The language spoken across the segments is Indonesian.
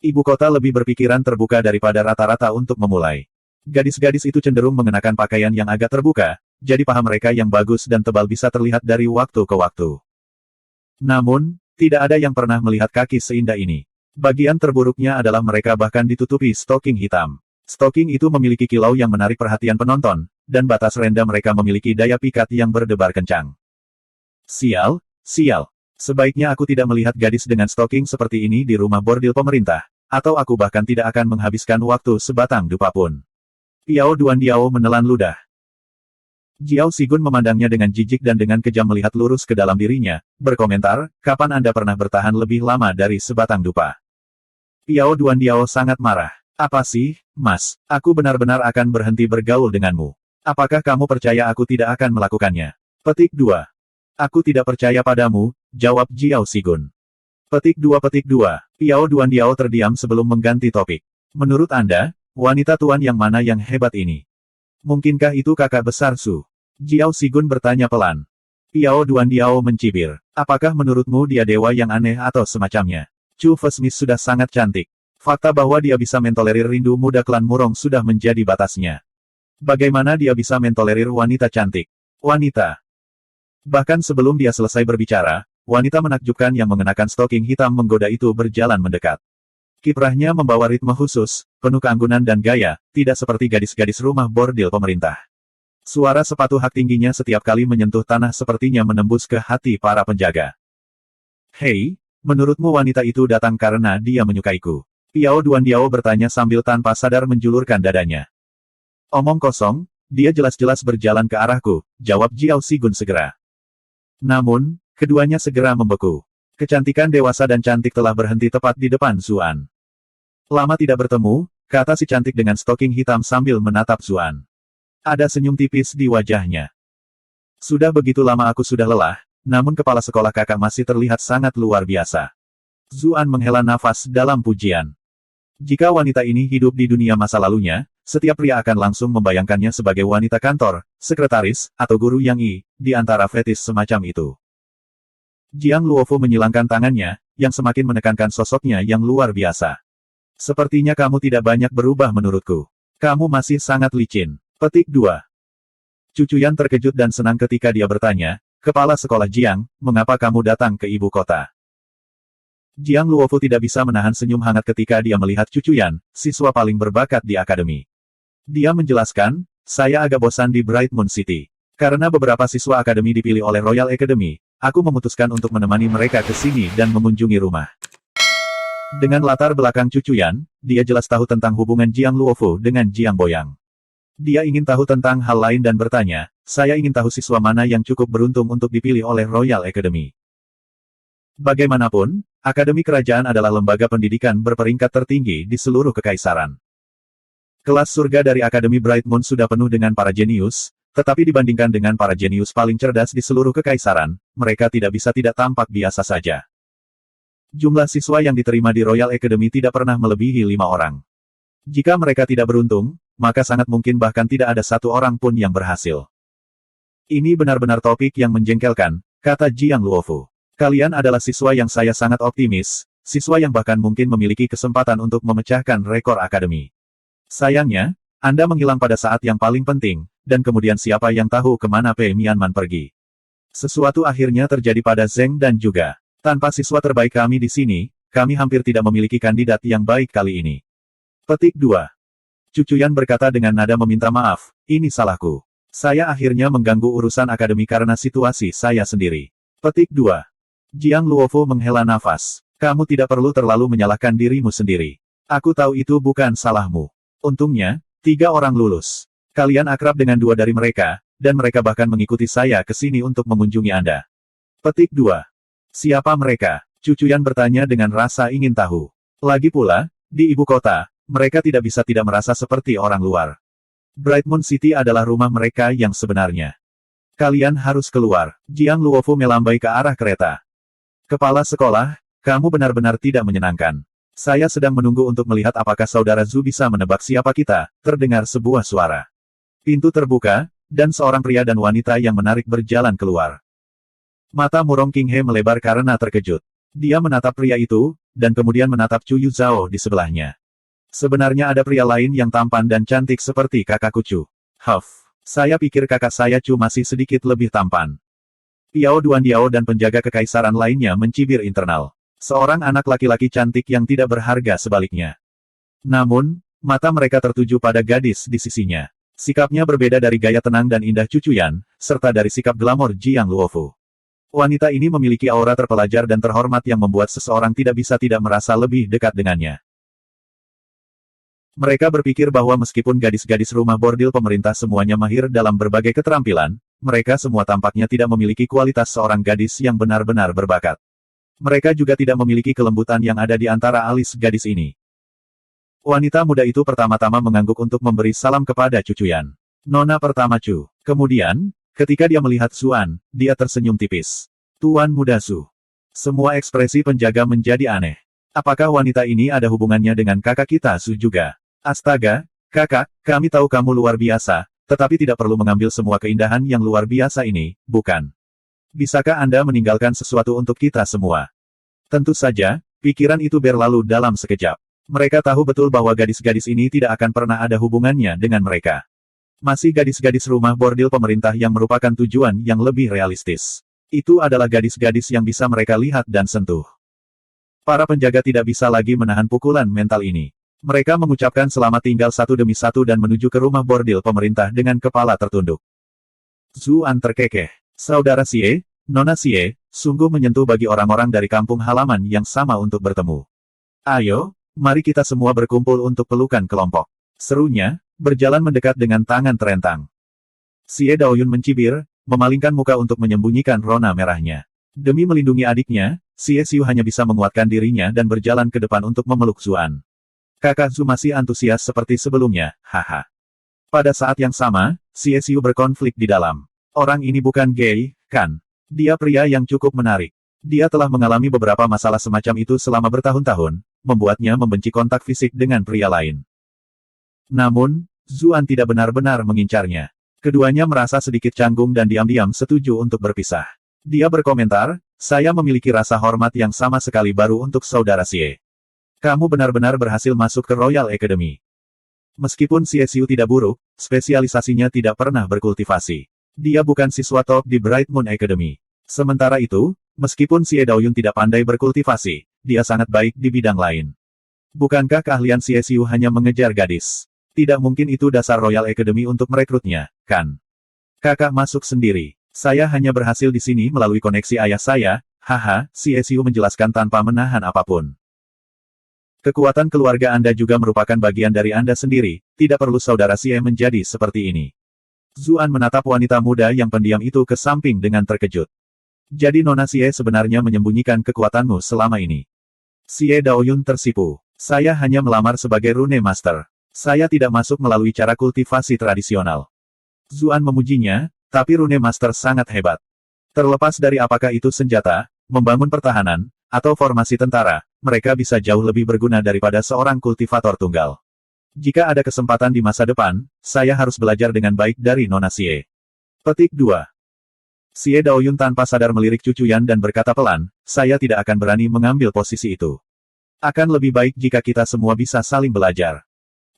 Ibu kota lebih berpikiran terbuka daripada rata-rata untuk memulai. Gadis-gadis itu cenderung mengenakan pakaian yang agak terbuka, jadi paha mereka yang bagus dan tebal bisa terlihat dari waktu ke waktu. Namun, tidak ada yang pernah melihat kaki seindah ini. Bagian terburuknya adalah mereka bahkan ditutupi stoking hitam. Stoking itu memiliki kilau yang menarik perhatian penonton, dan batas rendah mereka memiliki daya pikat yang berdebar kencang. Sial, sial. Sebaiknya aku tidak melihat gadis dengan stoking seperti ini di rumah bordil pemerintah, atau aku bahkan tidak akan menghabiskan waktu sebatang dupa pun. Piao Duandiao menelan ludah. Jiao Sigun memandangnya dengan jijik dan dengan kejam melihat lurus ke dalam dirinya, berkomentar, kapan Anda pernah bertahan lebih lama dari sebatang dupa? Piao Duandiao sangat marah. Apa sih, Mas, aku benar-benar akan berhenti bergaul denganmu. Apakah kamu percaya aku tidak akan melakukannya? Petik 2. Aku tidak percaya padamu, jawab Jiao Sigun. Petik 2. Piao Duandiao terdiam sebelum mengganti topik. Menurut Anda, wanita tuan yang mana yang hebat ini? Mungkinkah itu kakak besar Su? Jiao Sigun bertanya pelan. Piao Duandiao mencibir. Apakah menurutmu dia dewa yang aneh atau semacamnya? Chu Fesmis sudah sangat cantik. Fakta bahwa dia bisa mentolerir rindu muda klan Murong sudah menjadi batasnya. Bagaimana dia bisa mentolerir wanita cantik? Wanita. Bahkan sebelum dia selesai berbicara, wanita menakjubkan yang mengenakan stoking hitam menggoda itu berjalan mendekat. Kiprahnya membawa ritme khusus, penuh keanggunan dan gaya, tidak seperti gadis-gadis rumah bordil pemerintah. Suara sepatu hak tingginya setiap kali menyentuh tanah sepertinya menembus ke hati para penjaga. Hei, menurutmu wanita itu datang karena dia menyukaiku? Piao Duandiao bertanya sambil tanpa sadar menjulurkan dadanya. Omong kosong, dia jelas-jelas berjalan ke arahku, jawab Jiao Sigun segera. Namun, keduanya segera membeku. Kecantikan dewasa dan cantik telah berhenti tepat di depan Zuan. Lama tidak bertemu, kata si cantik dengan stoking hitam sambil menatap Zuan. Ada senyum tipis di wajahnya. Sudah begitu lama aku sudah lelah, namun kepala sekolah kakak masih terlihat sangat luar biasa. Zuan menghela nafas dalam pujian. Jika wanita ini hidup di dunia masa lalunya, setiap pria akan langsung membayangkannya sebagai wanita kantor, sekretaris, atau guru yang di antara fetis semacam itu. Jiang Luofu menyilangkan tangannya, yang semakin menekankan sosoknya yang luar biasa. Sepertinya kamu tidak banyak berubah menurutku. Kamu masih sangat licin. Petik 2. Cucuyan terkejut dan senang ketika dia bertanya, Kepala Sekolah Jiang, mengapa kamu datang ke ibu kota? Jiang Luofu tidak bisa menahan senyum hangat ketika dia melihat Cucuyan, siswa paling berbakat di akademi. Dia menjelaskan, saya agak bosan di Bright Moon City. Karena beberapa siswa akademi dipilih oleh Royal Academy, aku memutuskan untuk menemani mereka ke sini dan mengunjungi rumah. Dengan latar belakang Cucuyan, dia jelas tahu tentang hubungan Jiang Luofu dengan Jiang Boyang. Dia ingin tahu tentang hal lain dan bertanya, saya ingin tahu siswa mana yang cukup beruntung untuk dipilih oleh Royal Academy. Bagaimanapun, Akademi Kerajaan adalah lembaga pendidikan berperingkat tertinggi di seluruh kekaisaran. Kelas surga dari Akademi Bright Moon sudah penuh dengan para jenius, tetapi dibandingkan dengan para jenius paling cerdas di seluruh kekaisaran, mereka tidak bisa tidak tampak biasa saja. Jumlah siswa yang diterima di Royal Academy tidak pernah melebihi 5 orang. Jika mereka tidak beruntung, maka sangat mungkin bahkan tidak ada satu orang pun yang berhasil. Ini benar-benar topik yang menjengkelkan, kata Jiang Luofu. Kalian adalah siswa yang saya sangat optimis, siswa yang bahkan mungkin memiliki kesempatan untuk memecahkan rekor akademi. Sayangnya, Anda menghilang pada saat yang paling penting, dan kemudian siapa yang tahu kemana Pei Mianman pergi. Sesuatu akhirnya terjadi pada Zeng dan juga. Tanpa siswa terbaik kami di sini, kami hampir tidak memiliki kandidat yang baik kali ini. Petik 2. Cucuyan berkata dengan nada meminta maaf, ini salahku. Saya akhirnya mengganggu urusan akademi karena situasi saya sendiri. Petik 2. Jiang Luofu menghela nafas. Kamu tidak perlu terlalu menyalahkan dirimu sendiri. Aku tahu itu bukan salahmu. Untungnya, 3 orang lulus. Kalian akrab dengan 2 dari mereka, dan mereka bahkan mengikuti saya ke sini untuk mengunjungi Anda. Petik 2. Siapa mereka? Cucuyan bertanya dengan rasa ingin tahu. Lagi pula, di ibu kota, mereka tidak bisa tidak merasa seperti orang luar. Bright Moon City adalah rumah mereka yang sebenarnya. Kalian harus keluar. Jiang Luofu melambai ke arah kereta. Kepala sekolah, kamu benar-benar tidak menyenangkan. Saya sedang menunggu untuk melihat apakah saudara Zhu bisa menebak siapa kita, terdengar sebuah suara. Pintu terbuka, dan seorang pria dan wanita yang menarik berjalan keluar. Mata Murong Qinghe melebar karena terkejut. Dia menatap pria itu, dan kemudian menatap Chu Yuzhao di sebelahnya. Sebenarnya ada pria lain yang tampan dan cantik seperti kakakku Chu. Saya pikir kakak saya Chu masih sedikit lebih tampan. Piao Duandiao dan penjaga kekaisaran lainnya mencibir internal. Seorang anak laki-laki cantik yang tidak berharga sebaliknya. Namun, mata mereka tertuju pada gadis di sisinya. Sikapnya berbeda dari gaya tenang dan indah Chu Chuyan, serta dari sikap glamor Jiang Luofu. Wanita ini memiliki aura terpelajar dan terhormat yang membuat seseorang tidak bisa tidak merasa lebih dekat dengannya. Mereka berpikir bahwa meskipun gadis-gadis rumah bordil pemerintah semuanya mahir dalam berbagai keterampilan, mereka semua tampaknya tidak memiliki kualitas seorang gadis yang benar-benar berbakat. Mereka juga tidak memiliki kelembutan yang ada di antara alis gadis ini. Wanita muda itu pertama-tama mengangguk untuk memberi salam kepada Chu Chuyan. Nona pertama Chu. Kemudian, ketika dia melihat Zuan, dia tersenyum tipis. Tuan muda Su. Semua ekspresi penjaga menjadi aneh. Apakah wanita ini ada hubungannya dengan kakak kita Su juga? Astaga, kakak, kami tahu kamu luar biasa, tetapi tidak perlu mengambil semua keindahan yang luar biasa ini, bukan? Bisakah Anda meninggalkan sesuatu untuk kita semua? Tentu saja, pikiran itu berlalu dalam sekejap. Mereka tahu betul bahwa gadis-gadis ini tidak akan pernah ada hubungannya dengan mereka. Masih gadis-gadis rumah bordil pemerintah yang merupakan tujuan yang lebih realistis. Itu adalah gadis-gadis yang bisa mereka lihat dan sentuh. Para penjaga tidak bisa lagi menahan pukulan mental ini. Mereka mengucapkan selamat tinggal satu demi satu dan menuju ke rumah bordil pemerintah dengan kepala tertunduk. Zuan terkekeh. Saudara Xie, Nona Xie, sungguh menyentuh bagi orang-orang dari kampung halaman yang sama untuk bertemu. Ayo, mari kita semua berkumpul untuk pelukan kelompok. Serunya, berjalan mendekat dengan tangan terentang. Xie Daoyun mencibir, memalingkan muka untuk menyembunyikan rona merahnya. Demi melindungi adiknya, Xie Xiu hanya bisa menguatkan dirinya dan berjalan ke depan untuk memeluk Zuan. Kakak Zu masih antusias seperti sebelumnya, haha. Pada saat yang sama, Xie Xiu berkonflik di dalam. Orang ini bukan gay, kan? Dia pria yang cukup menarik. Dia telah mengalami beberapa masalah semacam itu selama bertahun-tahun, membuatnya membenci kontak fisik dengan pria lain. Namun, Zuan tidak benar-benar mengincarnya. Keduanya merasa sedikit canggung dan diam-diam setuju untuk berpisah. Dia berkomentar, saya memiliki rasa hormat yang sama sekali baru untuk saudara Xie. Kamu benar-benar berhasil masuk ke Royal Academy. Meskipun Xie Xiu tidak buruk, spesialisasinya tidak pernah berkultivasi. Dia bukan siswa top di Bright Moon Academy. Sementara itu, meskipun Xie Daoyun tidak pandai berkultivasi, dia sangat baik di bidang lain. Bukankah keahlian Xie Xiu hanya mengejar gadis? Tidak mungkin itu dasar Royal Academy untuk merekrutnya, kan? Kakak masuk sendiri. Saya hanya berhasil di sini melalui koneksi ayah saya, haha, Xie Xiu menjelaskan tanpa menahan apapun. Kekuatan keluarga Anda juga merupakan bagian dari Anda sendiri, tidak perlu saudara Xie menjadi seperti ini. Zuan menatap wanita muda yang pendiam itu ke samping dengan terkejut. Jadi Nona Xie sebenarnya menyembunyikan kekuatanmu selama ini. Xie Daoyun tersipu. Saya hanya melamar sebagai Rune Master. Saya tidak masuk melalui cara kultivasi tradisional. Zuan memujinya, tapi Rune Master sangat hebat. Terlepas dari apakah itu senjata, membangun pertahanan, atau formasi tentara, mereka bisa jauh lebih berguna daripada seorang kultivator tunggal. Jika ada kesempatan di masa depan, saya harus belajar dengan baik dari Nona Xie. Petik 2. Xie Daoyun tanpa sadar melirik Chu Chuyan dan berkata pelan, saya tidak akan berani mengambil posisi itu. Akan lebih baik jika kita semua bisa saling belajar.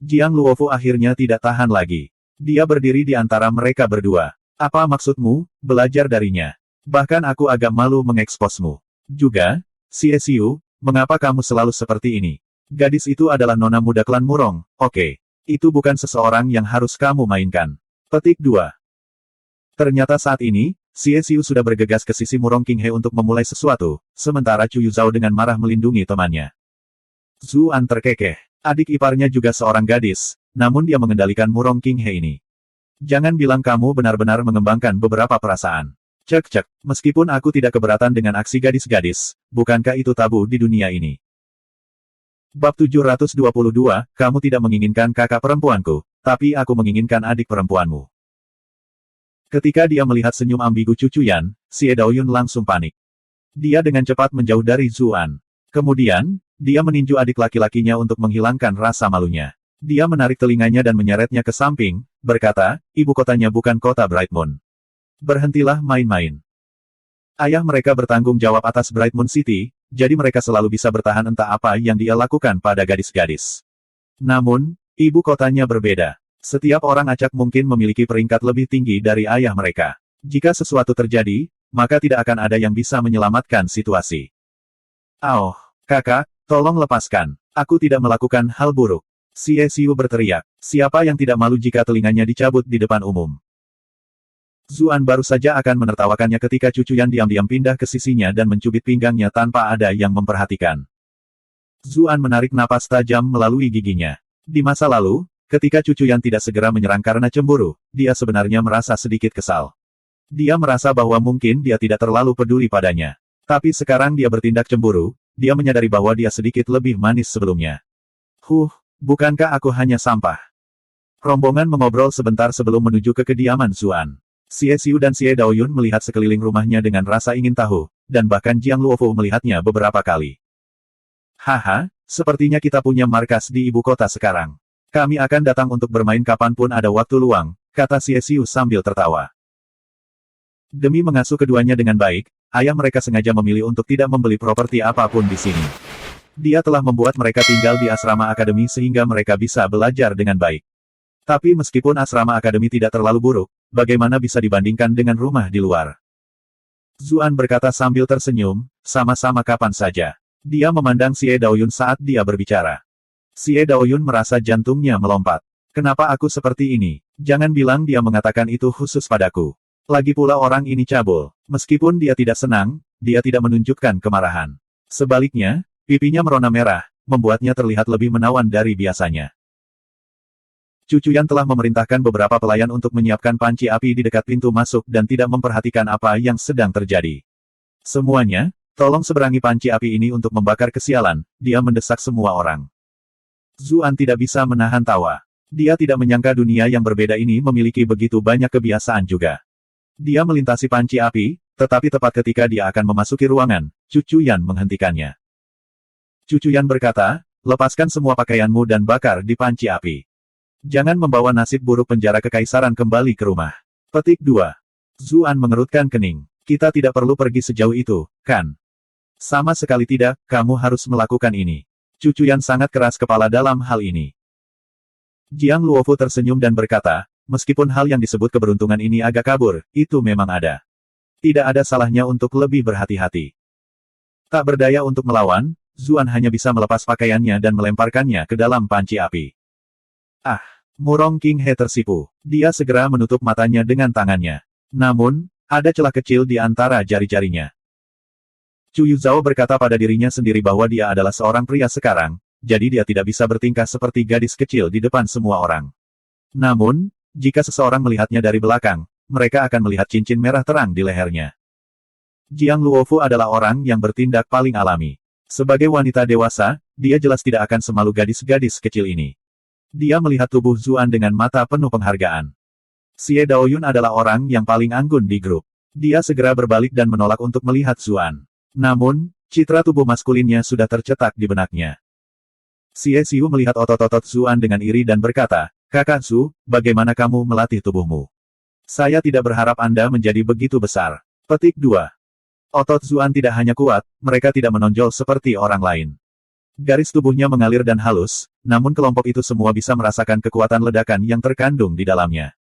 Jiang Luofu akhirnya tidak tahan lagi. Dia berdiri di antara mereka berdua. Apa maksudmu, belajar darinya? Bahkan aku agak malu mengeksposmu. Juga, Xie Xiu, mengapa kamu selalu seperti ini? Gadis itu adalah nona muda klan Murong, oke. Itu bukan seseorang yang harus kamu mainkan. Petik 2. Ternyata saat ini, Xie Xiu sudah bergegas ke sisi Murong Qinghe untuk memulai sesuatu, sementara Chu Yuzhao dengan marah melindungi temannya. Zuan terkekeh. Adik iparnya juga seorang gadis, namun dia mengendalikan Murong Qinghe ini. Jangan bilang kamu benar-benar mengembangkan beberapa perasaan. Cek-cek, meskipun aku tidak keberatan dengan aksi gadis-gadis, bukankah itu tabu di dunia ini? Bab 722, kamu tidak menginginkan kakak perempuanku, tapi aku menginginkan adik perempuanmu. Ketika dia melihat senyum ambigu Chu Chuyan, Xie Daoyun langsung panik. Dia dengan cepat menjauh dari Zuan. Kemudian, dia meninju adik laki-lakinya untuk menghilangkan rasa malunya. Dia menarik telinganya dan menyeretnya ke samping, berkata, ibu kotanya bukan kota Bright Moon. Berhentilah main-main. Ayah mereka bertanggung jawab atas Bright Moon City, jadi mereka selalu bisa bertahan entah apa yang dia lakukan pada gadis-gadis. Namun, ibu kotanya berbeda. Setiap orang acak mungkin memiliki peringkat lebih tinggi dari ayah mereka. Jika sesuatu terjadi, maka tidak akan ada yang bisa menyelamatkan situasi. "Oh, kakak, tolong lepaskan. Aku tidak melakukan hal buruk." Xie Xiu berteriak. Siapa yang tidak malu jika telinganya dicabut di depan umum? Zuan baru saja akan menertawakannya ketika Cucuyan diam-diam pindah ke sisinya dan mencubit pinggangnya tanpa ada yang memperhatikan. Zuan menarik napas tajam melalui giginya. Di masa lalu, ketika Cucuyan tidak segera menyerang karena cemburu, dia sebenarnya merasa sedikit kesal. Dia merasa bahwa mungkin dia tidak terlalu peduli padanya. Tapi sekarang dia bertindak cemburu, dia menyadari bahwa dia sedikit lebih manis sebelumnya. Bukankah aku hanya sampah? Rombongan mengobrol sebentar sebelum menuju ke kediaman Zuan. Xie Xiu dan Xie Daoyun melihat sekeliling rumahnya dengan rasa ingin tahu, dan bahkan Jiang Luofu melihatnya beberapa kali. "Haha, sepertinya kita punya markas di ibu kota sekarang. Kami akan datang untuk bermain kapanpun ada waktu luang," kata Xie Xiu sambil tertawa. Demi mengasuh keduanya dengan baik, ayah mereka sengaja memilih untuk tidak membeli properti apapun di sini. Dia telah membuat mereka tinggal di asrama akademi sehingga mereka bisa belajar dengan baik. Tapi meskipun asrama akademi tidak terlalu buruk, bagaimana bisa dibandingkan dengan rumah di luar? Zuan berkata sambil tersenyum, sama-sama kapan saja. Dia memandang Xie Daoyun saat dia berbicara. Xie Daoyun merasa jantungnya melompat. Kenapa aku seperti ini? Jangan bilang dia mengatakan itu khusus padaku. Lagi pula orang ini cabul. Meskipun dia tidak senang, dia tidak menunjukkan kemarahan. Sebaliknya, pipinya merona merah, membuatnya terlihat lebih menawan dari biasanya. Cucuyan telah memerintahkan beberapa pelayan untuk menyiapkan panci api di dekat pintu masuk dan tidak memperhatikan apa yang sedang terjadi. "Semuanya, tolong seberangi panci api ini untuk membakar kesialan," dia mendesak semua orang. Zuan tidak bisa menahan tawa. Dia tidak menyangka dunia yang berbeda ini memiliki begitu banyak kebiasaan juga. Dia melintasi panci api, tetapi tepat ketika dia akan memasuki ruangan, Cucuyan menghentikannya. Cucuyan berkata, "Lepaskan semua pakaianmu dan bakar di panci api. Jangan membawa nasib buruk penjara kekaisaran kembali ke rumah." Petik 2. Zuan mengerutkan kening. "Kita tidak perlu pergi sejauh itu, kan?" "Sama sekali tidak, kamu harus melakukan ini." Cucuyan sangat keras kepala dalam hal ini. Jiang Luofu tersenyum dan berkata, "Meskipun hal yang disebut keberuntungan ini agak kabur, itu memang ada. Tidak ada salahnya untuk lebih berhati-hati." Tak berdaya untuk melawan, Zuan hanya bisa melepas pakaiannya dan melemparkannya ke dalam panci api. Murong King He tersipu. Dia segera menutup matanya dengan tangannya. Namun, ada celah kecil di antara jari-jarinya. Chu Yuzhao berkata pada dirinya sendiri bahwa dia adalah seorang pria sekarang, jadi dia tidak bisa bertingkah seperti gadis kecil di depan semua orang. Namun, jika seseorang melihatnya dari belakang, mereka akan melihat cincin merah terang di lehernya. Jiang Luofu adalah orang yang bertindak paling alami. Sebagai wanita dewasa, dia jelas tidak akan semalu gadis-gadis kecil ini. Dia melihat tubuh Zuan dengan mata penuh penghargaan. Xie Daoyun adalah orang yang paling anggun di grup. Dia segera berbalik dan menolak untuk melihat Zuan. Namun, citra tubuh maskulinnya sudah tercetak di benaknya. Xie Xiu melihat otot-otot Zuan dengan iri dan berkata, "Kakak Zhu, bagaimana kamu melatih tubuhmu? Saya tidak berharap Anda menjadi begitu besar." Petik 2. Otot Zuan tidak hanya kuat, mereka tidak menonjol seperti orang lain. Garis tubuhnya mengalir dan halus, namun kelompok itu semua bisa merasakan kekuatan ledakan yang terkandung di dalamnya.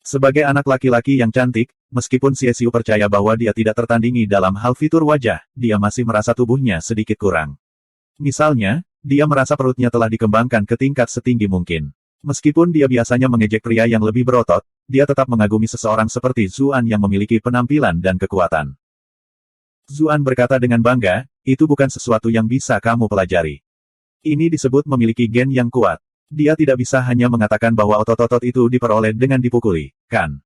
Sebagai anak laki-laki yang cantik, meskipun Xie Xiu percaya bahwa dia tidak tertandingi dalam hal fitur wajah, dia masih merasa tubuhnya sedikit kurang. Misalnya, dia merasa perutnya telah dikembangkan ke tingkat setinggi mungkin. Meskipun dia biasanya mengejek pria yang lebih berotot, dia tetap mengagumi seseorang seperti Zuan yang memiliki penampilan dan kekuatan. Zuan berkata dengan bangga, "Itu bukan sesuatu yang bisa kamu pelajari. Ini disebut memiliki gen yang kuat. Dia tidak bisa hanya mengatakan bahwa otot-otot itu diperoleh dengan dipukuli, kan?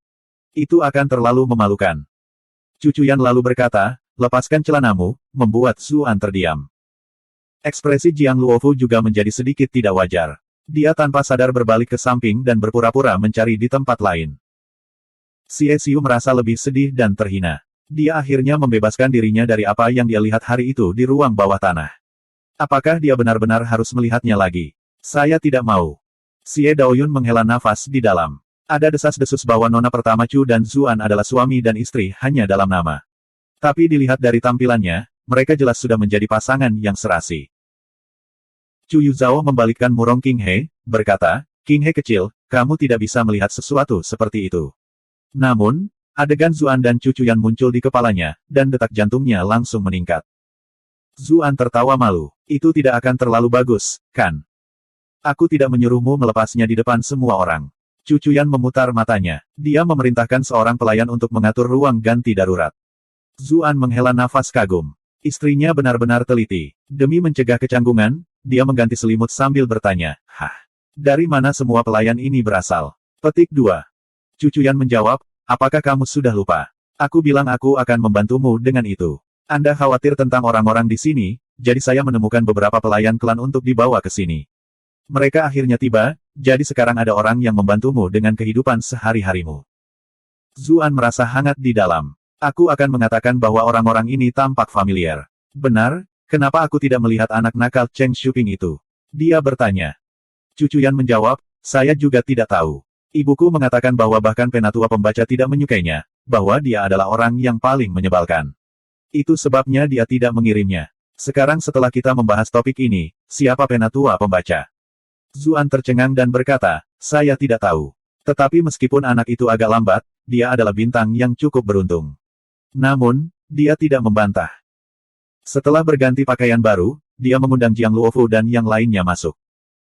Itu akan terlalu memalukan." Cucuyan lalu berkata, "Lepaskan celanamu," membuat Zuan terdiam. Ekspresi Jiang Luofu juga menjadi sedikit tidak wajar. Dia tanpa sadar berbalik ke samping dan berpura-pura mencari di tempat lain. Xie Xiu merasa lebih sedih dan terhina. Dia akhirnya membebaskan dirinya dari apa yang dia lihat hari itu di ruang bawah tanah. Apakah dia benar-benar harus melihatnya lagi? Saya tidak mau. Xie Daoyun menghela nafas di dalam. Ada desas-desus bahwa nona pertama Chu dan Zuan adalah suami dan istri hanya dalam nama. Tapi dilihat dari tampilannya, mereka jelas sudah menjadi pasangan yang serasi. Chu Yuzhao membalikkan murong King He, berkata, King He kecil, kamu tidak bisa melihat sesuatu seperti itu. Namun, adegan Zuan dan Cucuyan muncul di kepalanya, dan detak jantungnya langsung meningkat. Zuan tertawa malu. Itu tidak akan terlalu bagus, kan? Aku tidak menyuruhmu melepasnya di depan semua orang. Cucuyan memutar matanya. Dia memerintahkan seorang pelayan untuk mengatur ruang ganti darurat. Zuan menghela nafas kagum. Istrinya benar-benar teliti. Demi mencegah kecanggungan, dia mengganti selimut sambil bertanya, Hah? Dari mana semua pelayan ini berasal? Petik 2. Cucuyan menjawab, apakah kamu sudah lupa? Aku bilang aku akan membantumu dengan itu. Anda khawatir tentang orang-orang di sini, jadi saya menemukan beberapa pelayan klan untuk dibawa ke sini. Mereka akhirnya tiba, jadi sekarang ada orang yang membantumu dengan kehidupan sehari-harimu. Zuan merasa hangat di dalam. Aku akan mengatakan bahwa orang-orang ini tampak familiar. Benar, kenapa aku tidak melihat anak nakal Cheng Shuping itu? Dia bertanya. Cucuyan menjawab, saya juga tidak tahu. Ibuku mengatakan bahwa bahkan penatua pembaca tidak menyukainya, bahwa dia adalah orang yang paling menyebalkan. Itu sebabnya dia tidak mengirimnya. Sekarang setelah kita membahas topik ini, siapa penatua pembaca? Zuan tercengang dan berkata, saya tidak tahu. Tetapi meskipun anak itu agak lambat, dia adalah bintang yang cukup beruntung. Namun, dia tidak membantah. Setelah berganti pakaian baru, dia mengundang Jiang Luofu dan yang lainnya masuk.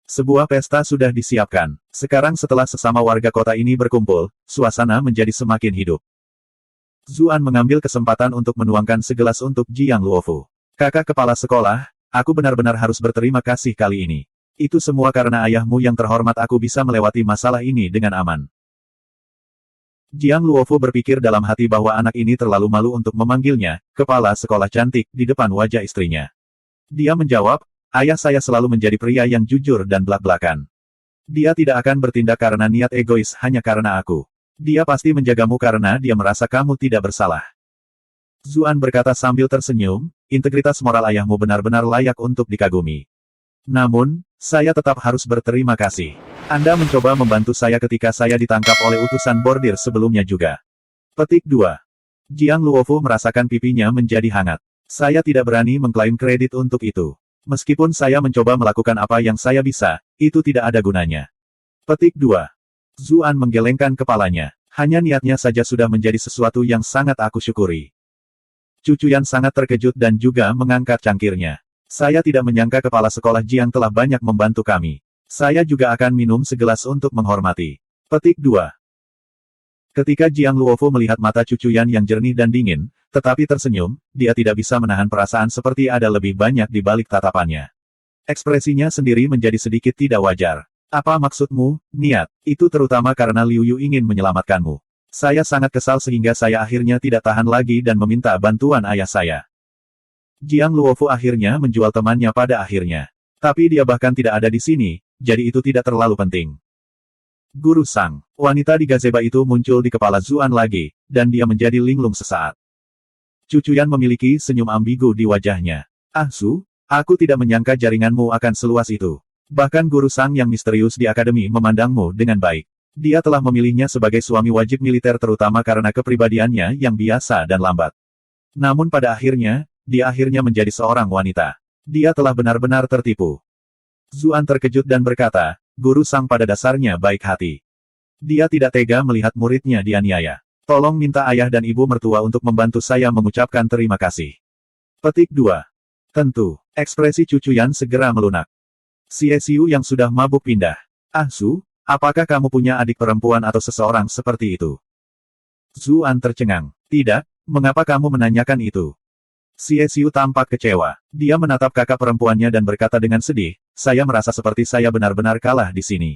Sebuah pesta sudah disiapkan. Sekarang setelah sesama warga kota ini berkumpul, suasana menjadi semakin hidup. Zuan mengambil kesempatan untuk menuangkan segelas untuk Jiang Luofu. Kakak kepala sekolah, aku benar-benar harus berterima kasih kali ini. Itu semua karena ayahmu yang terhormat aku bisa melewati masalah ini dengan aman. Jiang Luofu berpikir dalam hati bahwa anak ini terlalu malu untuk memanggilnya, kepala sekolah cantik, di depan wajah istrinya. Dia menjawab, ayah saya selalu menjadi pria yang jujur dan belak-belakan. Dia tidak akan bertindak karena niat egois hanya karena aku. Dia pasti menjagamu karena dia merasa kamu tidak bersalah. Zuan berkata sambil tersenyum, integritas moral ayahmu benar-benar layak untuk dikagumi. Namun, saya tetap harus berterima kasih. Anda mencoba membantu saya ketika saya ditangkap oleh utusan bordir sebelumnya juga. Petik 2. Jiang Luofu merasakan pipinya menjadi hangat. Saya tidak berani mengklaim kredit untuk itu. Meskipun saya mencoba melakukan apa yang saya bisa, itu tidak ada gunanya. Petik 2. Zuan menggelengkan kepalanya. Hanya niatnya saja sudah menjadi sesuatu yang sangat aku syukuri. Cucuyan sangat terkejut dan juga mengangkat cangkirnya. Saya tidak menyangka kepala sekolah Jiang telah banyak membantu kami. Saya juga akan minum segelas untuk menghormati. Petik 2. Ketika Jiang Luofu melihat mata Cucuyan yang jernih dan dingin, tetapi tersenyum, dia tidak bisa menahan perasaan seperti ada lebih banyak di balik tatapannya. Ekspresinya sendiri menjadi sedikit tidak wajar. Apa maksudmu, niat? Itu terutama karena Liu Yu ingin menyelamatkanmu. Saya sangat kesal sehingga saya akhirnya tidak tahan lagi dan meminta bantuan ayah saya. Jiang Luofu akhirnya menjual temannya pada akhirnya. Tapi dia bahkan tidak ada di sini, jadi itu tidak terlalu penting. Guru Sang, wanita di gazebo itu muncul di kepala Zuan lagi, dan dia menjadi linglung sesaat. Cucuyan memiliki senyum ambigu di wajahnya. Ah Su, aku tidak menyangka jaringanmu akan seluas itu. Bahkan Guru Sang yang misterius di akademi memandangmu dengan baik. Dia telah memilihnya sebagai suami wajib militer terutama karena kepribadiannya yang biasa dan lambat. Namun pada akhirnya, dia akhirnya menjadi seorang wanita. Dia telah benar-benar tertipu. Zuan terkejut dan berkata, Guru Sang pada dasarnya baik hati. Dia tidak tega melihat muridnya dianiaya. Tolong minta ayah dan ibu mertua untuk membantu saya mengucapkan terima kasih. Petik 2. Tentu, ekspresi Cucuyan segera melunak. Xie Xiu yang sudah mabuk pindah. Ah Su, apakah kamu punya adik perempuan atau seseorang seperti itu? Zuan tercengang. Tidak, mengapa kamu menanyakan itu? Xie Xiu tampak kecewa. Dia menatap kakak perempuannya dan berkata dengan sedih, saya merasa seperti saya benar-benar kalah di sini.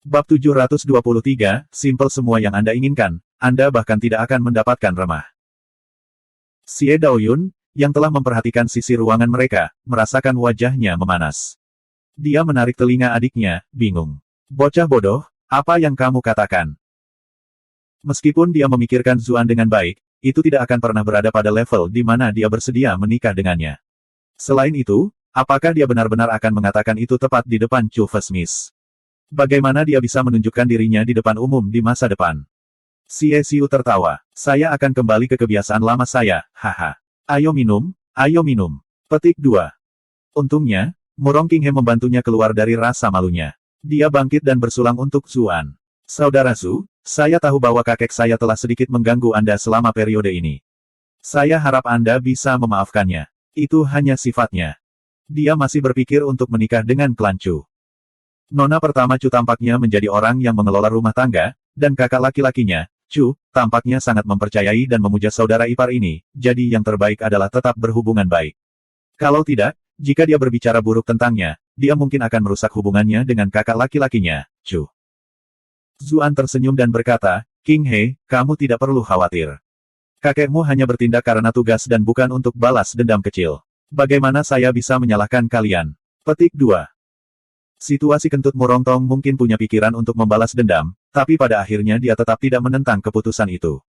Bab 723, simpel semua yang Anda inginkan, Anda bahkan tidak akan mendapatkan remah. Xie Daoyun, yang telah memperhatikan sisi ruangan mereka, merasakan wajahnya memanas. Dia menarik telinga adiknya, bingung. Bocah bodoh, apa yang kamu katakan? Meskipun dia memikirkan Zuan dengan baik, itu tidak akan pernah berada pada level di mana dia bersedia menikah dengannya. Selain itu, apakah dia benar-benar akan mengatakan itu tepat di depan Chu Fesmis? Bagaimana dia bisa menunjukkan dirinya di depan umum di masa depan? Xie Xiu tertawa. Saya akan kembali ke kebiasaan lama saya, haha. Ayo minum, ayo minum. Petik 2. Untungnya, Murong Qinghe membantunya keluar dari rasa malunya. Dia bangkit dan bersulang untuk Zuan. Saudara Zu, saya tahu bahwa kakek saya telah sedikit mengganggu Anda selama periode ini. Saya harap Anda bisa memaafkannya. Itu hanya sifatnya. Dia masih berpikir untuk menikah dengan klan Chu. Nona pertama Chu tampaknya menjadi orang yang mengelola rumah tangga, dan kakak laki-lakinya, Chu, tampaknya sangat mempercayai dan memuja saudara ipar ini, jadi yang terbaik adalah tetap berhubungan baik. Kalau tidak, jika dia berbicara buruk tentangnya, dia mungkin akan merusak hubungannya dengan kakak laki-lakinya, Chu. Zuan tersenyum dan berkata, King He, kamu tidak perlu khawatir. Kakekmu hanya bertindak karena tugas dan bukan untuk balas dendam kecil. Bagaimana saya bisa menyalahkan kalian? Petik 2. Situasi kentut Murongtong mungkin punya pikiran untuk membalas dendam, tapi pada akhirnya dia tetap tidak menentang keputusan itu.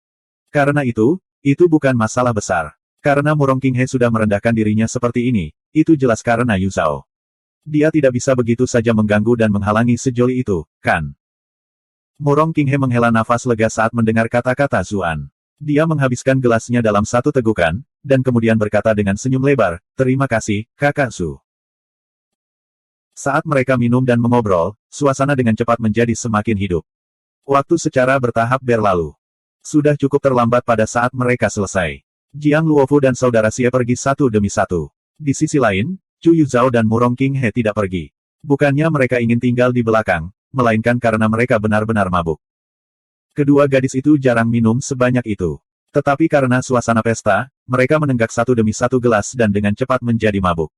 Karena itu bukan masalah besar. Karena Murong Qinghe sudah merendahkan dirinya seperti ini, itu jelas karena Yu Zhao. Dia tidak bisa begitu saja mengganggu dan menghalangi sejoli itu, kan? Murong Qinghe menghela nafas lega saat mendengar kata-kata Zuan. Dia menghabiskan gelasnya dalam satu tegukan, dan kemudian berkata dengan senyum lebar, terima kasih, kakak Zu. Saat mereka minum dan mengobrol, suasana dengan cepat menjadi semakin hidup. Waktu secara bertahap berlalu. Sudah cukup terlambat pada saat mereka selesai. Jiang Luofu dan saudara Xie pergi satu demi satu. Di sisi lain, Chu Yuzhao dan Murong Qinghe tidak pergi. Bukannya mereka ingin tinggal di belakang, melainkan karena mereka benar-benar mabuk. Kedua gadis itu jarang minum sebanyak itu. Tetapi karena suasana pesta, mereka menenggak satu demi satu gelas dan dengan cepat menjadi mabuk.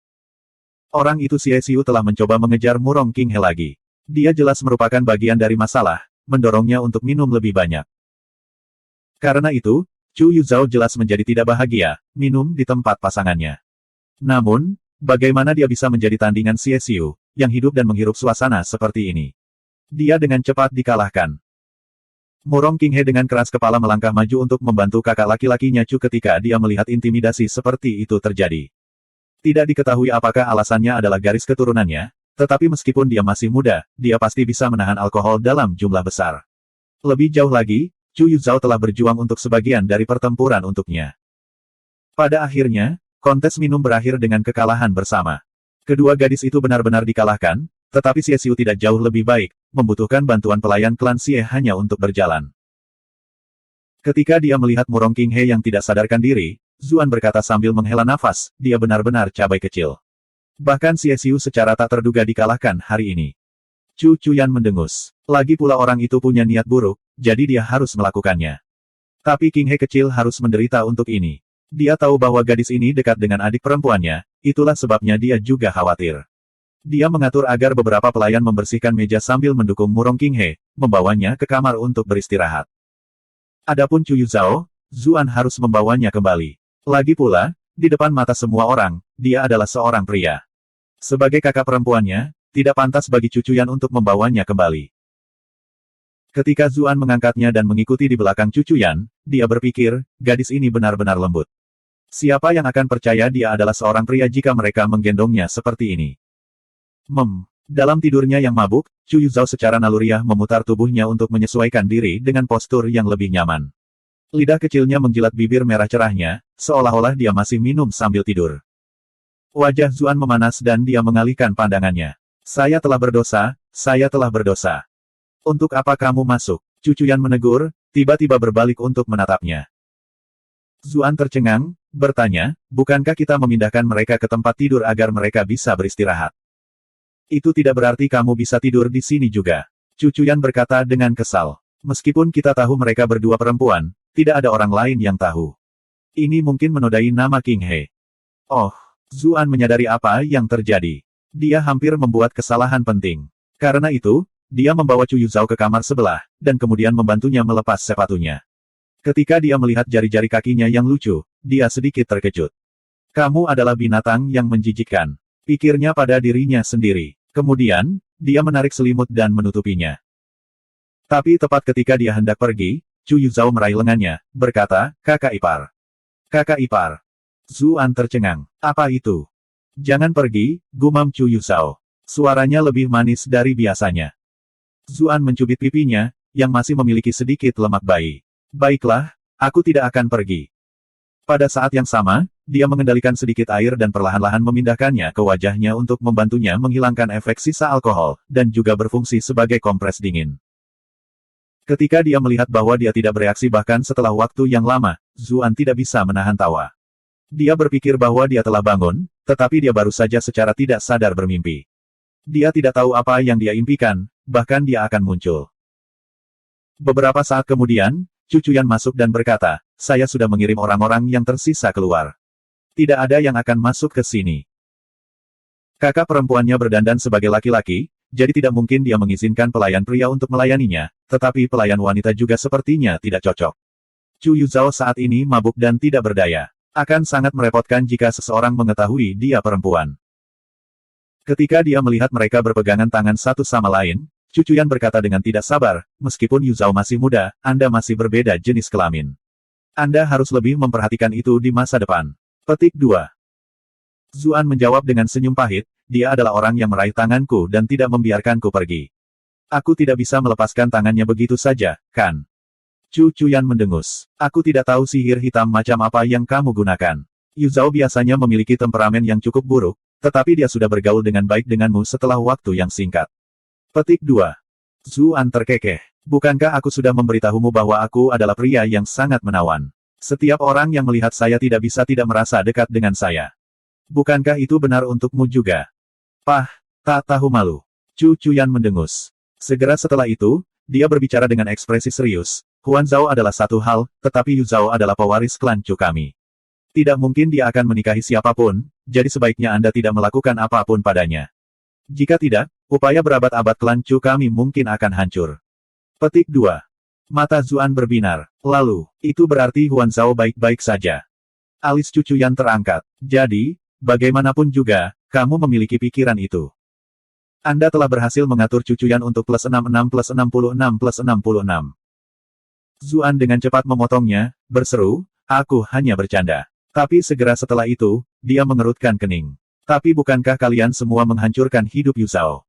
Orang itu Xie Xiu telah mencoba mengejar Murong Qinghe lagi. Dia jelas merupakan bagian dari masalah, mendorongnya untuk minum lebih banyak. Karena itu, Chu Yuzhao jelas menjadi tidak bahagia, minum di tempat pasangannya. Namun, bagaimana dia bisa menjadi tandingan Xie Xiu, yang hidup dan menghirup suasana seperti ini? Dia dengan cepat dikalahkan. Murong Qinghe dengan keras kepala melangkah maju untuk membantu kakak laki-lakinya Chu ketika dia melihat intimidasi seperti itu terjadi. Tidak diketahui apakah alasannya adalah garis keturunannya, tetapi meskipun dia masih muda, dia pasti bisa menahan alkohol dalam jumlah besar. Lebih jauh lagi, Chu Yuzhao telah berjuang untuk sebagian dari pertempuran untuknya. Pada akhirnya, kontes minum berakhir dengan kekalahan bersama. Kedua gadis itu benar-benar dikalahkan, tetapi Xie Xiu tidak jauh lebih baik, membutuhkan bantuan pelayan klan Xie hanya untuk berjalan. Ketika dia melihat Murong Qinghe yang tidak sadarkan diri, Zuan berkata sambil menghela nafas, dia benar-benar cabai kecil. Bahkan Xie Xiu secara tak terduga dikalahkan hari ini. Chu Chuyan mendengus. Lagi pula orang itu punya niat buruk, jadi dia harus melakukannya. Tapi Qinghe kecil harus menderita untuk ini. Dia tahu bahwa gadis ini dekat dengan adik perempuannya, itulah sebabnya dia juga khawatir. Dia mengatur agar beberapa pelayan membersihkan meja sambil mendukung Murong Qinghe, membawanya ke kamar untuk beristirahat. Adapun Chu Yuzhao, Zuan harus membawanya kembali. Lagi pula, di depan mata semua orang, dia adalah seorang pria. Sebagai kakak perempuannya, tidak pantas bagi Cucuyan untuk membawanya kembali. Ketika Zuan mengangkatnya dan mengikuti di belakang Cucuyan, dia berpikir, gadis ini benar-benar lembut. Siapa yang akan percaya dia adalah seorang pria jika mereka menggendongnya seperti ini? Dalam tidurnya yang mabuk, Chu Yuzhao secara naluriah memutar tubuhnya untuk menyesuaikan diri dengan postur yang lebih nyaman. Lidah kecilnya menjilat bibir merah cerahnya, seolah-olah dia masih minum sambil tidur. Wajah Zuan memanas dan dia mengalihkan pandangannya. Saya telah berdosa, saya telah berdosa. Untuk apa kamu masuk? Cucuyan menegur, tiba-tiba berbalik untuk menatapnya. Zuan tercengang, bertanya, bukankah kita memindahkan mereka ke tempat tidur agar mereka bisa beristirahat? Itu tidak berarti kamu bisa tidur di sini juga. Cucuyan berkata dengan kesal. Meskipun kita tahu mereka berdua perempuan, tidak ada orang lain yang tahu. Ini mungkin menodai nama King He. Oh, Zuan menyadari apa yang terjadi. Dia hampir membuat kesalahan penting. Karena itu, dia membawa Chu Yuzhao ke kamar sebelah, dan kemudian membantunya melepas sepatunya. Ketika dia melihat jari-jari kakinya yang lucu, dia sedikit terkejut. Kamu adalah binatang yang menjijikkan. Pikirnya pada dirinya sendiri. Kemudian, dia menarik selimut dan menutupinya. Tapi tepat ketika dia hendak pergi, Chu Yuzhao meraih lengannya, berkata, kakak ipar. Kakak ipar. Zuan tercengang. Apa itu? Jangan pergi, gumam Chu Yuzhao. Suaranya lebih manis dari biasanya. Zuan mencubit pipinya, yang masih memiliki sedikit lemak bayi. Baiklah, aku tidak akan pergi. Pada saat yang sama, dia mengendalikan sedikit air dan perlahan-lahan memindahkannya ke wajahnya untuk membantunya menghilangkan efek sisa alkohol, dan juga berfungsi sebagai kompres dingin. Ketika dia melihat bahwa dia tidak bereaksi bahkan setelah waktu yang lama, Zuan tidak bisa menahan tawa. Dia berpikir bahwa dia telah bangun, tetapi dia baru saja secara tidak sadar bermimpi. Dia tidak tahu apa yang dia impikan, bahkan dia akan muncul. Beberapa saat kemudian, Chu Chuyan masuk dan berkata, saya sudah mengirim orang-orang yang tersisa keluar. Tidak ada yang akan masuk ke sini. Kakak perempuannya berdandan sebagai laki-laki, jadi tidak mungkin dia mengizinkan pelayan pria untuk melayaninya, tetapi pelayan wanita juga sepertinya tidak cocok. Chu Yuzhao saat ini mabuk dan tidak berdaya. Akan sangat merepotkan jika seseorang mengetahui dia perempuan. Ketika dia melihat mereka berpegangan tangan satu sama lain, Chu Chuyan berkata dengan tidak sabar, meskipun Yuzhao masih muda, Anda masih berbeda jenis kelamin. Anda harus lebih memperhatikan itu di masa depan. Petik 2. Zuan menjawab dengan senyum pahit, dia adalah orang yang meraih tanganku dan tidak membiarkanku pergi. Aku tidak bisa melepaskan tangannya begitu saja, kan? Chu Chuyan mendengus. Aku tidak tahu sihir hitam macam apa yang kamu gunakan. Yuzhao biasanya memiliki temperamen yang cukup buruk, tetapi dia sudah bergaul dengan baik denganmu setelah waktu yang singkat. Petik 2. Zuan terkekeh. Bukankah aku sudah memberitahumu bahwa aku adalah pria yang sangat menawan? Setiap orang yang melihat saya tidak bisa tidak merasa dekat dengan saya. Bukankah itu benar untukmu juga? Tak tahu malu. Chu Chuyan mendengus. Segera setelah itu, dia berbicara dengan ekspresi serius. Huan Zhao adalah satu hal, tetapi Yu Zhao adalah pewaris klan Chu kami. Tidak mungkin dia akan menikahi siapapun, jadi sebaiknya Anda tidak melakukan apapun padanya. Jika tidak, upaya berabad-abad klan Chu kami mungkin akan hancur. Petik 2. Mata Zuan berbinar. Lalu, itu berarti Huan Zhao baik-baik saja. Alis Chu Chuyan terangkat. Jadi, bagaimanapun juga, kamu memiliki pikiran itu. Anda telah berhasil mengatur Chu Chuyan untuk +66 +66 +66. Zuan dengan cepat memotongnya, berseru, aku hanya bercanda. Tapi segera setelah itu, dia mengerutkan kening. Tapi bukankah kalian semua menghancurkan hidup Yu Zhao?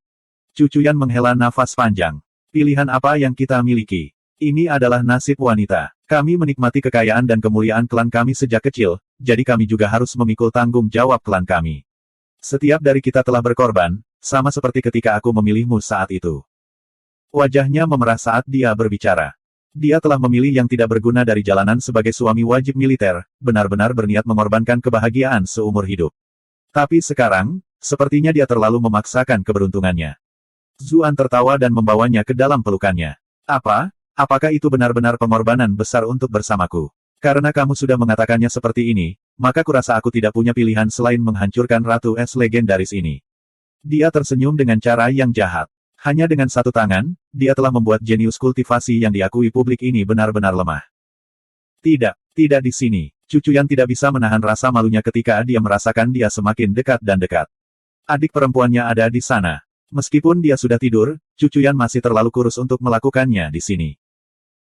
Chu Chuyan menghela nafas panjang. Pilihan apa yang kita miliki? Ini adalah nasib wanita. Kami menikmati kekayaan dan kemuliaan klan kami sejak kecil, jadi kami juga harus memikul tanggung jawab klan kami. Setiap dari kita telah berkorban, sama seperti ketika aku memilihmu saat itu. Wajahnya memerah saat dia berbicara. Dia telah memilih yang tidak berguna dari jalanan sebagai suami wajib militer, benar-benar berniat mengorbankan kebahagiaan seumur hidup. Tapi sekarang, sepertinya dia terlalu memaksakan keberuntungannya. Zuan tertawa dan membawanya ke dalam pelukannya. Apakah itu benar-benar pengorbanan besar untuk bersamaku? Karena kamu sudah mengatakannya seperti ini, maka kurasa aku tidak punya pilihan selain menghancurkan Ratu Es legendaris ini. Dia tersenyum dengan cara yang jahat. Hanya dengan satu tangan, dia telah membuat jenius kultivasi yang diakui publik ini benar-benar lemah. Tidak di sini. Chu Chuyan tidak bisa menahan rasa malunya ketika dia merasakan dia semakin dekat dan dekat. Adik perempuannya ada di sana. Meskipun dia sudah tidur, Chu Chuyan masih terlalu kurus untuk melakukannya di sini.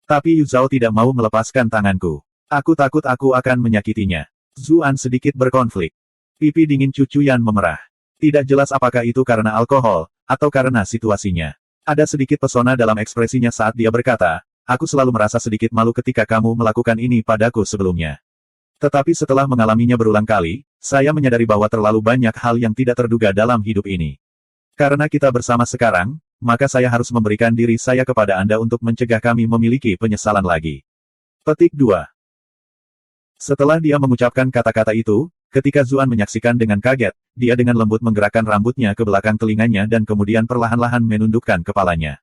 Tapi Yu Zhao tidak mau melepaskan tanganku. Aku takut aku akan menyakitinya. Zuan sedikit berkonflik. Pipi dingin Chu Chuyan memerah. Tidak jelas apakah itu karena alkohol, atau karena situasinya. Ada sedikit pesona dalam ekspresinya saat dia berkata, aku selalu merasa sedikit malu ketika kamu melakukan ini padaku sebelumnya. Tetapi setelah mengalaminya berulang kali, saya menyadari bahwa terlalu banyak hal yang tidak terduga dalam hidup ini. Karena kita bersama sekarang, maka saya harus memberikan diri saya kepada Anda untuk mencegah kami memiliki penyesalan lagi. Petik 2. Setelah dia mengucapkan kata-kata itu, ketika Zuan menyaksikan dengan kaget, dia dengan lembut menggerakkan rambutnya ke belakang telinganya dan kemudian perlahan-lahan menundukkan kepalanya.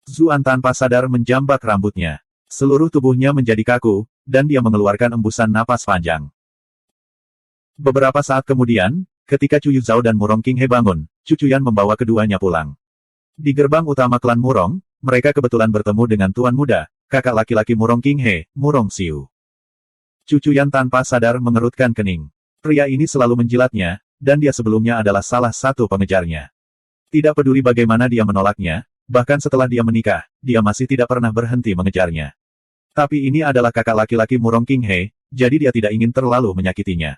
Zuan tanpa sadar menjambak rambutnya. Seluruh tubuhnya menjadi kaku, dan dia mengeluarkan embusan napas panjang. Beberapa saat kemudian, ketika Chu Yuzhao dan Murong Qinghe bangun, Chu Chuyan membawa keduanya pulang. Di gerbang utama klan Murong, mereka kebetulan bertemu dengan tuan muda, kakak laki-laki Murong Qinghe, Murong Xiu. Chu Chuyan tanpa sadar mengerutkan kening. Pria ini selalu menjilatnya, dan dia sebelumnya adalah salah satu pengejarnya. Tidak peduli bagaimana dia menolaknya, bahkan setelah dia menikah, dia masih tidak pernah berhenti mengejarnya. Tapi ini adalah kakak laki-laki Murong Qinghe, jadi dia tidak ingin terlalu menyakitinya.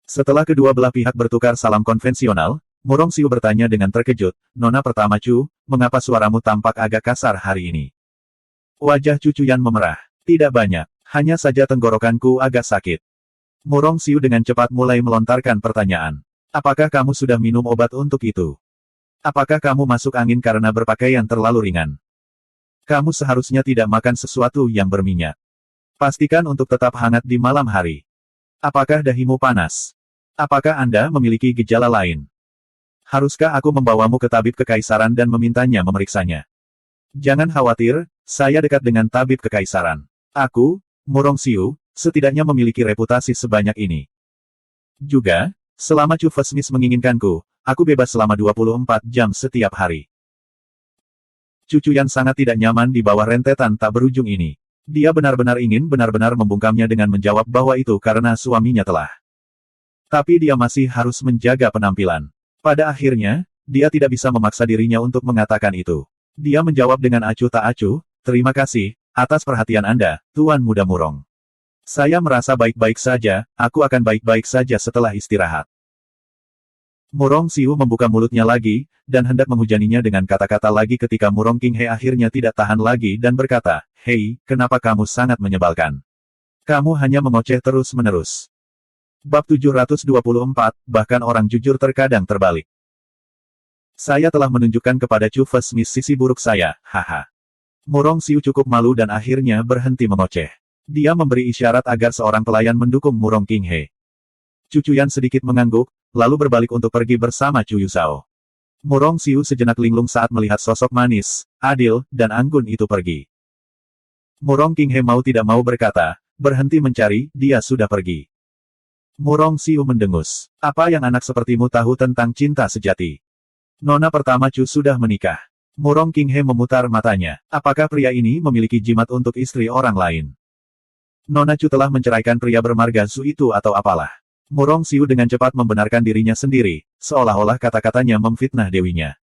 Setelah kedua belah pihak bertukar salam konvensional, Murong Xiu bertanya dengan terkejut, Nona pertama Chu, mengapa suaramu tampak agak kasar hari ini? Wajah Chu Chuyan memerah. Tidak banyak. Hanya saja tenggorokanku agak sakit. Murong Xiu dengan cepat mulai melontarkan pertanyaan. Apakah kamu sudah minum obat untuk itu? Apakah kamu masuk angin karena berpakaian terlalu ringan? Kamu seharusnya tidak makan sesuatu yang berminyak. Pastikan untuk tetap hangat di malam hari. Apakah dahimu panas? Apakah Anda memiliki gejala lain? Haruskah aku membawamu ke tabib kekaisaran dan memintanya memeriksanya? Jangan khawatir, saya dekat dengan tabib kekaisaran. Aku, Murong Xiu, setidaknya memiliki reputasi sebanyak ini. Juga, selama Chu Fesmis menginginkanku, aku bebas selama 24 jam setiap hari. Cucu yang sangat tidak nyaman di bawah rentetan tak berujung ini. Dia benar-benar ingin benar-benar membungkamnya dengan menjawab bahwa itu karena suaminya telah. Tapi dia masih harus menjaga penampilan. Pada akhirnya, dia tidak bisa memaksa dirinya untuk mengatakan itu. Dia menjawab dengan acuh tak acuh, terima kasih, atas perhatian Anda, Tuan Muda Murong. Saya merasa baik-baik saja, aku akan baik-baik saja setelah istirahat. Murong Xiu membuka mulutnya lagi, dan hendak menghujaninya dengan kata-kata lagi ketika Murong Qinghe akhirnya tidak tahan lagi dan berkata, hei, kenapa kamu sangat menyebalkan? Kamu hanya mengoceh terus-menerus. Bab 724, bahkan orang jujur terkadang terbalik. Saya telah menunjukkan kepada Chu Fesmis sisi buruk saya, haha. Murong Xiu cukup malu dan akhirnya berhenti mengoceh. Dia memberi isyarat agar seorang pelayan mendukung Murong Qinghe. Cucuyan sedikit mengangguk, lalu berbalik untuk pergi bersama Chu Yuzhao. Murong Xiu sejenak linglung saat melihat sosok manis, adil, dan anggun itu pergi. Murong Qinghe mau tidak mau berkata, berhenti mencari, dia sudah pergi. Murong Xiu mendengus. Apa yang anak sepertimu tahu tentang cinta sejati? Nona pertama Chu sudah menikah. Murong Qinghe memutar matanya. Apakah pria ini memiliki jimat untuk istri orang lain? Nona Chu telah menceraikan pria bermarga Zhu itu atau apalah. Murong Xiu dengan cepat membenarkan dirinya sendiri, seolah-olah kata-katanya memfitnah dewinya.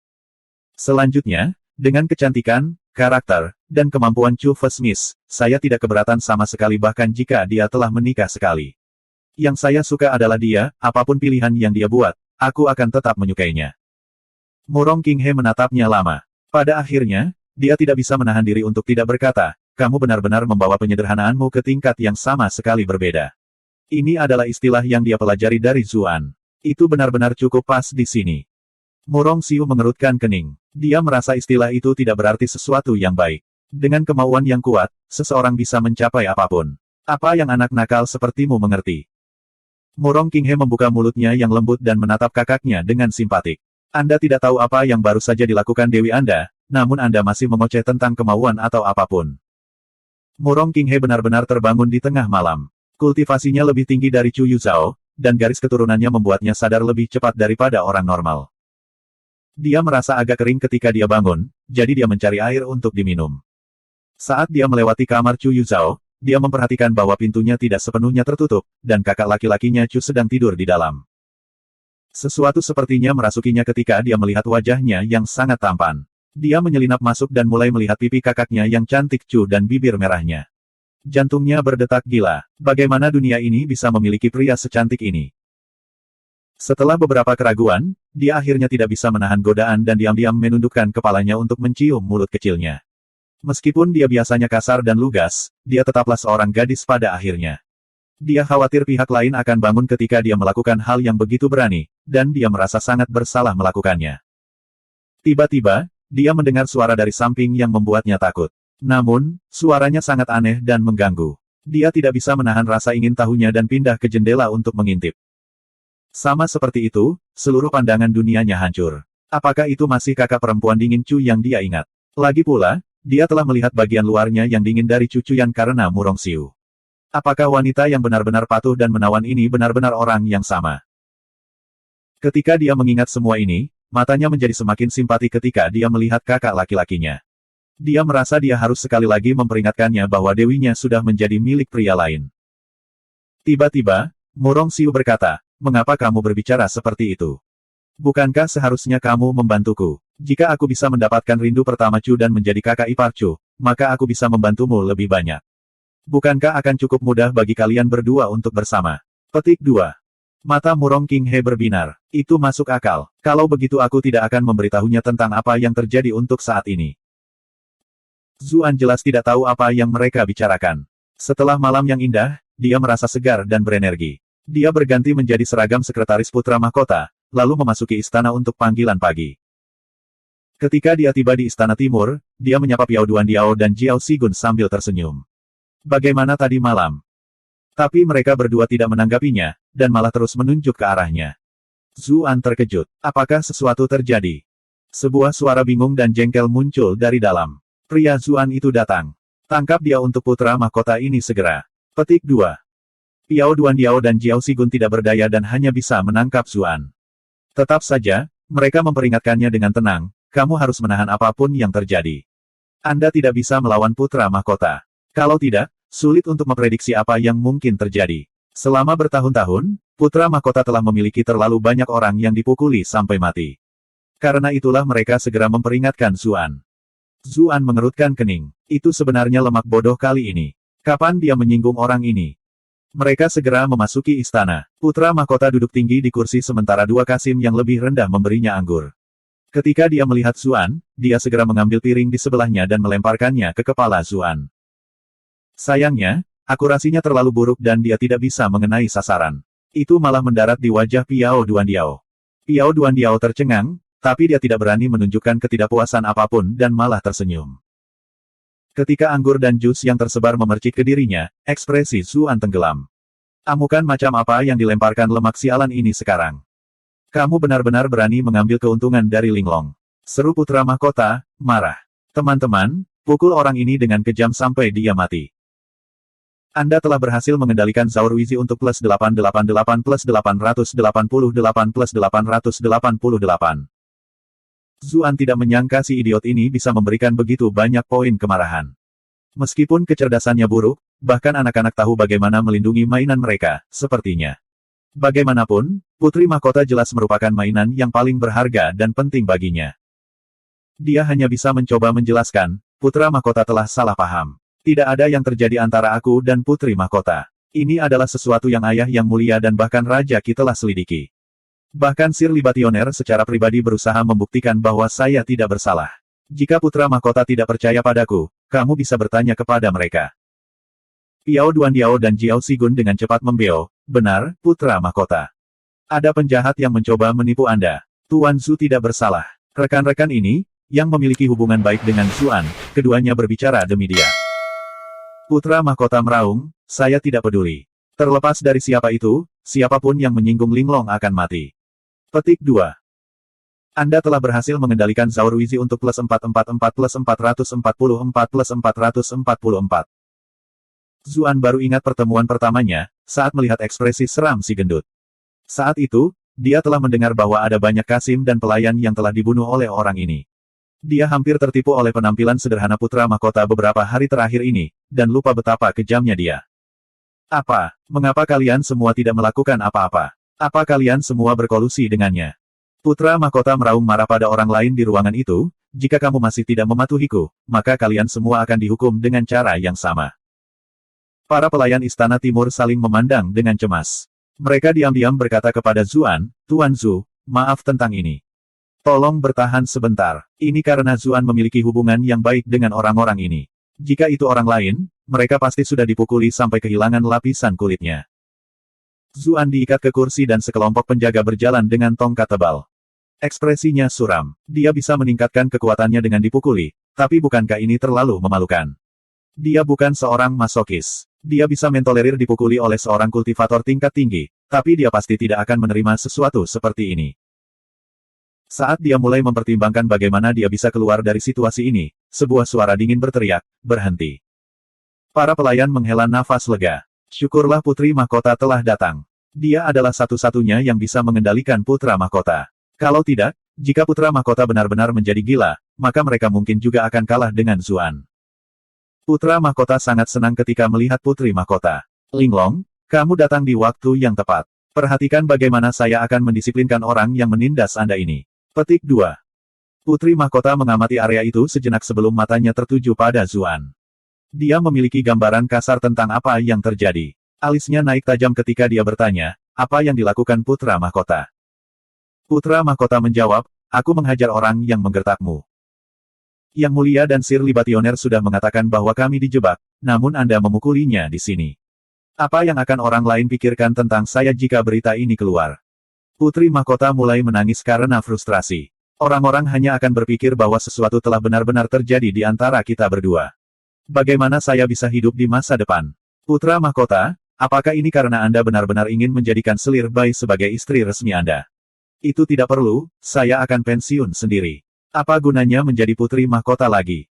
Selanjutnya, dengan kecantikan, karakter, dan kemampuan Chu Fesmis, saya tidak keberatan sama sekali bahkan jika dia telah menikah sekali. Yang saya suka adalah dia, apapun pilihan yang dia buat, aku akan tetap menyukainya. Murong Qinghe menatapnya lama. Pada akhirnya, dia tidak bisa menahan diri untuk tidak berkata, kamu benar-benar membawa penyederhanaanmu ke tingkat yang sama sekali berbeda. Ini adalah istilah yang dia pelajari dari Zuan. Itu benar-benar cukup pas di sini. Murong Xiu mengerutkan kening. Dia merasa istilah itu tidak berarti sesuatu yang baik. Dengan kemauan yang kuat, seseorang bisa mencapai apapun. Apa yang anak nakal sepertimu mengerti? Murong Qinghe membuka mulutnya yang lembut dan menatap kakaknya dengan simpatik. Anda tidak tahu apa yang baru saja dilakukan Dewi Anda, namun Anda masih mengoceh tentang kemauan atau apapun. Murong Qinghe benar-benar terbangun di tengah malam. Kultivasinya lebih tinggi dari Chu Yuzhao, dan garis keturunannya membuatnya sadar lebih cepat daripada orang normal. Dia merasa agak kering ketika dia bangun, jadi dia mencari air untuk diminum. Saat dia melewati kamar Chu Yuzhao, dia memperhatikan bahwa pintunya tidak sepenuhnya tertutup, dan kakak laki-lakinya Chu sedang tidur di dalam. Sesuatu sepertinya merasukinya ketika dia melihat wajahnya yang sangat tampan. Dia menyelinap masuk dan mulai melihat pipi kakaknya yang cantik Chu dan bibir merahnya. Jantungnya berdetak gila. Bagaimana dunia ini bisa memiliki pria secantik ini? Setelah beberapa keraguan, dia akhirnya tidak bisa menahan godaan dan diam-diam menundukkan kepalanya untuk mencium mulut kecilnya. Meskipun dia biasanya kasar dan lugas, dia tetaplah seorang gadis pada akhirnya. Dia khawatir pihak lain akan bangun ketika dia melakukan hal yang begitu berani, dan dia merasa sangat bersalah melakukannya. Tiba-tiba, dia mendengar suara dari samping yang membuatnya takut. Namun, suaranya sangat aneh dan mengganggu. Dia tidak bisa menahan rasa ingin tahunya dan pindah ke jendela untuk mengintip. Sama seperti itu, seluruh pandangan dunianya hancur. Apakah itu masih kakak perempuan dingin Chu yang dia ingat? Lagi pula, dia telah melihat bagian luarnya yang dingin dari cucuyan karena Murong Xiu. Apakah wanita yang benar-benar patuh dan menawan ini benar-benar orang yang sama? Ketika dia mengingat semua ini, matanya menjadi semakin simpati ketika dia melihat kakak laki-lakinya. Dia merasa dia harus sekali lagi memperingatkannya bahwa dewinya sudah menjadi milik pria lain. Tiba-tiba, Murong Xiu berkata, mengapa kamu berbicara seperti itu? Bukankah seharusnya kamu membantuku? Jika aku bisa mendapatkan rindu pertama Chu dan menjadi kakak ipar Chu, maka aku bisa membantumu lebih banyak. Bukankah akan cukup mudah bagi kalian berdua untuk bersama? Petik 2. Mata Murong Qinghe berbinar. Itu masuk akal. Kalau begitu aku tidak akan memberitahunya tentang apa yang terjadi untuk saat ini. Zuan jelas tidak tahu apa yang mereka bicarakan. Setelah malam yang indah, dia merasa segar dan berenergi. Dia berganti menjadi seragam sekretaris putra mahkota, lalu memasuki istana untuk panggilan pagi. Ketika dia tiba di istana timur, dia menyapa Piao Duandiao dan Jiao Sigun sambil tersenyum. Bagaimana tadi malam? Tapi mereka berdua tidak menanggapinya, dan malah terus menunjuk ke arahnya. Zuan terkejut. Apakah sesuatu terjadi? Sebuah suara bingung dan jengkel muncul dari dalam. Pria Zuan itu datang. Tangkap dia untuk putra mahkota ini segera. Petik 2. Piao Duandiao dan Jiao Sigun tidak berdaya dan hanya bisa menangkap Zuan. Tetap saja, mereka memperingatkannya dengan tenang, kamu harus menahan apapun yang terjadi. Anda tidak bisa melawan putra mahkota. Kalau tidak, sulit untuk memprediksi apa yang mungkin terjadi. Selama bertahun-tahun, putra mahkota telah memiliki terlalu banyak orang yang dipukuli sampai mati. Karena itulah mereka segera memperingatkan Zuan. Zuan mengerutkan kening. Itu sebenarnya lemak bodoh kali ini. Kapan dia menyinggung orang ini? Mereka segera memasuki istana. Putra mahkota duduk tinggi di kursi sementara dua kasim yang lebih rendah memberinya anggur. Ketika dia melihat Zuan, dia segera mengambil piring di sebelahnya dan melemparkannya ke kepala Zuan. Sayangnya, akurasinya terlalu buruk dan dia tidak bisa mengenai sasaran. Itu malah mendarat di wajah Piao Duandiao. Piao Duandiao tercengang, tapi dia tidak berani menunjukkan ketidakpuasan apapun dan malah tersenyum. Ketika anggur dan jus yang tersebar memercik ke dirinya, ekspresi Zuan tenggelam. Amukan macam apa yang dilemparkan lemak sialan ini sekarang? Kamu benar-benar berani mengambil keuntungan dari Linglong. Seru putra mahkota, marah. Teman-teman, pukul orang ini dengan kejam sampai dia mati. Anda telah berhasil mengendalikan Zaur Wizi untuk plus 888 plus 888 plus 888. Zuan tidak menyangka si idiot ini bisa memberikan begitu banyak poin kemarahan. Meskipun kecerdasannya buruk, bahkan anak-anak tahu bagaimana melindungi mainan mereka, sepertinya. Bagaimanapun, putri mahkota jelas merupakan mainan yang paling berharga dan penting baginya. Dia hanya bisa mencoba menjelaskan, putra mahkota telah salah paham. Tidak ada yang terjadi antara aku dan putri mahkota. Ini adalah sesuatu yang ayah yang mulia dan bahkan Raja Qi telah selidiki. Bahkan Sir Libationer secara pribadi berusaha membuktikan bahwa saya tidak bersalah. Jika putra mahkota tidak percaya padaku, kamu bisa bertanya kepada mereka. Piao Duandiao dan Jiao Sigun dengan cepat membeo, benar, putra mahkota. Ada penjahat yang mencoba menipu Anda. Tuan Zhu tidak bersalah. Rekan-rekan ini, yang memiliki hubungan baik dengan Zuan, keduanya berbicara demi dia. Putra mahkota meraung, saya tidak peduli. Terlepas dari siapa itu, siapapun yang menyinggung Linglong akan mati. Petik 2. Anda telah berhasil mengendalikan Zaur Wizi untuk plus 444 plus 444 plus 444. Zuan baru ingat pertemuan pertamanya, saat melihat ekspresi seram si gendut. Saat itu, dia telah mendengar bahwa ada banyak kasim dan pelayan yang telah dibunuh oleh orang ini. Dia hampir tertipu oleh penampilan sederhana putra mahkota beberapa hari terakhir ini, dan lupa betapa kejamnya dia. Apa? Mengapa kalian semua tidak melakukan apa-apa? Apa kalian semua berkolusi dengannya? Putra mahkota meraung marah pada orang lain di ruangan itu, jika kamu masih tidak mematuhiku, maka kalian semua akan dihukum dengan cara yang sama. Para pelayan istana timur saling memandang dengan cemas. Mereka diam-diam berkata kepada Zuan, Tuan Zhu, maaf tentang ini. Tolong bertahan sebentar. Ini karena Zuan memiliki hubungan yang baik dengan orang-orang ini. Jika itu orang lain, mereka pasti sudah dipukuli sampai kehilangan lapisan kulitnya. Zuan diikat ke kursi dan sekelompok penjaga berjalan dengan tongkat tebal. Ekspresinya suram. Dia bisa meningkatkan kekuatannya dengan dipukuli, tapi bukankah ini terlalu memalukan? Dia bukan seorang masokis. Dia bisa mentolerir dipukuli oleh seorang kultivator tingkat tinggi, tapi dia pasti tidak akan menerima sesuatu seperti ini. Saat dia mulai mempertimbangkan bagaimana dia bisa keluar dari situasi ini, sebuah suara dingin berteriak, berhenti. Para pelayan menghela nafas lega. Syukurlah putri mahkota telah datang. Dia adalah satu-satunya yang bisa mengendalikan putra mahkota. Kalau tidak, jika putra mahkota benar-benar menjadi gila, maka mereka mungkin juga akan kalah dengan Zuan. Putra mahkota sangat senang ketika melihat putri mahkota. Linglong, kamu datang di waktu yang tepat. Perhatikan bagaimana saya akan mendisiplinkan orang yang menindas Anda ini. Petik 2. Putri mahkota mengamati area itu sejenak sebelum matanya tertuju pada Zuan. Dia memiliki gambaran kasar tentang apa yang terjadi. Alisnya naik tajam ketika dia bertanya, apa yang dilakukan putra mahkota? Putra mahkota menjawab, aku menghajar orang yang menggertakmu. Yang mulia dan Sir Libationer sudah mengatakan bahwa kami dijebak, namun Anda memukulinya di sini. Apa yang akan orang lain pikirkan tentang saya jika berita ini keluar? Putri Mahkota mulai menangis karena frustrasi. Orang-orang hanya akan berpikir bahwa sesuatu telah benar-benar terjadi di antara kita berdua. Bagaimana saya bisa hidup di masa depan? Putra Mahkota, apakah ini karena Anda benar-benar ingin menjadikan selir Bai sebagai istri resmi Anda? Itu tidak perlu, saya akan pensiun sendiri. Apa gunanya menjadi Putri Mahkota lagi?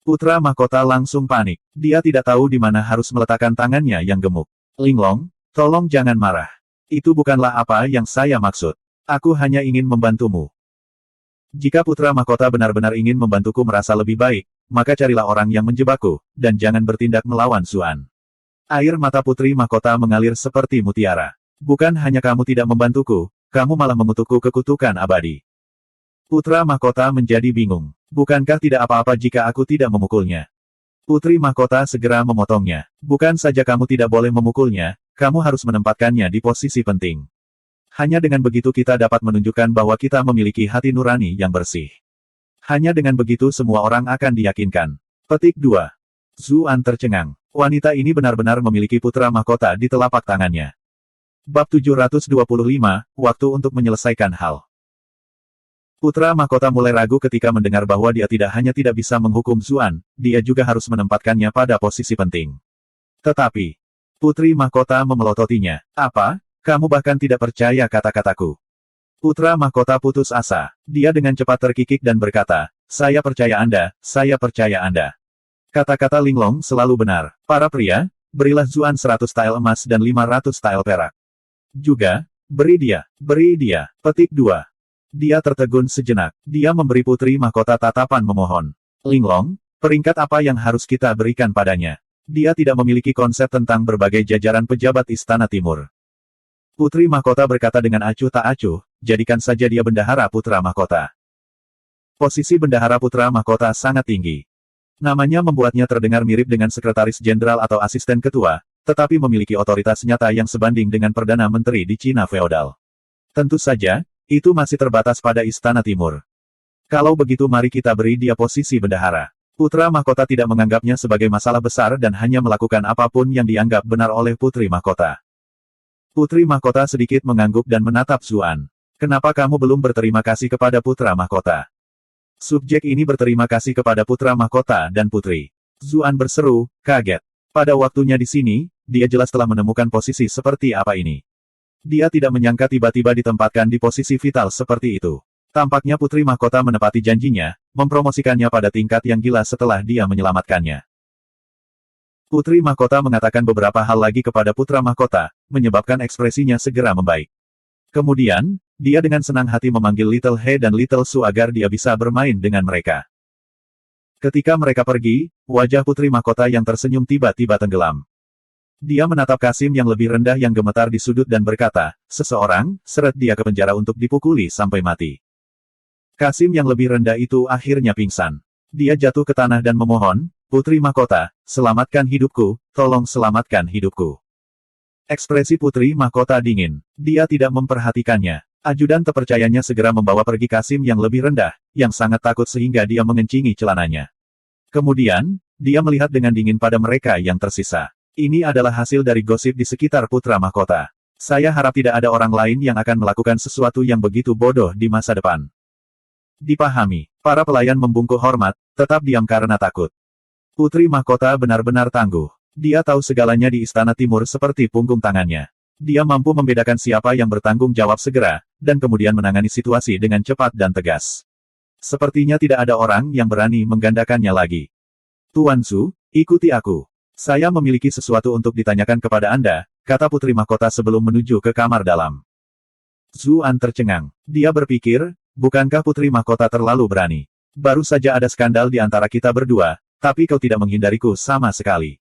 Putra Mahkota langsung panik. Dia tidak tahu di mana harus meletakkan tangannya yang gemuk. Linglong, tolong jangan marah. Itu bukanlah apa yang saya maksud. Aku hanya ingin membantumu. Jika Putra Mahkota benar-benar ingin membantuku merasa lebih baik, maka carilah orang yang menjebakku, dan jangan bertindak melawan Zuan. Air mata Putri Mahkota mengalir seperti mutiara. Bukan hanya kamu tidak membantuku, kamu malah mengutukku ke kutukan abadi. Putra Mahkota menjadi bingung. Bukankah tidak apa-apa jika aku tidak memukulnya? Putri Mahkota segera memotongnya. Bukan saja kamu tidak boleh memukulnya, kamu harus menempatkannya di posisi penting. Hanya dengan begitu kita dapat menunjukkan bahwa kita memiliki hati nurani yang bersih. Hanya dengan begitu semua orang akan diyakinkan. Petik 2. Zuan tercengang. Wanita ini benar-benar memiliki putra mahkota di telapak tangannya. Bab 725, Waktu untuk menyelesaikan hal. Putra mahkota mulai ragu ketika mendengar bahwa dia tidak hanya tidak bisa menghukum Zuan, dia juga harus menempatkannya pada posisi penting. Tetapi, Putri Mahkota memelototinya. Apa? Kamu bahkan tidak percaya kata-kataku. Putra Mahkota putus asa. Dia dengan cepat terkikik dan berkata, saya percaya Anda, saya percaya Anda. Kata-kata Linglong selalu benar. Para pria, berilah Zuan 100 tile emas dan 500 tile perak. Juga, beri dia. Petik 2. Dia tertegun sejenak. Dia memberi Putri Mahkota tatapan memohon. Linglong, peringkat apa yang harus kita berikan padanya? Dia tidak memiliki konsep tentang berbagai jajaran pejabat Istana Timur. Putri Mahkota berkata dengan acuh tak acuh, jadikan saja dia bendahara Putra Mahkota. Posisi bendahara Putra Mahkota sangat tinggi. Namanya membuatnya terdengar mirip dengan sekretaris jenderal atau asisten ketua, tetapi memiliki otoritas nyata yang sebanding dengan Perdana Menteri di Cina feodal. Tentu saja, itu masih terbatas pada Istana Timur. Kalau begitu mari kita beri dia posisi bendahara. Putra Mahkota tidak menganggapnya sebagai masalah besar dan hanya melakukan apapun yang dianggap benar oleh Putri Mahkota. Putri Mahkota sedikit mengangguk dan menatap Zuan. Kenapa kamu belum berterima kasih kepada Putra Mahkota? Subjek ini berterima kasih kepada Putra Mahkota dan Putri. Zuan berseru, kaget. Pada waktunya di sini, dia jelas telah menemukan posisi seperti apa ini. Dia tidak menyangka tiba-tiba ditempatkan di posisi vital seperti itu. Tampaknya Putri Mahkota menepati janjinya, mempromosikannya pada tingkat yang gila setelah dia menyelamatkannya. Putri Mahkota mengatakan beberapa hal lagi kepada Putra Mahkota, menyebabkan ekspresinya segera membaik. Kemudian, dia dengan senang hati memanggil Little He dan Little Su agar dia bisa bermain dengan mereka. Ketika mereka pergi, wajah Putri Mahkota yang tersenyum tiba-tiba tenggelam. Dia menatap Kasim yang lebih rendah yang gemetar di sudut dan berkata, seseorang, seret dia ke penjara untuk dipukuli sampai mati. Kasim yang lebih rendah itu akhirnya pingsan. Dia jatuh ke tanah dan memohon, Putri Mahkota, selamatkan hidupku, tolong selamatkan hidupku. Ekspresi Putri Mahkota dingin. Dia tidak memperhatikannya. Ajudan terpercayanya segera membawa pergi Kasim yang lebih rendah, yang sangat takut sehingga dia mengencingi celananya. Kemudian, dia melihat dengan dingin pada mereka yang tersisa. Ini adalah hasil dari gosip di sekitar Putra Mahkota. Saya harap tidak ada orang lain yang akan melakukan sesuatu yang begitu bodoh di masa depan. Dipahami. Para pelayan membungkuk hormat, tetap diam karena takut. Putri Mahkota benar-benar tangguh. Dia tahu segalanya di Istana Timur seperti punggung tangannya. Dia mampu membedakan siapa yang bertanggung jawab segera, dan kemudian menangani situasi dengan cepat dan tegas. Sepertinya tidak ada orang yang berani menggandakannya lagi. Tuan Su, ikuti aku. Saya memiliki sesuatu untuk ditanyakan kepada Anda, kata Putri Mahkota sebelum menuju ke kamar dalam. Zuan tercengang. Dia berpikir, bukankah Putri Mahkota terlalu berani? Baru saja ada skandal di antara kita berdua, tapi kau tidak menghindariku sama sekali.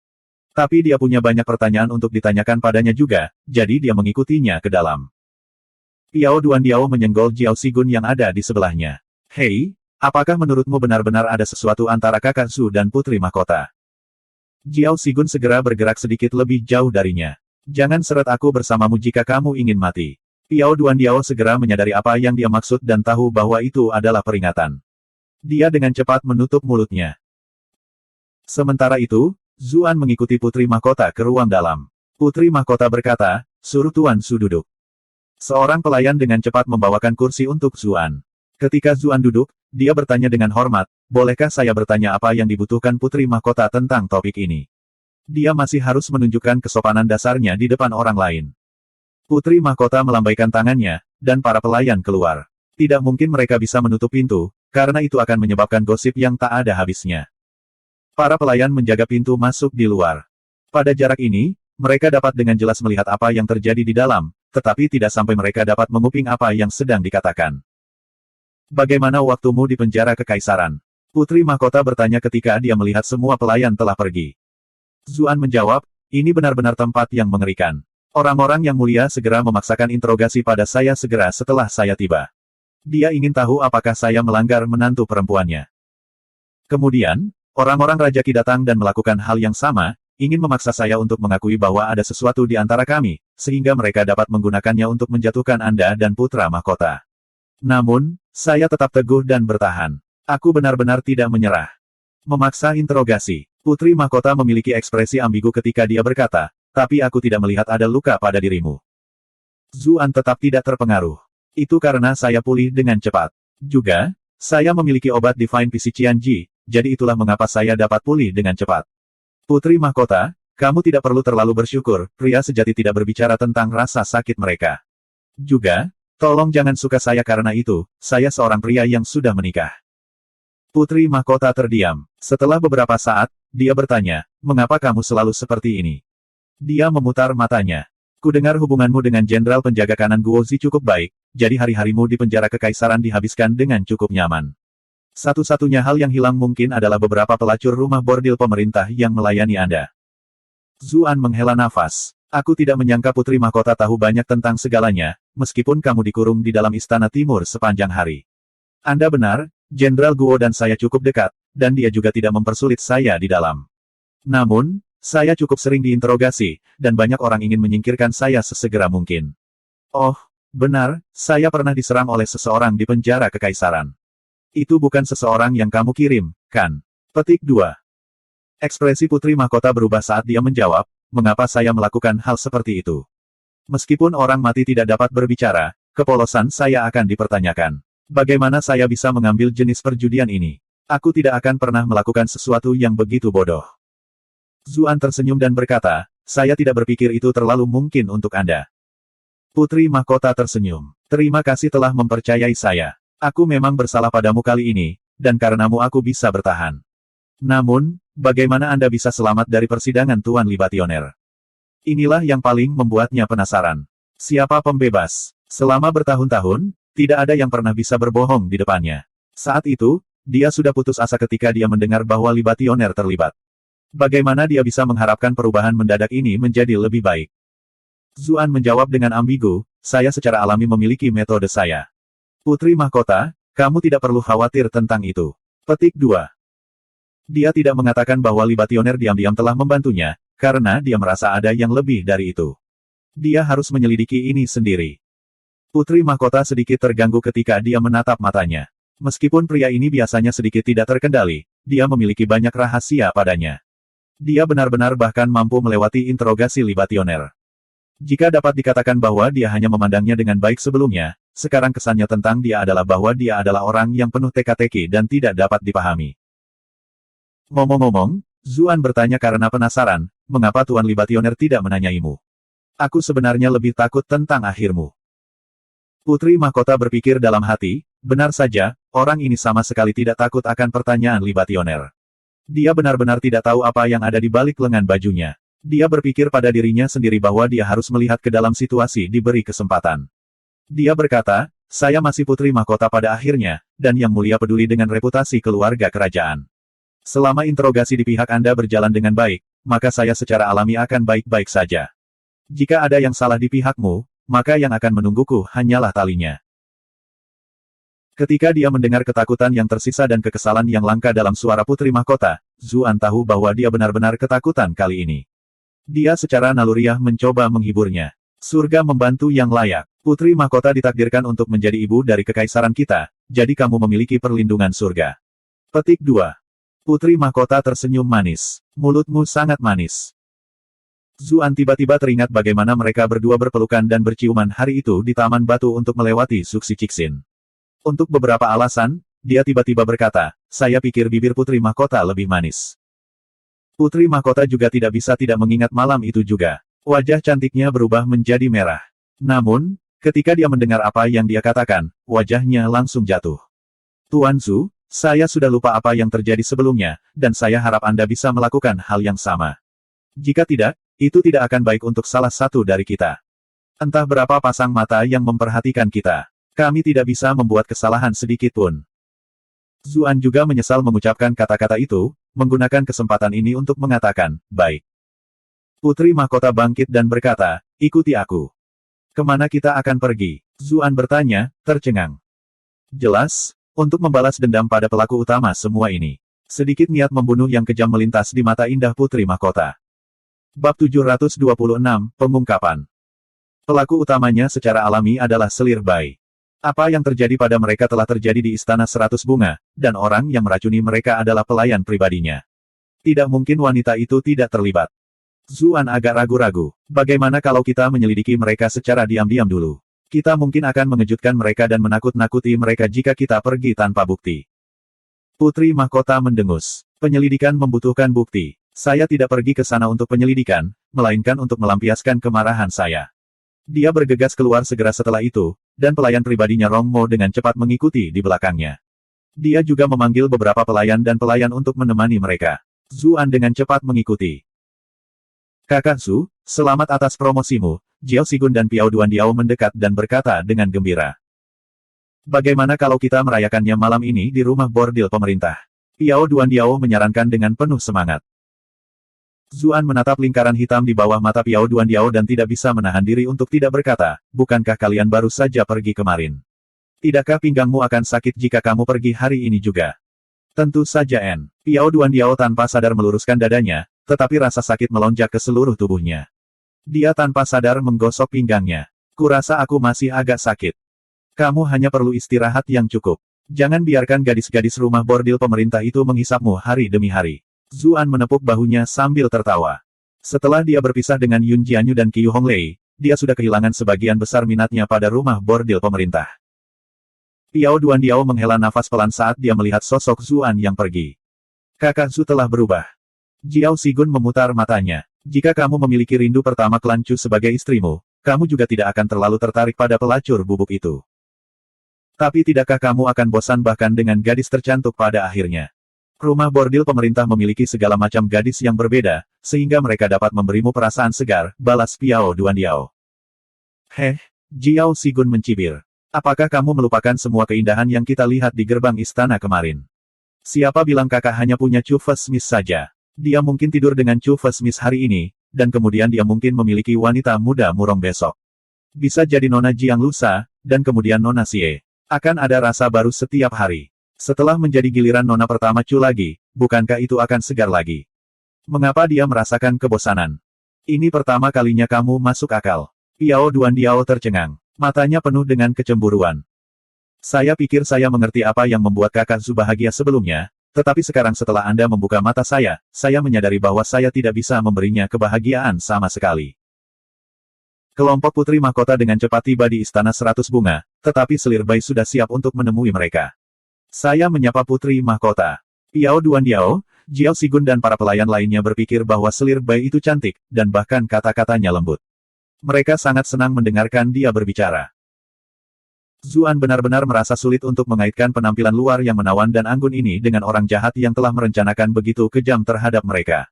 Tapi dia punya banyak pertanyaan untuk ditanyakan padanya juga, jadi dia mengikutinya ke dalam. Piao Duandiao menyenggol Jiao Sigun yang ada di sebelahnya. Hei, apakah menurutmu benar-benar ada sesuatu antara kakak Zu dan Putri Mahkota? Jiao Sigun segera bergerak sedikit lebih jauh darinya. Jangan seret aku bersamamu jika kamu ingin mati. Piao Duandiao segera menyadari apa yang dia maksud dan tahu bahwa itu adalah peringatan. Dia dengan cepat menutup mulutnya. Sementara itu, Zuan mengikuti Putri Mahkota ke ruang dalam. Putri Mahkota berkata, suruh Tuan Su duduk. Seorang pelayan dengan cepat membawakan kursi untuk Zuan. Ketika Zuan duduk, dia bertanya dengan hormat, bolehkah saya bertanya apa yang dibutuhkan Putri Mahkota tentang topik ini? Dia masih harus menunjukkan kesopanan dasarnya di depan orang lain. Putri Mahkota melambaikan tangannya, dan para pelayan keluar. Tidak mungkin mereka bisa menutup pintu, karena itu akan menyebabkan gosip yang tak ada habisnya. Para pelayan menjaga pintu masuk di luar. Pada jarak ini, mereka dapat dengan jelas melihat apa yang terjadi di dalam, tetapi tidak sampai mereka dapat menguping apa yang sedang dikatakan. Bagaimana waktumu di penjara kekaisaran? Putri Mahkota bertanya ketika dia melihat semua pelayan telah pergi. Zuan menjawab, ini benar-benar tempat yang mengerikan. Orang-orang yang mulia segera memaksakan interogasi pada saya segera setelah saya tiba. Dia ingin tahu apakah saya melanggar menantu perempuannya. Kemudian, orang-orang Raja Qi datang dan melakukan hal yang sama, ingin memaksa saya untuk mengakui bahwa ada sesuatu di antara kami, sehingga mereka dapat menggunakannya untuk menjatuhkan Anda dan Putra Mahkota. Namun, saya tetap teguh dan bertahan. Aku benar-benar tidak menyerah. Memaksa interogasi. Putri Mahkota memiliki ekspresi ambigu ketika dia berkata, tapi aku tidak melihat ada luka pada dirimu. Zuan tetap tidak terpengaruh. Itu karena saya pulih dengan cepat. Juga, saya memiliki obat Divine PC Qianji, jadi itulah mengapa saya dapat pulih dengan cepat. Putri Mahkota, kamu tidak perlu terlalu bersyukur, pria sejati tidak berbicara tentang rasa sakit mereka. Juga, tolong jangan suka saya karena itu, saya seorang pria yang sudah menikah. Putri Mahkota terdiam. Setelah beberapa saat, dia bertanya, mengapa kamu selalu seperti ini? Dia memutar matanya. Kudengar hubunganmu dengan Jenderal Penjaga Kanan Guozi cukup baik, jadi hari-harimu di penjara kekaisaran dihabiskan dengan cukup nyaman. Satu-satunya hal yang hilang mungkin adalah beberapa pelacur rumah bordil pemerintah yang melayani Anda. Zuan menghela nafas. Aku tidak menyangka Putri Mahkota tahu banyak tentang segalanya, meskipun kamu dikurung di dalam Istana Timur sepanjang hari. Anda benar, Jenderal Guo dan saya cukup dekat, dan dia juga tidak mempersulit saya di dalam. Namun, saya cukup sering diinterogasi, dan banyak orang ingin menyingkirkan saya sesegera mungkin. Oh, benar, saya pernah diserang oleh seseorang di penjara kekaisaran. Itu bukan seseorang yang kamu kirim, kan? Petik 2. Ekspresi Putri Mahkota berubah saat dia menjawab, mengapa saya melakukan hal seperti itu? Meskipun orang mati tidak dapat berbicara, kepolosan saya akan dipertanyakan. Bagaimana saya bisa mengambil jenis perjudian ini? Aku tidak akan pernah melakukan sesuatu yang begitu bodoh. Zuan tersenyum dan berkata, saya tidak berpikir itu terlalu mungkin untuk Anda. Putri Mahkota tersenyum. Terima kasih telah mempercayai saya. Aku memang bersalah padamu kali ini, dan karenamu aku bisa bertahan. Namun, bagaimana Anda bisa selamat dari persidangan Tuan Libationer? Inilah yang paling membuatnya penasaran. Siapa pembebas? Selama bertahun-tahun, tidak ada yang pernah bisa berbohong di depannya. Saat itu, dia sudah putus asa ketika dia mendengar bahwa Libationer terlibat. Bagaimana dia bisa mengharapkan perubahan mendadak ini menjadi lebih baik? Zuan menjawab dengan ambigu, saya secara alami memiliki metode saya. Putri Mahkota, kamu tidak perlu khawatir tentang itu. Petik 2. Dia tidak mengatakan bahwa Libationer diam-diam telah membantunya, karena dia merasa ada yang lebih dari itu. Dia harus menyelidiki ini sendiri. Putri Mahkota sedikit terganggu ketika dia menatap matanya. Meskipun pria ini biasanya sedikit tidak terkendali, dia memiliki banyak rahasia padanya. Dia benar-benar bahkan mampu melewati interogasi Libationer. Jika dapat dikatakan bahwa dia hanya memandangnya dengan baik sebelumnya, sekarang kesannya tentang dia adalah bahwa dia adalah orang yang penuh teka-teki dan tidak dapat dipahami. Ngomong-ngomong, Zuan bertanya karena penasaran, mengapa Tuan Libationer tidak menanyaimu? Aku sebenarnya lebih takut tentang akhirmu. Putri Mahkota berpikir dalam hati, benar saja, orang ini sama sekali tidak takut akan pertanyaan Libationer. Dia benar-benar tidak tahu apa yang ada di balik lengan bajunya. Dia berpikir pada dirinya sendiri bahwa dia harus melihat ke dalam situasi diberi kesempatan. Dia berkata, saya masih Putri Mahkota pada akhirnya, dan Yang Mulia peduli dengan reputasi keluarga kerajaan. Selama interogasi di pihak Anda berjalan dengan baik, maka saya secara alami akan baik-baik saja. Jika ada yang salah di pihakmu, maka yang akan menungguku hanyalah talinya. Ketika dia mendengar ketakutan yang tersisa dan kekesalan yang langka dalam suara Putri Mahkota, Zuan tahu bahwa dia benar-benar ketakutan kali ini. Dia secara naluriah mencoba menghiburnya. Surga membantu yang layak. Putri Mahkota ditakdirkan untuk menjadi ibu dari kekaisaran kita, jadi kamu memiliki perlindungan surga. Petik 2. Putri Mahkota tersenyum manis. Mulutmu sangat manis. Zuan tiba-tiba teringat bagaimana mereka berdua berpelukan dan berciuman hari itu di Taman Batu untuk melewati Suksi Cixin. Untuk beberapa alasan, dia tiba-tiba berkata, saya pikir bibir Putri Mahkota lebih manis. Putri Mahkota juga tidak bisa tidak mengingat malam itu juga. Wajah cantiknya berubah menjadi merah. Namun, ketika dia mendengar apa yang dia katakan, wajahnya langsung jatuh. Tuan Zhu, saya sudah lupa apa yang terjadi sebelumnya, dan saya harap Anda bisa melakukan hal yang sama. Jika tidak, itu tidak akan baik untuk salah satu dari kita. Entah berapa pasang mata yang memperhatikan kita. Kami tidak bisa membuat kesalahan sedikit pun. Zuan juga menyesal mengucapkan kata-kata itu, menggunakan kesempatan ini untuk mengatakan, baik. Putri Mahkota bangkit dan berkata, ikuti aku. Kemana kita akan pergi? Zuan bertanya, tercengang. Jelas, untuk membalas dendam pada pelaku utama semua ini. Sedikit niat membunuh yang kejam melintas di mata indah Putri Mahkota. Bab 726, Pengungkapan. Pelaku utamanya secara alami adalah selir bayi. Apa yang terjadi pada mereka telah terjadi di Istana 100 Bunga, dan orang yang meracuni mereka adalah pelayan pribadinya. Tidak mungkin wanita itu tidak terlibat. Zuan agak ragu-ragu. Bagaimana kalau kita menyelidiki mereka secara diam-diam dulu? Kita mungkin akan mengejutkan mereka dan menakut-nakuti mereka jika kita pergi tanpa bukti. Putri Mahkota mendengus. Penyelidikan membutuhkan bukti. Saya tidak pergi ke sana untuk penyelidikan, melainkan untuk melampiaskan kemarahan saya. Dia bergegas keluar segera setelah itu, dan pelayan pribadinya Rong Mo dengan cepat mengikuti di belakangnya. Dia juga memanggil beberapa pelayan dan pelayan untuk menemani mereka. Zuan dengan cepat mengikuti. Kakak Zhu, selamat atas promosimu. Jiao Sigun dan Piao Duandiao mendekat dan berkata dengan gembira. Bagaimana kalau kita merayakannya malam ini di rumah bordil pemerintah? Piao Duandiao menyarankan dengan penuh semangat. Zuan menatap lingkaran hitam di bawah mata Piao Duandiao dan tidak bisa menahan diri untuk tidak berkata, bukankah kalian baru saja pergi kemarin? Tidakkah pinggangmu akan sakit jika kamu pergi hari ini juga? Tentu saja N. Piao Duandiao tanpa sadar meluruskan dadanya, tetapi rasa sakit melonjak ke seluruh tubuhnya. Dia tanpa sadar menggosok pinggangnya. Kurasa aku masih agak sakit. Kamu hanya perlu istirahat yang cukup. Jangan biarkan gadis-gadis rumah bordil pemerintah itu menghisapmu hari demi hari. Zuan menepuk bahunya sambil tertawa. Setelah dia berpisah dengan Yun Jianyu dan Qiu Honglei, dia sudah kehilangan sebagian besar minatnya pada rumah bordil pemerintah. Piao Duandiao menghela nafas pelan saat dia melihat sosok Zuan yang pergi. Kakak Zhu telah berubah. Jiao Sigun memutar matanya. Jika kamu memiliki rindu pertama klan Chu sebagai istrimu, kamu juga tidak akan terlalu tertarik pada pelacur bubuk itu. Tapi tidakkah kamu akan bosan bahkan dengan gadis tercantik pada akhirnya? Rumah bordil pemerintah memiliki segala macam gadis yang berbeda, sehingga mereka dapat memberimu perasaan segar, balas Piao Duandiao. Heh, Jiao Sigun mencibir. Apakah kamu melupakan semua keindahan yang kita lihat di gerbang istana kemarin? Siapa bilang kakak hanya punya Chu Fesmis saja? Dia mungkin tidur dengan Chu Fesmis hari ini, dan kemudian dia mungkin memiliki wanita muda murong besok. Bisa jadi Nona Jiang lusa, dan kemudian Nona Xie. Akan ada rasa baru setiap hari. Setelah menjadi giliran nona pertama Chu lagi, bukankah itu akan segar lagi? Mengapa dia merasakan kebosanan? Ini pertama kalinya kamu masuk akal. Piao Duandiao tercengang. Matanya penuh dengan kecemburuan. Saya pikir saya mengerti apa yang membuat kakak Zhu bahagia sebelumnya, tetapi sekarang setelah Anda membuka mata saya menyadari bahwa saya tidak bisa memberinya kebahagiaan sama sekali. Kelompok Putri Mahkota dengan cepat tiba di Istana 100 Bunga, tetapi selir bayi sudah siap untuk menemui mereka. Saya menyapa Putri Mahkota. Piao Duandiao, Jiao Sigun dan para pelayan lainnya berpikir bahwa selir bayi itu cantik, dan bahkan kata-katanya lembut. Mereka sangat senang mendengarkan dia berbicara. Zuan benar-benar merasa sulit untuk mengaitkan penampilan luar yang menawan dan anggun ini dengan orang jahat yang telah merencanakan begitu kejam terhadap mereka.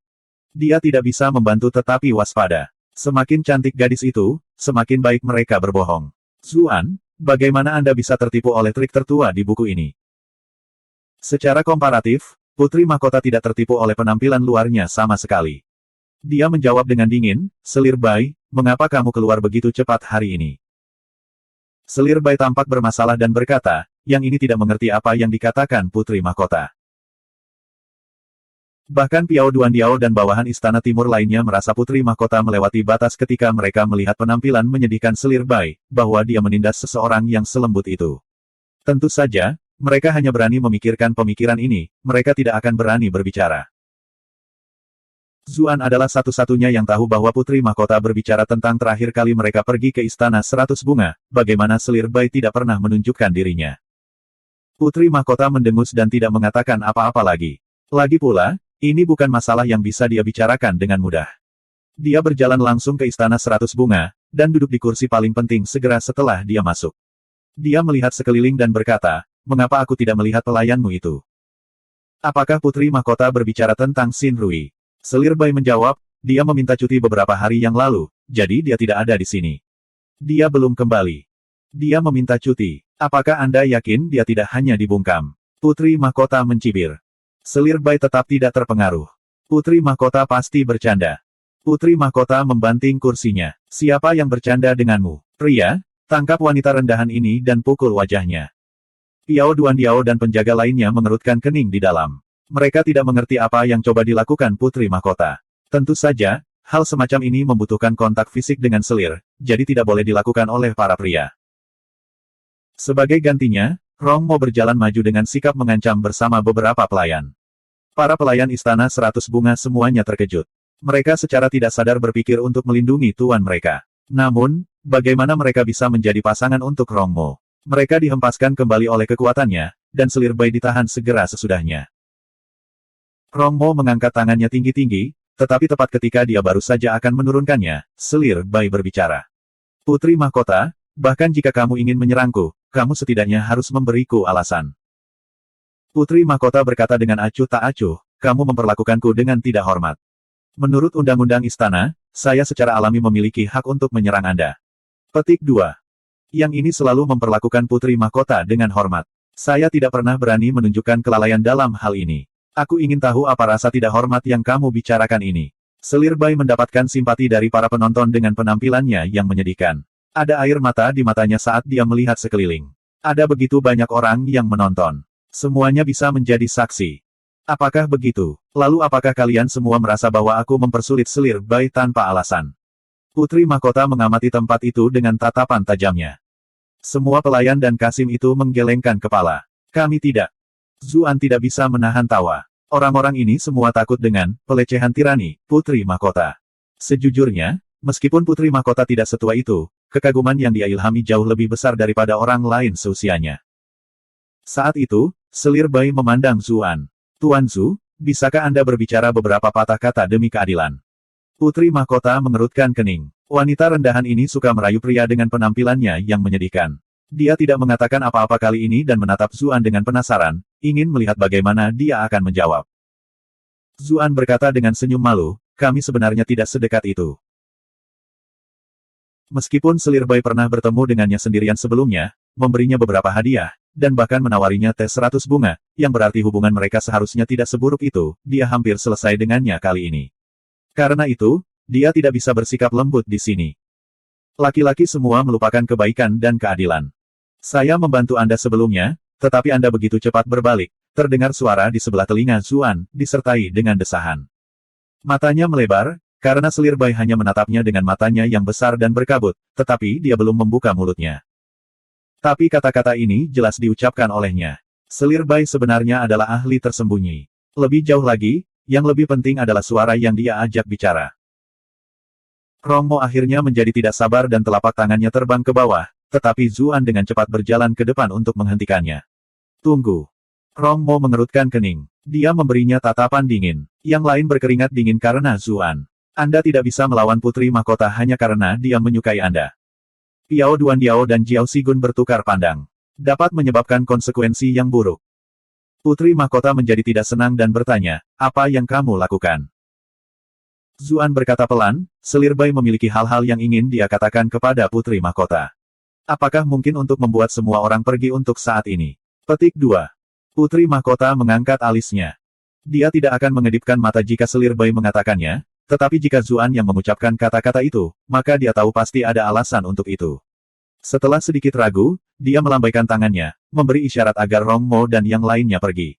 Dia tidak bisa membantu tetapi waspada. Semakin cantik gadis itu, semakin baik mereka berbohong. Zuan, bagaimana Anda bisa tertipu oleh trik tertua di buku ini? Secara komparatif, Putri Mahkota tidak tertipu oleh penampilan luarnya sama sekali. Dia menjawab dengan dingin, selir bayi, mengapa kamu keluar begitu cepat hari ini? Selir bayi tampak bermasalah dan berkata, yang ini tidak mengerti apa yang dikatakan Putri Mahkota. Bahkan Piao Duandiao dan bawahan Istana Timur lainnya merasa Putri Mahkota melewati batas ketika mereka melihat penampilan menyedihkan selir bayi, bahwa dia menindas seseorang yang selembut itu. Tentu saja, Mereka hanya berani memikirkan pemikiran ini, mereka tidak akan berani berbicara. Zuan adalah satu-satunya yang tahu bahwa Putri Mahkota berbicara tentang terakhir kali mereka pergi ke Istana 100 Bunga, bagaimana selir Bai tidak pernah menunjukkan dirinya. Putri Mahkota mendengus dan tidak mengatakan apa-apa lagi. Lagi pula, ini bukan masalah yang bisa dia bicarakan dengan mudah. Dia berjalan langsung ke Istana 100 Bunga, dan duduk di kursi paling penting segera setelah dia masuk. Dia melihat sekeliling dan berkata, "Mengapa aku tidak melihat pelayanmu itu? Apakah Putri Mahkota berbicara tentang Xin Rui?" Selir Bai menjawab, dia meminta cuti beberapa hari yang lalu, jadi dia tidak ada di sini. Dia belum kembali. Dia meminta cuti. Apakah Anda yakin dia tidak hanya dibungkam? Putri Mahkota mencibir. Selir Bai tetap tidak terpengaruh. Putri Mahkota pasti bercanda. Putri Mahkota membanting kursinya. Siapa yang bercanda denganmu? Pria, tangkap wanita rendahan ini dan pukul wajahnya. Piao Duandiao dan penjaga lainnya mengerutkan kening di dalam. Mereka tidak mengerti apa yang coba dilakukan Putri Mahkota. Tentu saja, hal semacam ini membutuhkan kontak fisik dengan selir, jadi tidak boleh dilakukan oleh para pria. Sebagai gantinya, Rong Mo berjalan maju dengan sikap mengancam bersama beberapa pelayan. Para pelayan Istana 100 Bunga semuanya terkejut. Mereka secara tidak sadar berpikir untuk melindungi tuan mereka. Namun, bagaimana mereka bisa menjadi pasangan untuk Rong Mo? Mereka dihempaskan kembali oleh kekuatannya, dan selir Bai ditahan segera sesudahnya. Rong Mo mengangkat tangannya tinggi-tinggi, tetapi tepat ketika dia baru saja akan menurunkannya, selir Bai berbicara. Putri Mahkota, bahkan jika kamu ingin menyerangku, kamu setidaknya harus memberiku alasan. Putri Mahkota berkata dengan acuh tak acuh, kamu memperlakukanku dengan tidak hormat. Menurut undang-undang istana, saya secara alami memiliki hak untuk menyerang Anda. Petik 2. Yang ini selalu memperlakukan Putri Mahkota dengan hormat. Saya tidak pernah berani menunjukkan kelalaian dalam hal ini. Aku ingin tahu apa rasa tidak hormat yang kamu bicarakan ini. Selir Bai mendapatkan simpati dari para penonton dengan penampilannya yang menyedihkan. Ada air mata di matanya saat dia melihat sekeliling. Ada begitu banyak orang yang menonton. Semuanya bisa menjadi saksi. Apakah begitu? Lalu apakah kalian semua merasa bahwa aku mempersulit selir Bai tanpa alasan? Putri Mahkota mengamati tempat itu dengan tatapan tajamnya. Semua pelayan dan Kasim itu menggelengkan kepala. Kami tidak. Zuan tidak bisa menahan tawa. Orang-orang ini semua takut dengan pelecehan tirani, Putri Mahkota. Sejujurnya, meskipun Putri Mahkota tidak setua itu, kekaguman yang dia ilhami jauh lebih besar daripada orang lain seusianya. Saat itu, selir Bai memandang Zuan. Tuan Zhu, bisakah Anda berbicara beberapa patah kata demi keadilan? Putri Mahkota mengerutkan kening. Wanita rendahan ini suka merayu pria dengan penampilannya yang menyedihkan. Dia tidak mengatakan apa-apa kali ini dan menatap Zuan dengan penasaran, ingin melihat bagaimana dia akan menjawab. Zuan berkata dengan senyum malu, kami sebenarnya tidak sedekat itu. Meskipun selir Bai pernah bertemu dengannya sendirian sebelumnya, memberinya beberapa hadiah, dan bahkan menawarinya teh 100 bunga, yang berarti hubungan mereka seharusnya tidak seburuk itu, dia hampir selesai dengannya kali ini. Karena itu, dia tidak bisa bersikap lembut di sini. Laki-laki semua melupakan kebaikan dan keadilan. Saya membantu Anda sebelumnya, tetapi Anda begitu cepat berbalik, terdengar suara di sebelah telinga Zuan, disertai dengan desahan. Matanya melebar, karena selir Bai hanya menatapnya dengan matanya yang besar dan berkabut, tetapi dia belum membuka mulutnya. Tapi kata-kata ini jelas diucapkan olehnya. Selir Bai sebenarnya adalah ahli tersembunyi. Lebih jauh lagi, yang lebih penting adalah suara yang dia ajak bicara. Rong Mo akhirnya menjadi tidak sabar dan telapak tangannya terbang ke bawah, tetapi Zuan dengan cepat berjalan ke depan untuk menghentikannya. Tunggu. Rong Mo mengerutkan kening. Dia memberinya tatapan dingin. Yang lain berkeringat dingin karena Zuan. Anda tidak bisa melawan Putri Mahkota hanya karena dia menyukai Anda. Piao Duandiao dan Jiao Sigun bertukar pandang. Dapat menyebabkan konsekuensi yang buruk. Putri Mahkota menjadi tidak senang dan bertanya, apa yang kamu lakukan? Zuan berkata pelan, selir Bai memiliki hal-hal yang ingin dia katakan kepada Putri Mahkota. Apakah mungkin untuk membuat semua orang pergi untuk saat ini? Petik 2. Putri Mahkota mengangkat alisnya. Dia tidak akan mengedipkan mata jika selir Bai mengatakannya, tetapi jika Zuan yang mengucapkan kata-kata itu, maka dia tahu pasti ada alasan untuk itu. Setelah sedikit ragu, dia melambaikan tangannya, memberi isyarat agar Rong Mo dan yang lainnya pergi.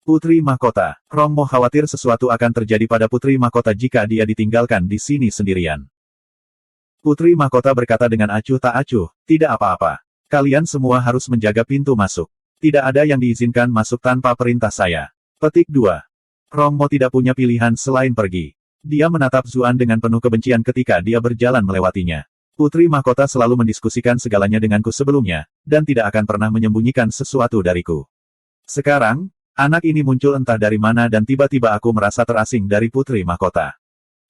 Putri Mahkota, Rong Mo khawatir sesuatu akan terjadi pada Putri Mahkota jika dia ditinggalkan di sini sendirian. Putri Mahkota berkata dengan acuh tak acuh, tidak apa-apa. Kalian semua harus menjaga pintu masuk. Tidak ada yang diizinkan masuk tanpa perintah saya. Petik 2. Rong Mo tidak punya pilihan selain pergi. Dia menatap Zuan dengan penuh kebencian ketika dia berjalan melewatinya. Putri Mahkota selalu mendiskusikan segalanya denganku sebelumnya, dan tidak akan pernah menyembunyikan sesuatu dariku. Sekarang, anak ini muncul entah dari mana dan tiba-tiba aku merasa terasing dari Putri Mahkota.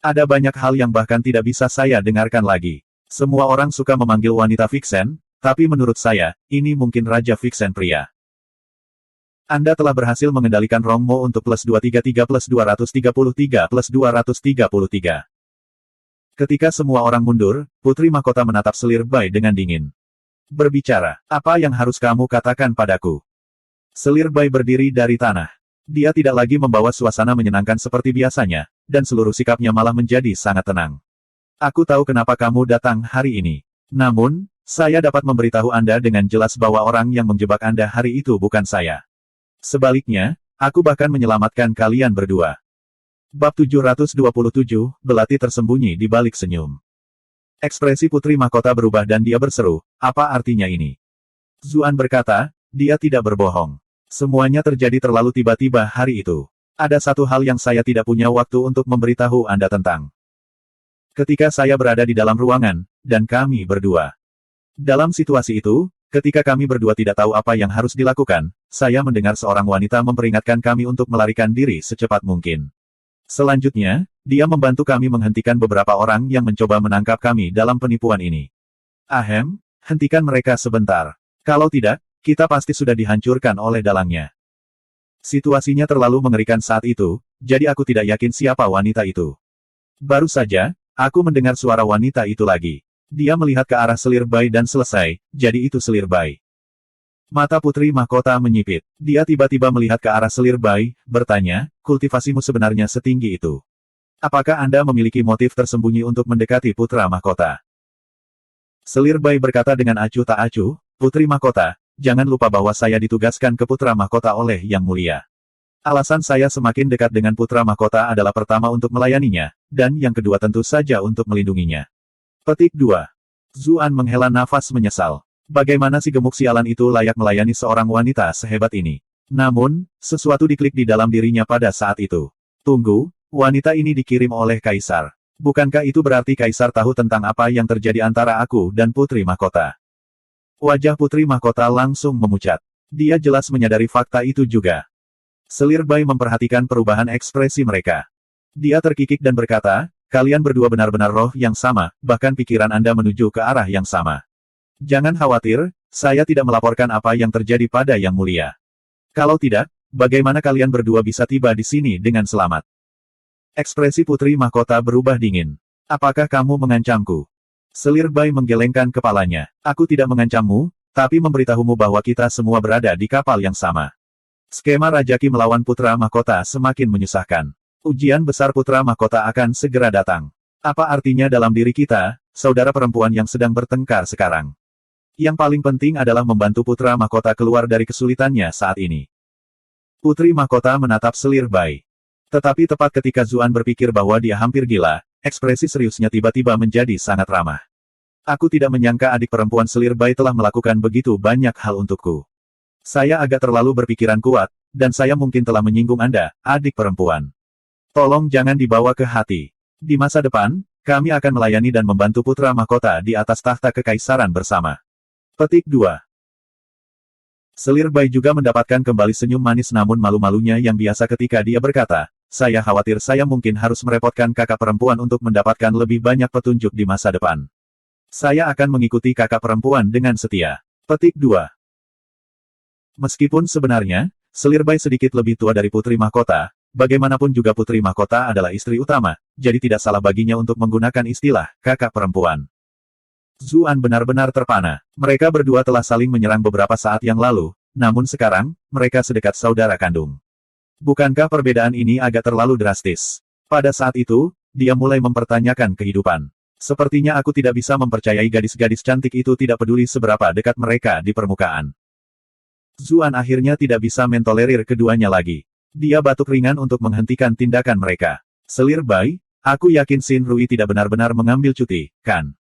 Ada banyak hal yang bahkan tidak bisa saya dengarkan lagi. Semua orang suka memanggil wanita Vixen, tapi menurut saya, ini mungkin Raja Vixen pria. Anda telah berhasil mengendalikan Rong Mo untuk plus 233 plus 233 plus 233. Ketika semua orang mundur, Putri Mahkota menatap Selir Bai dengan dingin. Berbicara, apa yang harus kamu katakan padaku? Selir Bai berdiri dari tanah. Dia tidak lagi membawa suasana menyenangkan seperti biasanya, dan seluruh sikapnya malah menjadi sangat tenang. Aku tahu kenapa kamu datang hari ini. Namun, saya dapat memberitahu Anda dengan jelas bahwa orang yang menjebak Anda hari itu bukan saya. Sebaliknya, aku bahkan menyelamatkan kalian berdua. Bab 727, Belati tersembunyi di balik senyum. Ekspresi Putri Mahkota berubah dan dia berseru, apa artinya ini? Zuan berkata, dia tidak berbohong. Semuanya terjadi terlalu tiba-tiba hari itu. Ada satu hal yang saya tidak punya waktu untuk memberitahu Anda tentang. Ketika saya berada di dalam ruangan, dan kami berdua. Dalam situasi itu, ketika kami berdua tidak tahu apa yang harus dilakukan, saya mendengar seorang wanita memperingatkan kami untuk melarikan diri secepat mungkin. Selanjutnya, dia membantu kami menghentikan beberapa orang yang mencoba menangkap kami dalam penipuan ini. Ahem, hentikan mereka sebentar. Kalau tidak, kita pasti sudah dihancurkan oleh dalangnya. Situasinya terlalu mengerikan saat itu, jadi aku tidak yakin siapa wanita itu. Baru saja, aku mendengar suara wanita itu lagi. Dia melihat ke arah Selir Bai dan selesai, jadi itu Selir Bai. Mata Putri Mahkota menyipit. Dia tiba-tiba melihat ke arah Selir Bai, bertanya, kultivasimu sebenarnya setinggi itu. Apakah Anda memiliki motif tersembunyi untuk mendekati Putra Mahkota? Selir Bai berkata dengan acuh tak acuh, Putri Mahkota, jangan lupa bahwa saya ditugaskan ke Putra Mahkota oleh Yang Mulia. Alasan saya semakin dekat dengan Putra Mahkota adalah pertama untuk melayaninya, dan yang kedua tentu saja untuk melindunginya. Petik 2. Zuan menghela nafas menyesal. Bagaimana si gemuk sialan itu layak melayani seorang wanita sehebat ini? Namun, sesuatu diklik di dalam dirinya pada saat itu. Tunggu, wanita ini dikirim oleh Kaisar. Bukankah itu berarti Kaisar tahu tentang apa yang terjadi antara aku dan Putri Mahkota? Wajah Putri Mahkota langsung memucat. Dia jelas menyadari fakta itu juga. Selir Bai memperhatikan perubahan ekspresi mereka. Dia terkikik dan berkata, kalian berdua benar-benar roh yang sama, bahkan pikiran Anda menuju ke arah yang sama. Jangan khawatir, saya tidak melaporkan apa yang terjadi pada Yang Mulia. Kalau tidak, bagaimana kalian berdua bisa tiba di sini dengan selamat? Ekspresi Putri Mahkota berubah dingin. Apakah kamu mengancamku? Selir Bai menggelengkan kepalanya. Aku tidak mengancammu, tapi memberitahumu bahwa kita semua berada di kapal yang sama. Skema Rajaki melawan Putra Mahkota semakin menyusahkan. Ujian besar Putra Mahkota akan segera datang. Apa artinya dalam diri kita, saudara perempuan yang sedang bertengkar sekarang? Yang paling penting adalah membantu Putra Mahkota keluar dari kesulitannya saat ini. Putri Mahkota menatap Selir Bai. Tetapi tepat ketika Zuan berpikir bahwa dia hampir gila, ekspresi seriusnya tiba-tiba menjadi sangat ramah. Aku tidak menyangka adik perempuan Selir Bai telah melakukan begitu banyak hal untukku. Saya agak terlalu berpikiran kuat, dan saya mungkin telah menyinggung Anda, adik perempuan. Tolong jangan dibawa ke hati. Di masa depan, kami akan melayani dan membantu Putra Mahkota di atas tahta kekaisaran bersama. Petik 2. Selir Bai juga mendapatkan kembali senyum manis namun malu-malunya yang biasa ketika dia berkata, saya khawatir saya mungkin harus merepotkan kakak perempuan untuk mendapatkan lebih banyak petunjuk di masa depan. Saya akan mengikuti kakak perempuan dengan setia. Petik 2. Meskipun sebenarnya, Selir Bai sedikit lebih tua dari Putri Mahkota, bagaimanapun juga Putri Mahkota adalah istri utama, jadi tidak salah baginya untuk menggunakan istilah kakak perempuan. Zuan benar-benar terpana. Mereka berdua telah saling menyerang beberapa saat yang lalu, namun sekarang, mereka sedekat saudara kandung. Bukankah perbedaan ini agak terlalu drastis? Pada saat itu, dia mulai mempertanyakan kehidupan. Sepertinya aku tidak bisa mempercayai gadis-gadis cantik itu tidak peduli seberapa dekat mereka di permukaan. Zuan akhirnya tidak bisa mentolerir keduanya lagi. Dia batuk ringan untuk menghentikan tindakan mereka. Selir Bai, aku yakin Xin Rui tidak benar-benar mengambil cuti, kan?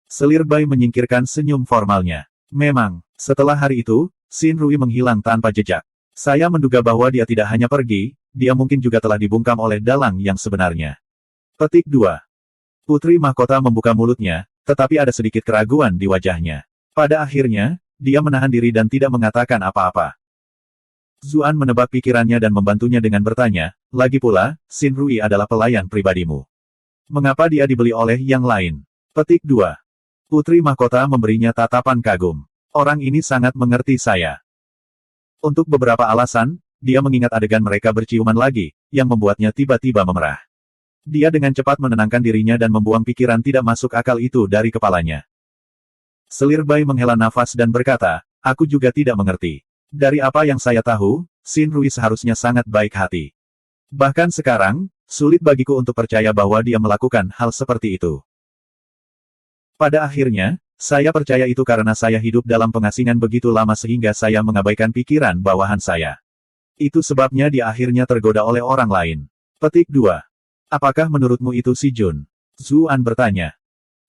Selir Bai menyingkirkan senyum formalnya. Memang, setelah hari itu, Xin Rui menghilang tanpa jejak. Saya menduga bahwa dia tidak hanya pergi, dia mungkin juga telah dibungkam oleh dalang yang sebenarnya. Petik 2. Putri Mahkota membuka mulutnya, tetapi ada sedikit keraguan di wajahnya. Pada akhirnya, dia menahan diri dan tidak mengatakan apa-apa. Zuan menebak pikirannya dan membantunya dengan bertanya, lagi pula, Xin Rui adalah pelayan pribadimu. Mengapa dia dibeli oleh yang lain? Petik 2. Putri Mahkota memberinya tatapan kagum. Orang ini sangat mengerti saya. Untuk beberapa alasan, dia mengingat adegan mereka berciuman lagi, yang membuatnya tiba-tiba memerah. Dia dengan cepat menenangkan dirinya dan membuang pikiran tidak masuk akal itu dari kepalanya. Selir Bai menghela nafas dan berkata, aku juga tidak mengerti. Dari apa yang saya tahu, Xin Rui seharusnya sangat baik hati. Bahkan sekarang, sulit bagiku untuk percaya bahwa dia melakukan hal seperti itu. Pada akhirnya, saya percaya itu karena saya hidup dalam pengasingan begitu lama sehingga saya mengabaikan pikiran bawahan saya. Itu sebabnya dia akhirnya tergoda oleh orang lain. Petik 2. Apakah menurutmu itu si Jun? Zuan bertanya.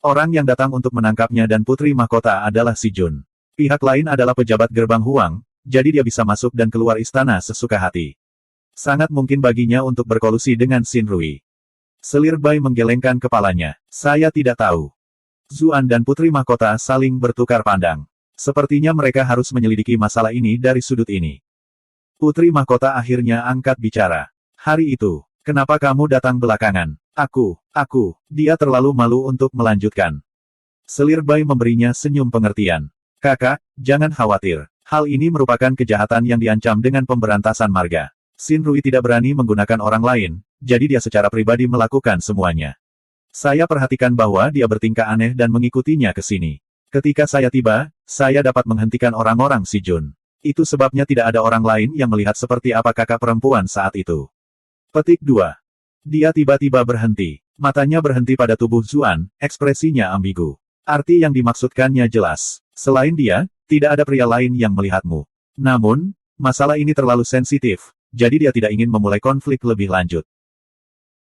Orang yang datang untuk menangkapnya dan Putri Mahkota adalah si Jun. Pihak lain adalah pejabat gerbang Huang, jadi dia bisa masuk dan keluar istana sesuka hati. Sangat mungkin baginya untuk berkolusi dengan Xin Rui. Selir Bai menggelengkan kepalanya. Saya tidak tahu. Zuan dan Putri Mahkota saling bertukar pandang. Sepertinya mereka harus menyelidiki masalah ini dari sudut ini. Putri Mahkota akhirnya angkat bicara. Hari itu, kenapa kamu datang belakangan? Dia terlalu malu untuk melanjutkan. Selir Bai memberinya senyum pengertian. Kakak, jangan khawatir. Hal ini merupakan kejahatan yang diancam dengan pemberantasan marga. Xin Rui tidak berani menggunakan orang lain, jadi dia secara pribadi melakukan semuanya. Saya perhatikan bahwa dia bertingkah aneh dan mengikutinya ke sini. Ketika saya tiba, saya dapat menghentikan orang-orang si Jun. Itu sebabnya tidak ada orang lain yang melihat seperti apa kakak perempuan saat itu. Petik 2. Dia tiba-tiba berhenti. Matanya berhenti pada tubuh Zuan, ekspresinya ambigu. Arti yang dimaksudkannya jelas. Selain dia, tidak ada pria lain yang melihatmu. Namun, masalah ini terlalu sensitif, jadi dia tidak ingin memulai konflik lebih lanjut.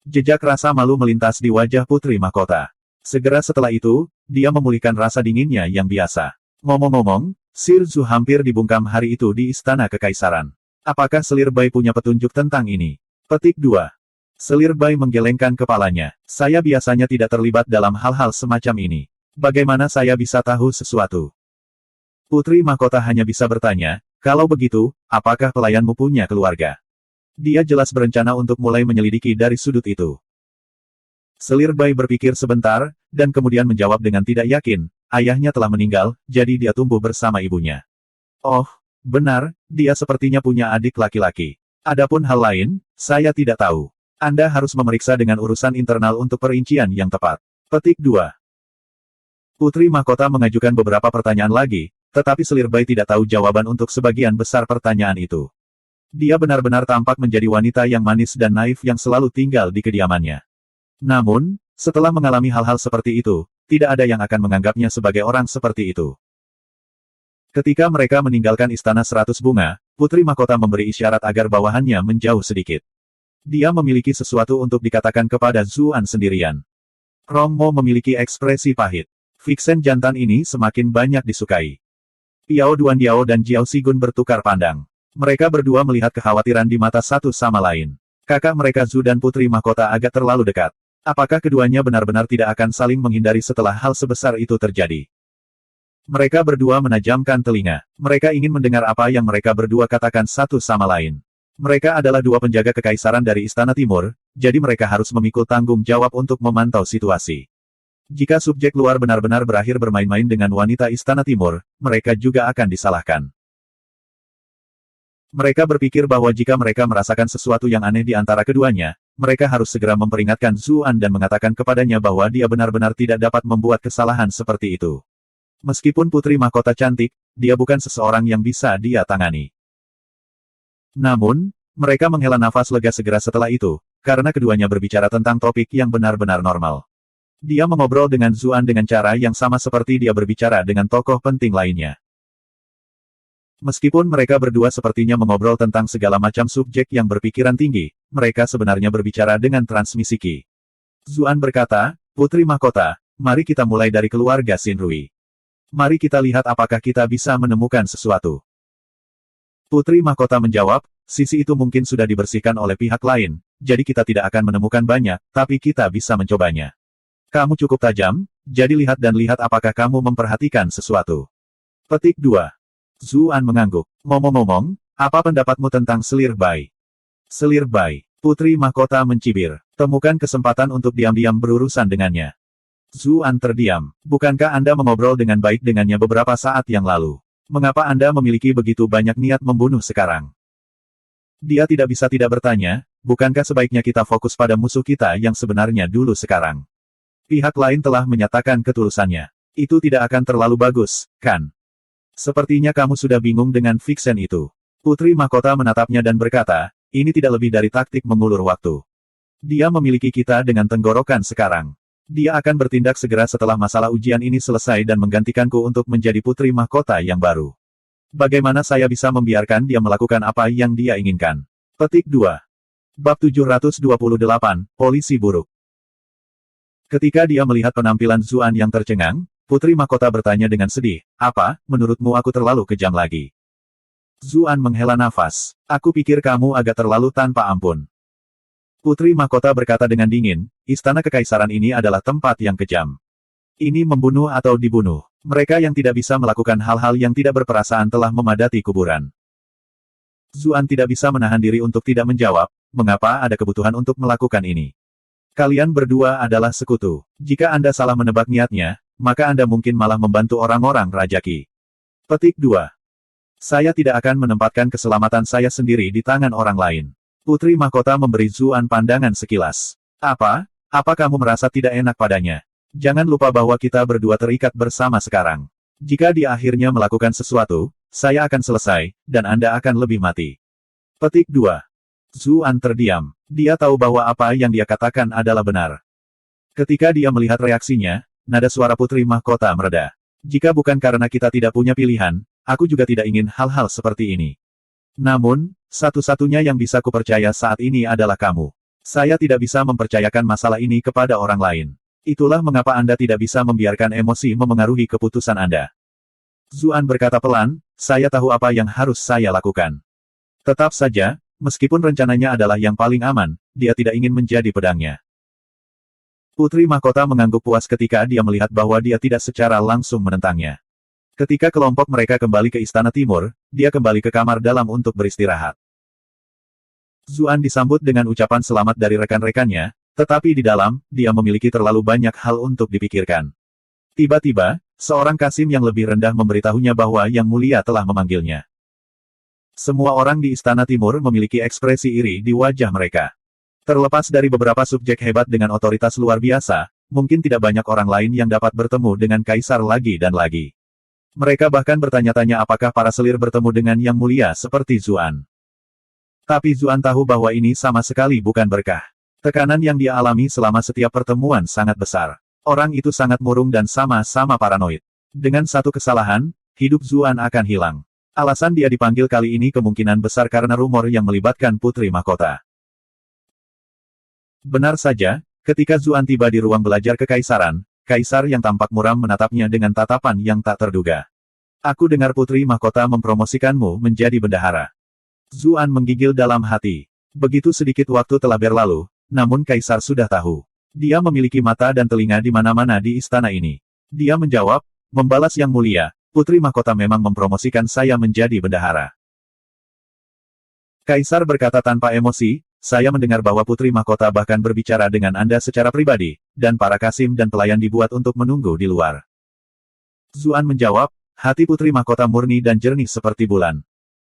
Jejak rasa malu melintas di wajah Putri Mahkota. Segera setelah itu, dia memulihkan rasa dinginnya yang biasa. Ngomong-ngomong, Sir Zhu hampir dibungkam hari itu di Istana Kekaisaran. Apakah Selir Bai punya petunjuk tentang ini? Petik 2. Selir Bai menggelengkan kepalanya. Saya biasanya tidak terlibat dalam hal-hal semacam ini. Bagaimana saya bisa tahu sesuatu? Putri Mahkota hanya bisa bertanya, kalau begitu, apakah pelayanmu punya keluarga? Dia jelas berencana untuk mulai menyelidiki dari sudut itu. Selir Bai berpikir sebentar, dan kemudian menjawab dengan tidak yakin, ayahnya telah meninggal, jadi dia tumbuh bersama ibunya. Oh, benar, dia sepertinya punya adik laki-laki. Adapun hal lain, saya tidak tahu. Anda harus memeriksa dengan urusan internal untuk perincian yang tepat. Petik 2. Putri Mahkota mengajukan beberapa pertanyaan lagi, tetapi Selir Bai tidak tahu jawaban untuk sebagian besar pertanyaan itu. Dia benar-benar tampak menjadi wanita yang manis dan naif yang selalu tinggal di kediamannya. Namun, setelah mengalami hal-hal seperti itu, tidak ada yang akan menganggapnya sebagai orang seperti itu. Ketika mereka meninggalkan Istana 100 Bunga, Putri Mahkota memberi isyarat agar bawahannya menjauh sedikit. Dia memiliki sesuatu untuk dikatakan kepada Zuan sendirian. Rong Mo memiliki ekspresi pahit. Vixen jantan ini semakin banyak disukai. Piao Duandiao dan Jiao Sigun bertukar pandang. Mereka berdua melihat kekhawatiran di mata satu sama lain. Kakak mereka Zhu dan Putri Mahkota agak terlalu dekat. Apakah keduanya benar-benar tidak akan saling menghindari setelah hal sebesar itu terjadi? Mereka berdua menajamkan telinga. Mereka ingin mendengar apa yang mereka berdua katakan satu sama lain. Mereka adalah dua penjaga kekaisaran dari Istana Timur, jadi mereka harus memikul tanggung jawab untuk memantau situasi. Jika subjek luar benar-benar berakhir bermain-main dengan wanita Istana Timur, mereka juga akan disalahkan. Mereka berpikir bahwa jika mereka merasakan sesuatu yang aneh di antara keduanya, mereka harus segera memperingatkan Zuan dan mengatakan kepadanya bahwa dia benar-benar tidak dapat membuat kesalahan seperti itu. Meskipun Putri Mahkota cantik, dia bukan seseorang yang bisa dia tangani. Namun, mereka menghela nafas lega segera setelah itu, karena keduanya berbicara tentang topik yang benar-benar normal. Dia mengobrol dengan Zuan dengan cara yang sama seperti dia berbicara dengan tokoh penting lainnya. Meskipun mereka berdua sepertinya mengobrol tentang segala macam subjek yang berpikiran tinggi, mereka sebenarnya berbicara dengan transmisi Qi. Zuan berkata, Putri Mahkota, mari kita mulai dari keluarga Xin Rui. Mari kita lihat apakah kita bisa menemukan sesuatu. Putri Mahkota menjawab, sisi itu mungkin sudah dibersihkan oleh pihak lain, jadi kita tidak akan menemukan banyak, tapi kita bisa mencobanya. Kamu cukup tajam, jadi lihat dan lihat apakah kamu memperhatikan sesuatu. Petik 2. Zuan mengangguk. Ngomong-ngomong, apa pendapatmu tentang selir bayi? Selir bayi. Putri Mahkota mencibir. Temukan kesempatan untuk diam-diam berurusan dengannya. Zuan terdiam. Bukankah Anda mengobrol dengan baik dengannya beberapa saat yang lalu? Mengapa Anda memiliki begitu banyak niat membunuh sekarang? Dia tidak bisa tidak bertanya, bukankah sebaiknya kita fokus pada musuh kita yang sebenarnya dulu sekarang? Pihak lain telah menyatakan ketulusannya. Itu tidak akan terlalu bagus, kan? Sepertinya kamu sudah bingung dengan Vixen itu. Putri Mahkota menatapnya dan berkata, ini tidak lebih dari taktik mengulur waktu. Dia memiliki kita dengan tenggorokan sekarang. Dia akan bertindak segera setelah masalah ujian ini selesai dan menggantikanku untuk menjadi Putri Mahkota yang baru. Bagaimana saya bisa membiarkan dia melakukan apa yang dia inginkan? Petik 2. Bab 728, Polisi Buruk. Ketika dia melihat penampilan Zuan yang tercengang, Putri Mahkota bertanya dengan sedih, apa, menurutmu aku terlalu kejam lagi? Zuan menghela nafas. Aku pikir kamu agak terlalu tanpa ampun. Putri Mahkota berkata dengan dingin, istana kekaisaran ini adalah tempat yang kejam. Ini membunuh atau dibunuh. Mereka yang tidak bisa melakukan hal-hal yang tidak berperasaan telah memadati kuburan. Zuan tidak bisa menahan diri untuk tidak menjawab, mengapa ada kebutuhan untuk melakukan ini. Kalian berdua adalah sekutu. Jika Anda salah menebak niatnya, maka Anda mungkin malah membantu orang-orang Raja Qi. Petik 2. Saya tidak akan menempatkan keselamatan saya sendiri di tangan orang lain. Putri Mahkota memberi Zuan pandangan sekilas. Apa? Apa kamu merasa tidak enak padanya? Jangan lupa bahwa kita berdua terikat bersama sekarang. Jika dia akhirnya melakukan sesuatu, saya akan selesai, dan Anda akan lebih mati. Petik 2. Zuan terdiam. Dia tahu bahwa apa yang dia katakan adalah benar. Ketika dia melihat reaksinya, nada suara Putri Mahkota mereda. Jika bukan karena kita tidak punya pilihan, aku juga tidak ingin hal-hal seperti ini. Namun, satu-satunya yang bisa kupercaya saat ini adalah kamu. Saya tidak bisa mempercayakan masalah ini kepada orang lain. Itulah mengapa Anda tidak bisa membiarkan emosi memengaruhi keputusan Anda. Zuan berkata pelan, saya tahu apa yang harus saya lakukan. Tetap saja, meskipun rencananya adalah yang paling aman, dia tidak ingin menjadi pedangnya. Putri Mahkota mengangguk puas ketika dia melihat bahwa dia tidak secara langsung menentangnya. Ketika kelompok mereka kembali ke Istana Timur, dia kembali ke kamar dalam untuk beristirahat. Zuan disambut dengan ucapan selamat dari rekan-rekannya, tetapi di dalam, dia memiliki terlalu banyak hal untuk dipikirkan. Tiba-tiba, seorang Kasim yang lebih rendah memberitahunya bahwa Yang Mulia telah memanggilnya. Semua orang di Istana Timur memiliki ekspresi iri di wajah mereka. Terlepas dari beberapa subjek hebat dengan otoritas luar biasa, mungkin tidak banyak orang lain yang dapat bertemu dengan Kaisar lagi dan lagi. Mereka bahkan bertanya-tanya apakah para selir bertemu dengan Yang Mulia seperti Zuan. Tapi Zuan tahu bahwa ini sama sekali bukan berkah. Tekanan yang dia alami selama setiap pertemuan sangat besar. Orang itu sangat murung dan sama-sama paranoid. Dengan satu kesalahan, hidup Zuan akan hilang. Alasan dia dipanggil kali ini kemungkinan besar karena rumor yang melibatkan Putri Mahkota. Benar saja, ketika Zuan tiba di ruang belajar kekaisaran, Kaisar yang tampak muram menatapnya dengan tatapan yang tak terduga. Aku dengar Putri Mahkota mempromosikanmu menjadi bendahara. Zuan menggigil dalam hati. Begitu sedikit waktu telah berlalu, namun Kaisar sudah tahu. Dia memiliki mata dan telinga di mana-mana di istana ini. Dia menjawab, membalas Yang Mulia, Putri Mahkota memang mempromosikan saya menjadi bendahara. Kaisar berkata tanpa emosi, saya mendengar bahwa Putri Mahkota bahkan berbicara dengan Anda secara pribadi, dan para Kasim dan pelayan dibuat untuk menunggu di luar. Zuan menjawab, hati Putri Mahkota murni dan jernih seperti bulan.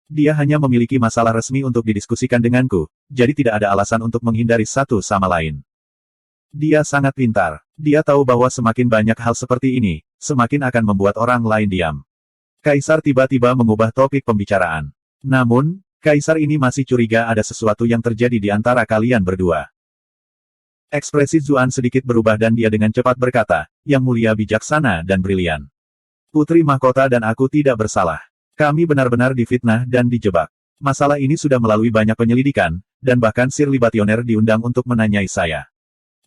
Dia hanya memiliki masalah resmi untuk didiskusikan denganku, jadi tidak ada alasan untuk menghindari satu sama lain. Dia sangat pintar. Dia tahu bahwa semakin banyak hal seperti ini, semakin akan membuat orang lain diam. Kaisar tiba-tiba mengubah topik pembicaraan. Namun, Kaisar ini masih curiga ada sesuatu yang terjadi di antara kalian berdua. Ekspresi Zuan sedikit berubah dan dia dengan cepat berkata, Yang Mulia bijaksana dan brilian. Putri Mahkota dan aku tidak bersalah. Kami benar-benar difitnah dan dijebak. Masalah ini sudah melalui banyak penyelidikan, dan bahkan Sir Libationer diundang untuk menanyai saya.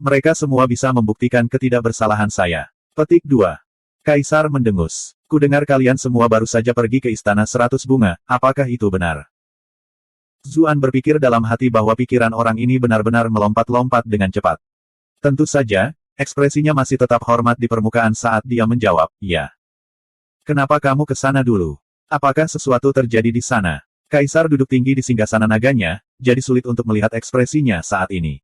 Mereka semua bisa membuktikan ketidakbersalahan saya. Petik 2. Kaisar mendengus. Kudengar kalian semua baru saja pergi ke istana 100 bunga, apakah itu benar? Zuan berpikir dalam hati bahwa pikiran orang ini benar-benar melompat-lompat dengan cepat. Tentu saja, ekspresinya masih tetap hormat di permukaan saat dia menjawab, ya. Kenapa kamu ke sana dulu? Apakah sesuatu terjadi di sana? Kaisar duduk tinggi di singgasana naganya, jadi sulit untuk melihat ekspresinya saat ini.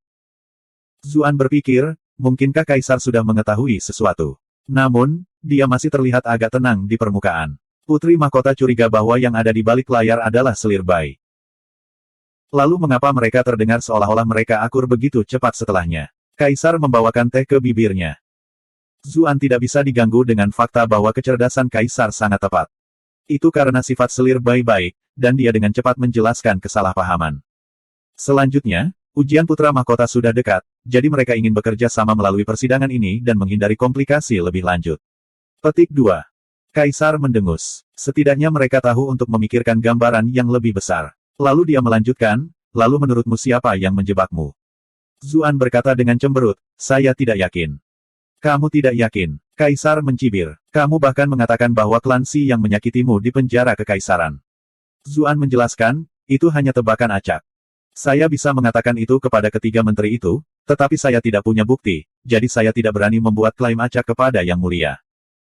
Zuan berpikir, mungkinkah Kaisar sudah mengetahui sesuatu? Namun, dia masih terlihat agak tenang di permukaan. Putri Mahkota curiga bahwa yang ada di balik layar adalah selir bayi. Lalu mengapa mereka terdengar seolah-olah mereka akur begitu cepat setelahnya? Kaisar membawakan teh ke bibirnya. Zuan tidak bisa diganggu dengan fakta bahwa kecerdasan Kaisar sangat tepat. Itu karena sifat selir bayi baik, dan dia dengan cepat menjelaskan kesalahpahaman. Selanjutnya, ujian Putra Mahkota sudah dekat, jadi mereka ingin bekerja sama melalui persidangan ini dan menghindari komplikasi lebih lanjut. Petik 2. Kaisar mendengus. Setidaknya mereka tahu untuk memikirkan gambaran yang lebih besar. Lalu dia melanjutkan, lalu menurutmu siapa yang menjebakmu? Zuan berkata dengan cemberut, saya tidak yakin. Kamu tidak yakin? Kaisar mencibir. Kamu bahkan mengatakan bahwa klan Si yang menyakitimu di penjara kekaisaran. Zuan menjelaskan, itu hanya tebakan acak. Saya bisa mengatakan itu kepada ketiga menteri itu, tetapi saya tidak punya bukti, jadi saya tidak berani membuat klaim acak kepada Yang Mulia.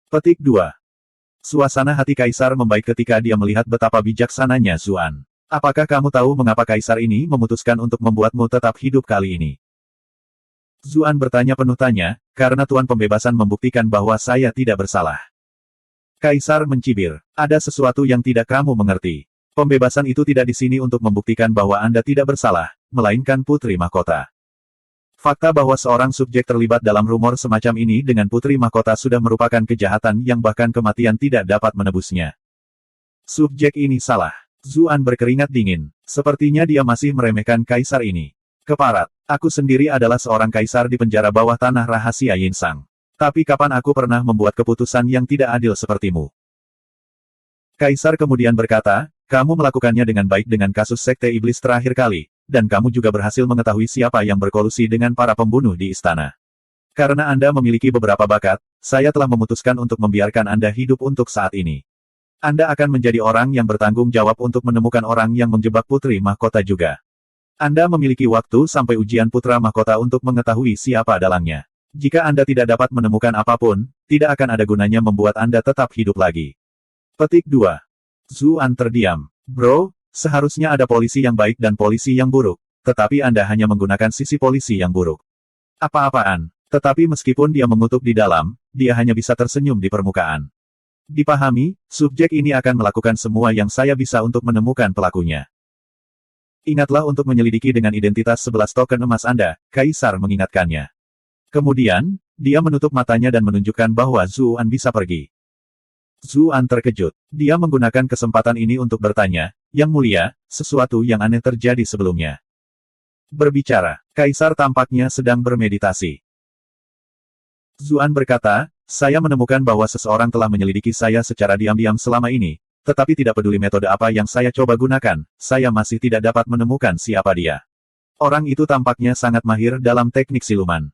Petik 2. Suasana hati Kaisar membaik ketika dia melihat betapa bijaksananya Zuan. Apakah kamu tahu mengapa Kaisar ini memutuskan untuk membuatmu tetap hidup kali ini? Zuan bertanya penuh tanya, karena Tuan Pembebasan membuktikan bahwa saya tidak bersalah. Kaisar mencibir, ada sesuatu yang tidak kamu mengerti. Pembebasan itu tidak di sini untuk membuktikan bahwa Anda tidak bersalah, melainkan Putri Mahkota. Fakta bahwa seorang subjek terlibat dalam rumor semacam ini dengan Putri Mahkota sudah merupakan kejahatan yang bahkan kematian tidak dapat menebusnya. Subjek ini salah. Zuan berkeringat dingin. Sepertinya dia masih meremehkan Kaisar ini. Keparat, aku sendiri adalah seorang Kaisar di penjara bawah tanah rahasia Yinsang. Tapi kapan aku pernah membuat keputusan yang tidak adil sepertimu? Kaisar kemudian berkata, kamu melakukannya dengan baik dengan kasus Sekte Iblis terakhir kali, dan kamu juga berhasil mengetahui siapa yang berkolusi dengan para pembunuh di istana. Karena Anda memiliki beberapa bakat, saya telah memutuskan untuk membiarkan Anda hidup untuk saat ini. Anda akan menjadi orang yang bertanggung jawab untuk menemukan orang yang menjebak Putri Mahkota juga. Anda memiliki waktu sampai ujian Putra Mahkota untuk mengetahui siapa dalangnya. Jika Anda tidak dapat menemukan apapun, tidak akan ada gunanya membuat Anda tetap hidup lagi. Petik 2. Zuan terdiam. Bro, seharusnya ada polisi yang baik dan polisi yang buruk, tetapi Anda hanya menggunakan sisi polisi yang buruk. Apa-apaan, tetapi meskipun dia mengutuk di dalam, dia hanya bisa tersenyum di permukaan. Dipahami, subjek ini akan melakukan semua yang saya bisa untuk menemukan pelakunya. Ingatlah untuk menyelidiki dengan identitas 11 token emas Anda, Kaisar mengingatkannya. Kemudian, dia menutup matanya dan menunjukkan bahwa Zuan bisa pergi. Zuan terkejut. Dia menggunakan kesempatan ini untuk bertanya, Yang Mulia, sesuatu yang aneh terjadi sebelumnya. Berbicara, Kaisar tampaknya sedang bermeditasi. Zuan berkata, saya menemukan bahwa seseorang telah menyelidiki saya secara diam-diam selama ini, tetapi tidak peduli metode apa yang saya coba gunakan, saya masih tidak dapat menemukan siapa dia. Orang itu tampaknya sangat mahir dalam teknik siluman.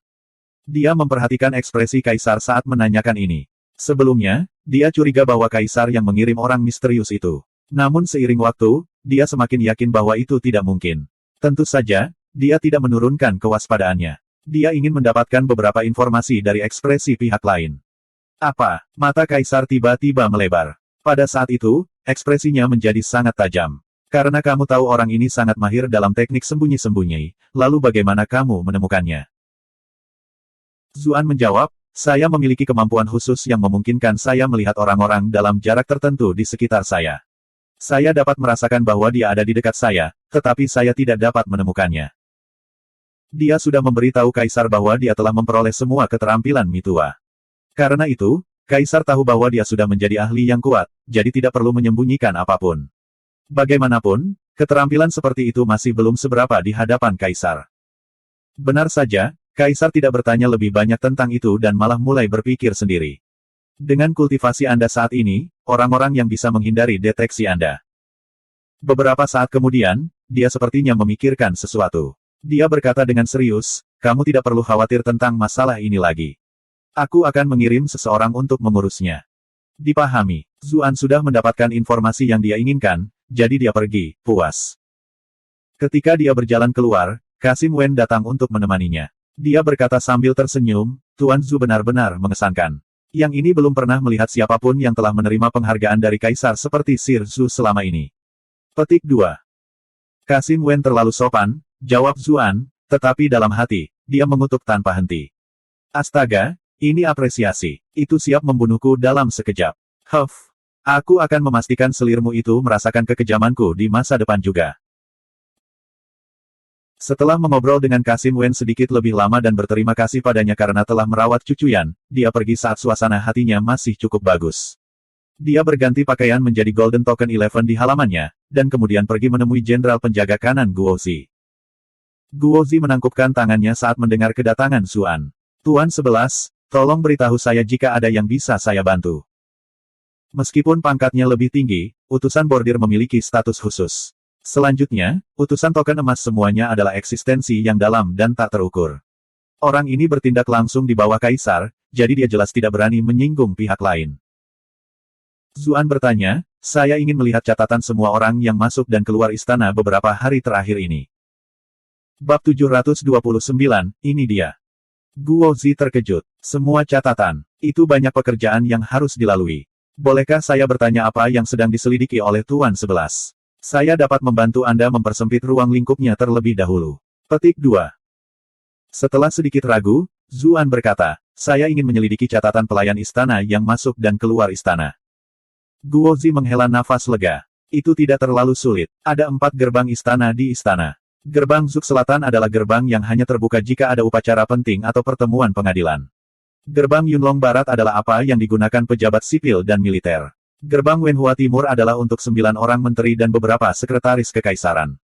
Dia memperhatikan ekspresi Kaisar saat menanyakan ini. Sebelumnya, dia curiga bahwa Kaisar yang mengirim orang misterius itu. Namun seiring waktu, dia semakin yakin bahwa itu tidak mungkin. Tentu saja, dia tidak menurunkan kewaspadaannya. Dia ingin mendapatkan beberapa informasi dari ekspresi pihak lain. Apa? Mata Kaisar tiba-tiba melebar. Pada saat itu, ekspresinya menjadi sangat tajam. Karena kamu tahu orang ini sangat mahir dalam teknik sembunyi-sembunyi, lalu bagaimana kamu menemukannya? Zuan menjawab, saya memiliki kemampuan khusus yang memungkinkan saya melihat orang-orang dalam jarak tertentu di sekitar saya. Saya dapat merasakan bahwa dia ada di dekat saya, tetapi saya tidak dapat menemukannya. Dia sudah memberitahu Kaisar bahwa dia telah memperoleh semua keterampilan Mitua. Karena itu, Kaisar tahu bahwa dia sudah menjadi ahli yang kuat, jadi tidak perlu menyembunyikan apapun. Bagaimanapun, keterampilan seperti itu masih belum seberapa di hadapan Kaisar. Benar saja, Kaisar tidak bertanya lebih banyak tentang itu dan malah mulai berpikir sendiri. Dengan kultivasi Anda saat ini, orang-orang yang bisa menghindari deteksi Anda. Beberapa saat kemudian, dia sepertinya memikirkan sesuatu. Dia berkata dengan serius, kamu tidak perlu khawatir tentang masalah ini lagi. Aku akan mengirim seseorang untuk mengurusnya. Dipahami, Zuan sudah mendapatkan informasi yang dia inginkan, jadi dia pergi, puas. Ketika dia berjalan keluar, Kasim Wen datang untuk menemaninya. Dia berkata sambil tersenyum, Tuan Zhu benar-benar mengesankan. Yang ini belum pernah melihat siapapun yang telah menerima penghargaan dari Kaisar seperti Sir Zhu selama ini. Petik 2. Kasim Wen terlalu sopan, jawab Zuan, tetapi dalam hati, dia mengutuk tanpa henti. Astaga, ini apresiasi. Itu siap membunuhku dalam sekejap. Huff. Aku akan memastikan selirmu itu merasakan kekejamanku di masa depan juga. Setelah mengobrol dengan Kasim Wen sedikit lebih lama dan berterima kasih padanya karena telah merawat cucuyan, dia pergi saat suasana hatinya masih cukup bagus. Dia berganti pakaian menjadi Golden Token 11 di halamannya, dan kemudian pergi menemui Jenderal Penjaga Kanan Guozi. Guozi menangkupkan tangannya saat mendengar kedatangan Zuan. Tuan 11, tolong beritahu saya jika ada yang bisa saya bantu. Meskipun pangkatnya lebih tinggi, utusan bordir memiliki status khusus. Selanjutnya, utusan token emas semuanya adalah eksistensi yang dalam dan tak terukur. Orang ini bertindak langsung di bawah Kaisar, jadi dia jelas tidak berani menyinggung pihak lain. Zuan bertanya, saya ingin melihat catatan semua orang yang masuk dan keluar istana beberapa hari terakhir ini. Bab 729, ini dia. Guozi terkejut. Semua catatan. Itu banyak pekerjaan yang harus dilalui. Bolehkah saya bertanya apa yang sedang diselidiki oleh Tuan 11? Saya dapat membantu Anda mempersempit ruang lingkupnya terlebih dahulu. Petik 2. Setelah sedikit ragu, Zuan berkata, saya ingin menyelidiki catatan pelayan istana yang masuk dan keluar istana. Guozi menghela nafas lega. Itu tidak terlalu sulit. Ada 4 gerbang istana di istana. Gerbang Zuk Selatan adalah gerbang yang hanya terbuka jika ada upacara penting atau pertemuan pengadilan. Gerbang Yunlong Barat adalah apa yang digunakan pejabat sipil dan militer. Gerbang Wenhua Timur adalah untuk 9 orang menteri dan beberapa sekretaris kekaisaran.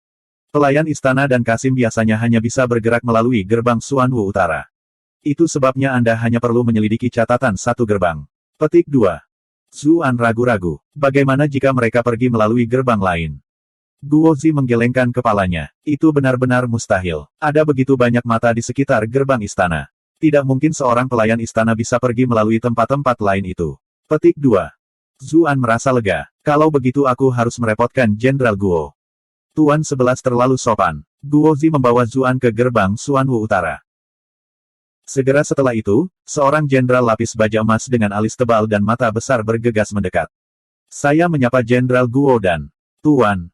Pelayan istana dan Kasim biasanya hanya bisa bergerak melalui gerbang Xuanwu Utara. Itu sebabnya Anda hanya perlu menyelidiki catatan satu gerbang. Petik 2. Zuan ragu-ragu. Bagaimana jika mereka pergi melalui gerbang lain? Guozi menggelengkan kepalanya. Itu benar-benar mustahil. Ada begitu banyak mata di sekitar gerbang istana. Tidak mungkin seorang pelayan istana bisa pergi melalui tempat-tempat lain itu. Petik 2. Zuan merasa lega. Kalau begitu aku harus merepotkan Jenderal Guo. Tuan 11 terlalu sopan. Guozi membawa Zuan ke gerbang Xuanwu Utara. Segera setelah itu, seorang jenderal lapis baja emas dengan alis tebal dan mata besar bergegas mendekat. Saya menyapa Jenderal Guo dan Tuan.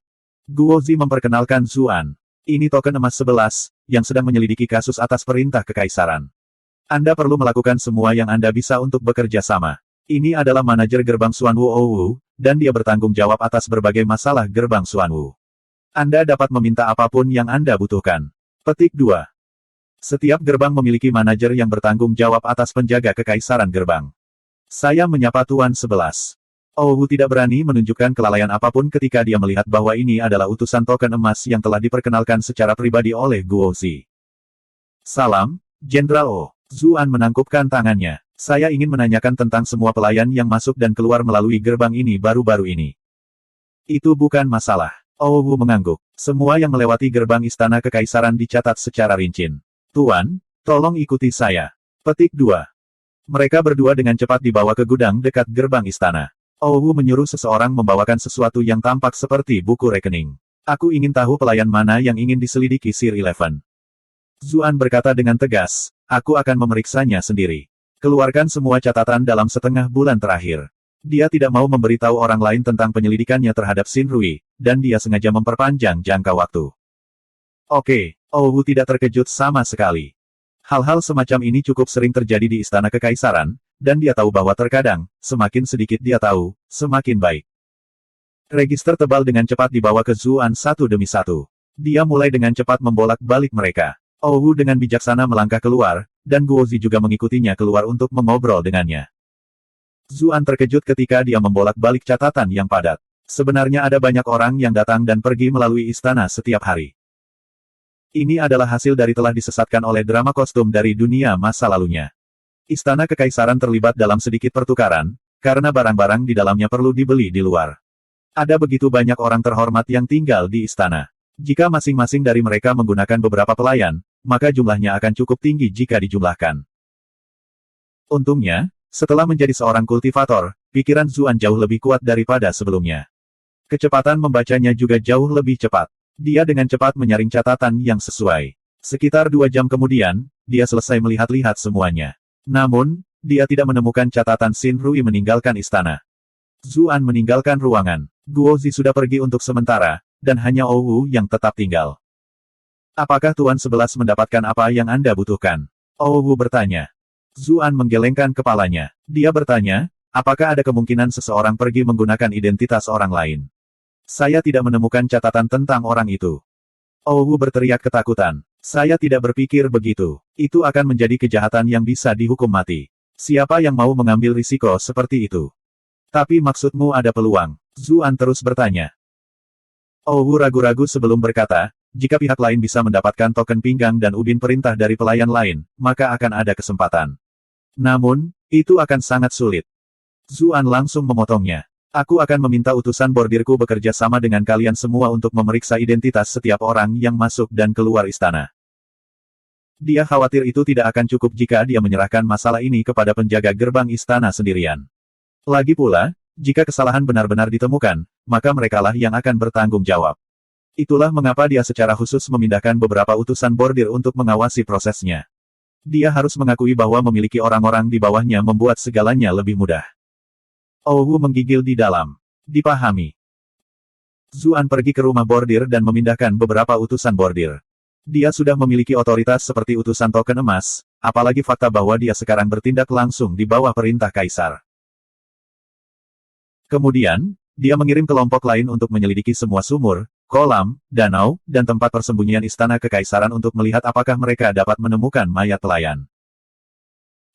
Guozi memperkenalkan Zuan. Ini token emas 11, yang sedang menyelidiki kasus atas perintah kekaisaran. Anda perlu melakukan semua yang Anda bisa untuk bekerja sama. Ini adalah manajer gerbang Xuanwu Owu, dan dia bertanggung jawab atas berbagai masalah gerbang Xuanwu. Anda dapat meminta apapun yang Anda butuhkan. Petik 2. Setiap gerbang memiliki manajer yang bertanggung jawab atas penjaga kekaisaran gerbang. Saya menyapa Tuan 11. Owu tidak berani menunjukkan kelalaian apapun ketika dia melihat bahwa ini adalah utusan token emas yang telah diperkenalkan secara pribadi oleh Guozi. Salam, Jenderal O. Zuan menangkupkan tangannya. Saya ingin menanyakan tentang semua pelayan yang masuk dan keluar melalui gerbang ini baru-baru ini. Itu bukan masalah. Owu mengangguk. Semua yang melewati gerbang istana kekaisaran dicatat secara rinci. Tuan, tolong ikuti saya. Petik 2. Mereka berdua dengan cepat dibawa ke gudang dekat gerbang istana. Owu menyuruh seseorang membawakan sesuatu yang tampak seperti buku rekening. Aku ingin tahu pelayan mana yang ingin diselidiki Sir 11. Zuan berkata dengan tegas, aku akan memeriksanya sendiri. Keluarkan semua catatan dalam setengah bulan terakhir. Dia tidak mau memberitahu orang lain tentang penyelidikannya terhadap Xin Rui, dan dia sengaja memperpanjang jangka waktu. Oke, Owu tidak terkejut sama sekali. Hal-hal semacam ini cukup sering terjadi di istana kekaisaran, dan dia tahu bahwa terkadang, semakin sedikit dia tahu, semakin baik. Register tebal dengan cepat dibawa ke Zuan satu demi satu. Dia mulai dengan cepat membolak-balik mereka. Owu dengan bijaksana melangkah keluar, dan Guozi juga mengikutinya keluar untuk mengobrol dengannya. Zuan terkejut ketika dia membolak-balik catatan yang padat. Sebenarnya ada banyak orang yang datang dan pergi melalui istana setiap hari. Ini adalah hasil dari telah disesatkan oleh drama kostum dari dunia masa lalunya. Istana kekaisaran terlibat dalam sedikit pertukaran, karena barang-barang di dalamnya perlu dibeli di luar. Ada begitu banyak orang terhormat yang tinggal di istana. Jika masing-masing dari mereka menggunakan beberapa pelayan, maka jumlahnya akan cukup tinggi jika dijumlahkan. Untungnya, setelah menjadi seorang kultivator, pikiran Zuan jauh lebih kuat daripada sebelumnya. Kecepatan membacanya juga jauh lebih cepat. Dia dengan cepat menyaring catatan yang sesuai. Sekitar 2 jam kemudian, dia selesai melihat-lihat semuanya. Namun, dia tidak menemukan catatan Xin Rui meninggalkan istana. Zuan meninggalkan ruangan. Guo Zi sudah pergi untuk sementara, dan hanya Owu yang tetap tinggal. Apakah Tuan 11 mendapatkan apa yang Anda butuhkan? Owu bertanya. Zuan menggelengkan kepalanya. Dia bertanya, apakah ada kemungkinan seseorang pergi menggunakan identitas orang lain? Saya tidak menemukan catatan tentang orang itu. Owu berteriak ketakutan. Saya tidak berpikir begitu. Itu akan menjadi kejahatan yang bisa dihukum mati. Siapa yang mau mengambil risiko seperti itu? Tapi maksudmu ada peluang? Zuan terus bertanya. Owu ragu-ragu sebelum berkata, jika pihak lain bisa mendapatkan token pinggang dan ubin perintah dari pelayan lain, maka akan ada kesempatan. Namun, itu akan sangat sulit. Zuan langsung memotongnya. Aku akan meminta utusan bordirku bekerja sama dengan kalian semua untuk memeriksa identitas setiap orang yang masuk dan keluar istana. Dia khawatir itu tidak akan cukup jika dia menyerahkan masalah ini kepada penjaga gerbang istana sendirian. Lagi pula, jika kesalahan benar-benar ditemukan, maka merekalah yang akan bertanggung jawab. Itulah mengapa dia secara khusus memindahkan beberapa utusan bordir untuk mengawasi prosesnya. Dia harus mengakui bahwa memiliki orang-orang di bawahnya membuat segalanya lebih mudah. Owu menggigil di dalam. Dipahami. Zuan pergi ke rumah bordir dan memindahkan beberapa utusan bordir. Dia sudah memiliki otoritas seperti utusan token emas, apalagi fakta bahwa dia sekarang bertindak langsung di bawah perintah kaisar. Kemudian, dia mengirim kelompok lain untuk menyelidiki semua sumur, kolam, danau, dan tempat persembunyian istana kekaisaran untuk melihat apakah mereka dapat menemukan mayat pelayan.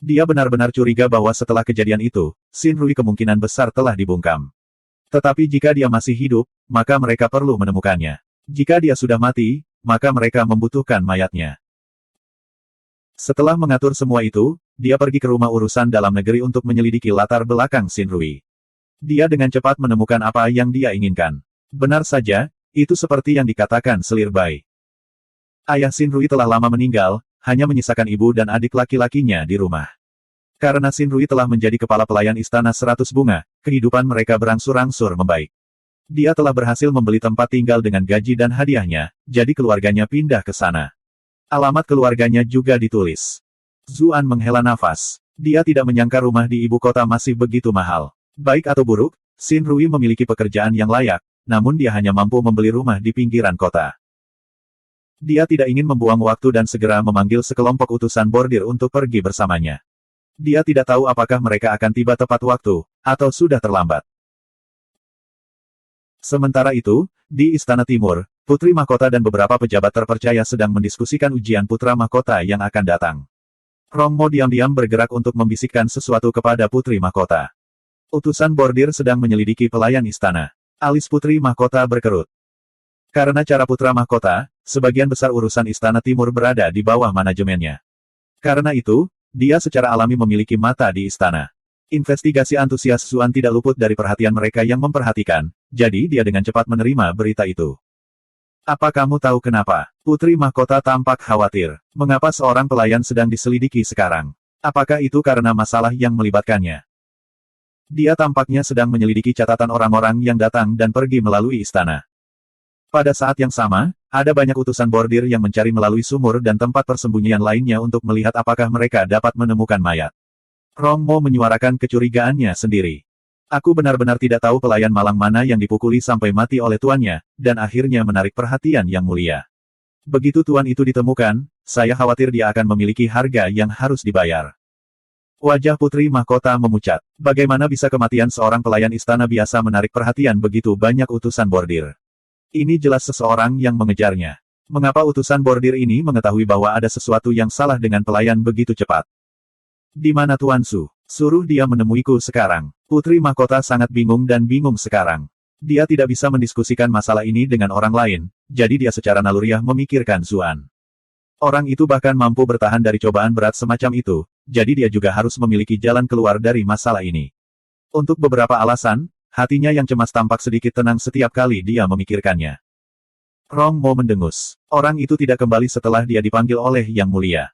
Dia benar-benar curiga bahwa setelah kejadian itu, Xin Rui kemungkinan besar telah dibungkam. Tetapi jika dia masih hidup, maka mereka perlu menemukannya. Jika dia sudah mati, maka mereka membutuhkan mayatnya. Setelah mengatur semua itu, dia pergi ke rumah urusan dalam negeri untuk menyelidiki latar belakang Xin Rui. Dia dengan cepat menemukan apa yang dia inginkan. Benar saja, itu seperti yang dikatakan selir Bai. Ayah Xin Rui telah lama meninggal, hanya menyisakan ibu dan adik laki-lakinya di rumah. Karena Xin Rui telah menjadi kepala pelayan istana 100 bunga, kehidupan mereka berangsur-angsur membaik. Dia telah berhasil membeli tempat tinggal dengan gaji dan hadiahnya, jadi keluarganya pindah ke sana. Alamat keluarganya juga ditulis. Zuan menghela nafas. Dia tidak menyangka rumah di ibu kota masih begitu mahal. Baik atau buruk, Xin Rui memiliki pekerjaan yang layak, namun dia hanya mampu membeli rumah di pinggiran kota. Dia tidak ingin membuang waktu dan segera memanggil sekelompok utusan bordir untuk pergi bersamanya. Dia tidak tahu apakah mereka akan tiba tepat waktu, atau sudah terlambat. Sementara itu, di Istana Timur, Putri Mahkota dan beberapa pejabat terpercaya sedang mendiskusikan ujian Putra Mahkota yang akan datang. Rongmo diam-diam bergerak untuk membisikkan sesuatu kepada Putri Mahkota. Utusan bordir sedang menyelidiki pelayan istana. Alis Putri Mahkota berkerut. Karena cara Putra Mahkota, sebagian besar urusan Istana Timur berada di bawah manajemennya. Karena itu, dia secara alami memiliki mata di istana. Investigasi antusias Zuan tidak luput dari perhatian mereka yang memperhatikan, jadi dia dengan cepat menerima berita itu. Apa kamu tahu kenapa? Putri Mahkota tampak khawatir. Mengapa seorang pelayan sedang diselidiki sekarang? Apakah itu karena masalah yang melibatkannya? Dia tampaknya sedang menyelidiki catatan orang-orang yang datang dan pergi melalui istana. Pada saat yang sama, ada banyak utusan bordir yang mencari melalui sumur dan tempat persembunyian lainnya untuk melihat apakah mereka dapat menemukan mayat. Rongmo menyuarakan kecurigaannya sendiri. Aku benar-benar tidak tahu pelayan malang mana yang dipukuli sampai mati oleh tuannya, dan akhirnya menarik perhatian yang mulia. Begitu tuan itu ditemukan, saya khawatir dia akan memiliki harga yang harus dibayar. Wajah Putri Mahkota memucat. Bagaimana bisa kematian seorang pelayan istana biasa menarik perhatian begitu banyak utusan bordir? Ini jelas seseorang yang mengejarnya. Mengapa utusan bordir ini mengetahui bahwa ada sesuatu yang salah dengan pelayan begitu cepat? Di mana Tuan Su? Suruh dia menemuiku sekarang. Putri Mahkota sangat bingung dan bingung sekarang. Dia tidak bisa mendiskusikan masalah ini dengan orang lain, jadi dia secara naluriah memikirkan Zuan. Orang itu bahkan mampu bertahan dari cobaan berat semacam itu, jadi dia juga harus memiliki jalan keluar dari masalah ini. Untuk beberapa alasan, hatinya yang cemas tampak sedikit tenang setiap kali dia memikirkannya. Rongmo mendengus. Orang itu tidak kembali setelah dia dipanggil oleh Yang Mulia.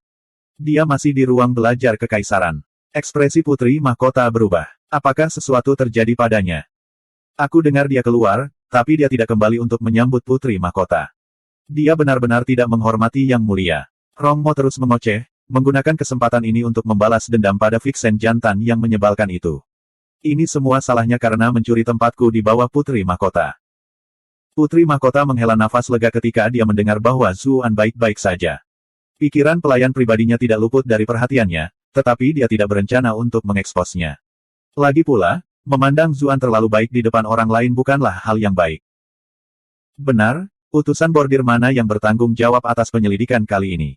Dia masih di ruang belajar kekaisaran. Ekspresi Putri Mahkota berubah. Apakah sesuatu terjadi padanya? Aku dengar dia keluar, tapi dia tidak kembali untuk menyambut Putri Mahkota. Dia benar-benar tidak menghormati Yang Mulia. Romo terus mengoceh, menggunakan kesempatan ini untuk membalas dendam pada Vixen jantan yang menyebalkan itu. Ini semua salahnya karena mencuri tempatku di bawah Putri Mahkota. Putri Mahkota menghela nafas lega ketika dia mendengar bahwa Zuan baik-baik saja. Pikiran pelayan pribadinya tidak luput dari perhatiannya, tetapi dia tidak berencana untuk mengeksposnya. Lagi pula, memandang Zuan terlalu baik di depan orang lain bukanlah hal yang baik. Benar, utusan bordir mana yang bertanggung jawab atas penyelidikan kali ini?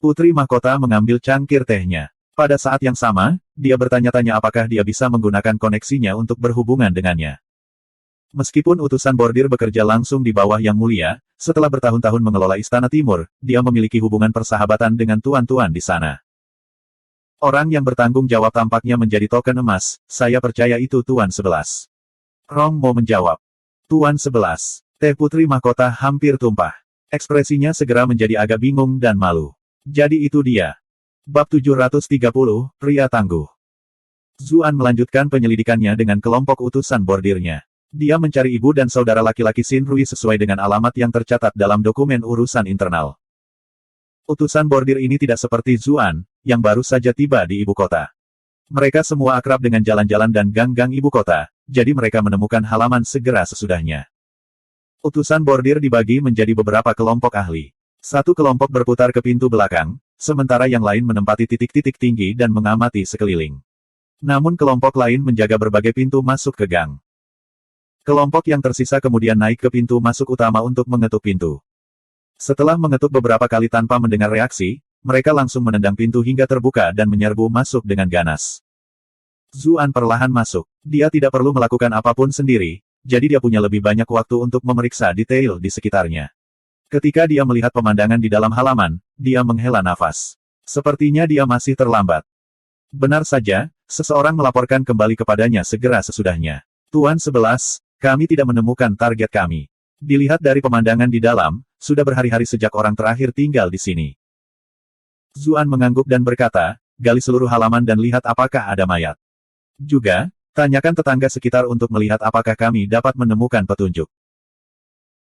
Putri Mahkota mengambil cangkir tehnya. Pada saat yang sama, dia bertanya-tanya apakah dia bisa menggunakan koneksinya untuk berhubungan dengannya. Meskipun utusan bordir bekerja langsung di bawah Yang Mulia, setelah bertahun-tahun mengelola Istana Timur, dia memiliki hubungan persahabatan dengan tuan-tuan di sana. Orang yang bertanggung jawab tampaknya menjadi token emas, saya percaya itu Tuan 11. Rong Mo menjawab. Tuan 11. Teh Putri Mahkota hampir tumpah. Ekspresinya segera menjadi agak bingung dan malu. Jadi itu dia. Bab 730, Pria Tangguh. Zuan melanjutkan penyelidikannya dengan kelompok utusan bordirnya. Dia mencari ibu dan saudara laki-laki Xin Rui sesuai dengan alamat yang tercatat dalam dokumen urusan internal. Utusan bordir ini tidak seperti Zuan, yang baru saja tiba di ibu kota. Mereka semua akrab dengan jalan-jalan dan gang-gang ibu kota, jadi mereka menemukan halaman segera sesudahnya. Utusan bordir dibagi menjadi beberapa kelompok ahli. Satu kelompok berputar ke pintu belakang, sementara yang lain menempati titik-titik tinggi dan mengamati sekeliling. Namun kelompok lain menjaga berbagai pintu masuk ke gang. Kelompok yang tersisa kemudian naik ke pintu masuk utama untuk mengetuk pintu. Setelah mengetuk beberapa kali tanpa mendengar reaksi, mereka langsung menendang pintu hingga terbuka dan menyerbu masuk dengan ganas. Zuan perlahan masuk. Dia tidak perlu melakukan apapun sendiri, jadi dia punya lebih banyak waktu untuk memeriksa detail di sekitarnya. Ketika dia melihat pemandangan di dalam halaman, dia menghela nafas. Sepertinya dia masih terlambat. Benar saja, seseorang melaporkan kembali kepadanya segera sesudahnya. Tuan 11, kami tidak menemukan target kami. Dilihat dari pemandangan di dalam, sudah berhari-hari sejak orang terakhir tinggal di sini. Zuan mengangguk dan berkata, gali seluruh halaman dan lihat apakah ada mayat. Juga, tanyakan tetangga sekitar untuk melihat apakah kami dapat menemukan petunjuk.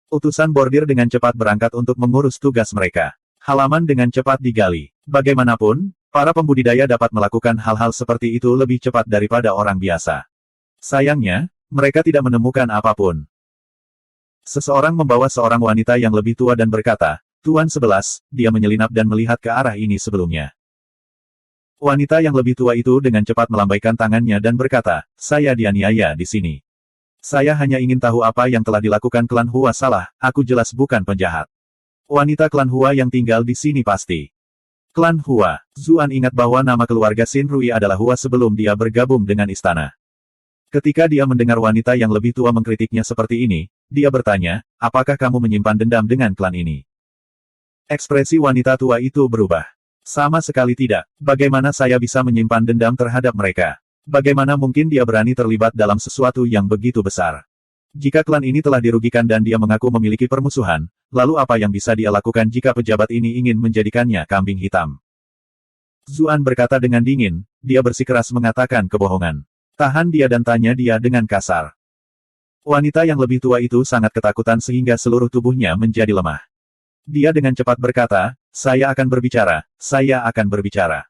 Utusan bordir dengan cepat berangkat untuk mengurus tugas mereka. Halaman dengan cepat digali. Bagaimanapun, para pembudidaya dapat melakukan hal-hal seperti itu lebih cepat daripada orang biasa. Sayangnya, mereka tidak menemukan apapun. Seseorang membawa seorang wanita yang lebih tua dan berkata, Tuan 11, dia menyelinap dan melihat ke arah ini sebelumnya. Wanita yang lebih tua itu dengan cepat melambaikan tangannya dan berkata, saya dianiaya di sini. Saya hanya ingin tahu apa yang telah dilakukan klan Hua salah, aku jelas bukan penjahat. Wanita klan Hua yang tinggal di sini pasti. Klan Hua. Zuan ingat bahwa nama keluarga Xin Rui adalah Hua sebelum dia bergabung dengan istana. Ketika dia mendengar wanita yang lebih tua mengkritiknya seperti ini, dia bertanya, apakah kamu menyimpan dendam dengan klan ini? Ekspresi wanita tua itu berubah. Sama sekali tidak. Bagaimana saya bisa menyimpan dendam terhadap mereka? Bagaimana mungkin dia berani terlibat dalam sesuatu yang begitu besar? Jika klan ini telah dirugikan dan dia mengaku memiliki permusuhan, lalu apa yang bisa dia lakukan jika pejabat ini ingin menjadikannya kambing hitam? Zuan berkata dengan dingin, dia bersikeras mengatakan kebohongan. Tahan dia dan tanya dia dengan kasar. Wanita yang lebih tua itu sangat ketakutan sehingga seluruh tubuhnya menjadi lemah. Dia dengan cepat berkata, saya akan berbicara, saya akan berbicara.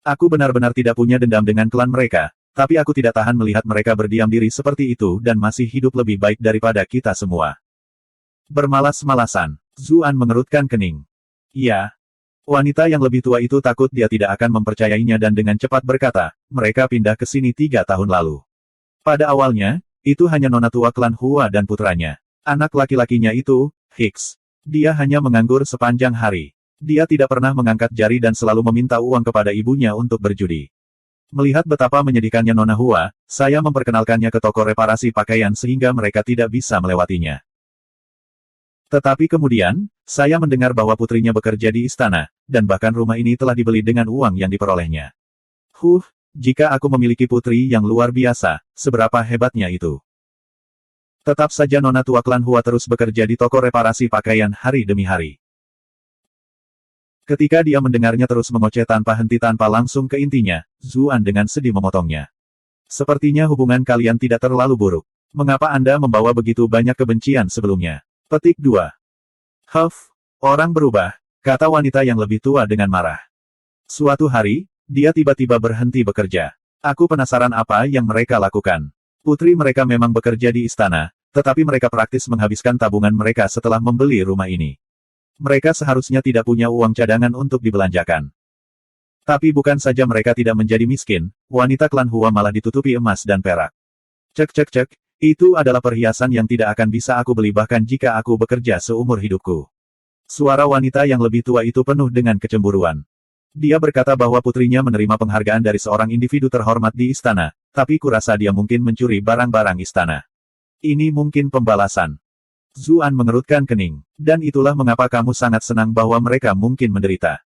Aku benar-benar tidak punya dendam dengan klan mereka, tapi aku tidak tahan melihat mereka berdiam diri seperti itu dan masih hidup lebih baik daripada kita semua. Bermalas-malasan, Zuan mengerutkan kening. Iya. Wanita yang lebih tua itu takut dia tidak akan mempercayainya dan dengan cepat berkata, mereka pindah ke sini 3 tahun lalu. Pada awalnya, itu hanya nona tua klan Hua dan putranya. Anak laki-lakinya itu, Hicks. Dia hanya menganggur sepanjang hari. Dia tidak pernah mengangkat jari dan selalu meminta uang kepada ibunya untuk berjudi. Melihat betapa menyedihkannya nona Hua, saya memperkenalkannya ke toko reparasi pakaian sehingga mereka tidak bisa melewatinya. Tetapi kemudian, saya mendengar bahwa putrinya bekerja di istana, dan bahkan rumah ini telah dibeli dengan uang yang diperolehnya. Jika aku memiliki putri yang luar biasa, seberapa hebatnya itu? Tetap saja nona tua klan Hua terus bekerja di toko reparasi pakaian hari demi hari. Ketika dia mendengarnya terus mengoceh tanpa henti tanpa langsung ke intinya, Zuan dengan sedih memotongnya. Sepertinya hubungan kalian tidak terlalu buruk. Mengapa Anda membawa begitu banyak kebencian sebelumnya? Petik 2. Huff, orang berubah, kata wanita yang lebih tua dengan marah. Suatu hari, dia tiba-tiba berhenti bekerja. Aku penasaran apa yang mereka lakukan. Putri mereka memang bekerja di istana, tetapi mereka praktis menghabiskan tabungan mereka setelah membeli rumah ini. Mereka seharusnya tidak punya uang cadangan untuk dibelanjakan. Tapi bukan saja mereka tidak menjadi miskin, wanita klan Hua malah ditutupi emas dan perak. Cek cek cek, itu adalah perhiasan yang tidak akan bisa aku beli bahkan jika aku bekerja seumur hidupku. Suara wanita yang lebih tua itu penuh dengan kecemburuan. Dia berkata bahwa putrinya menerima penghargaan dari seorang individu terhormat di istana, tapi kurasa dia mungkin mencuri barang-barang istana. Ini mungkin pembalasan. Zuan mengerutkan kening. Dan itulah mengapa kamu sangat senang bahwa mereka mungkin menderita.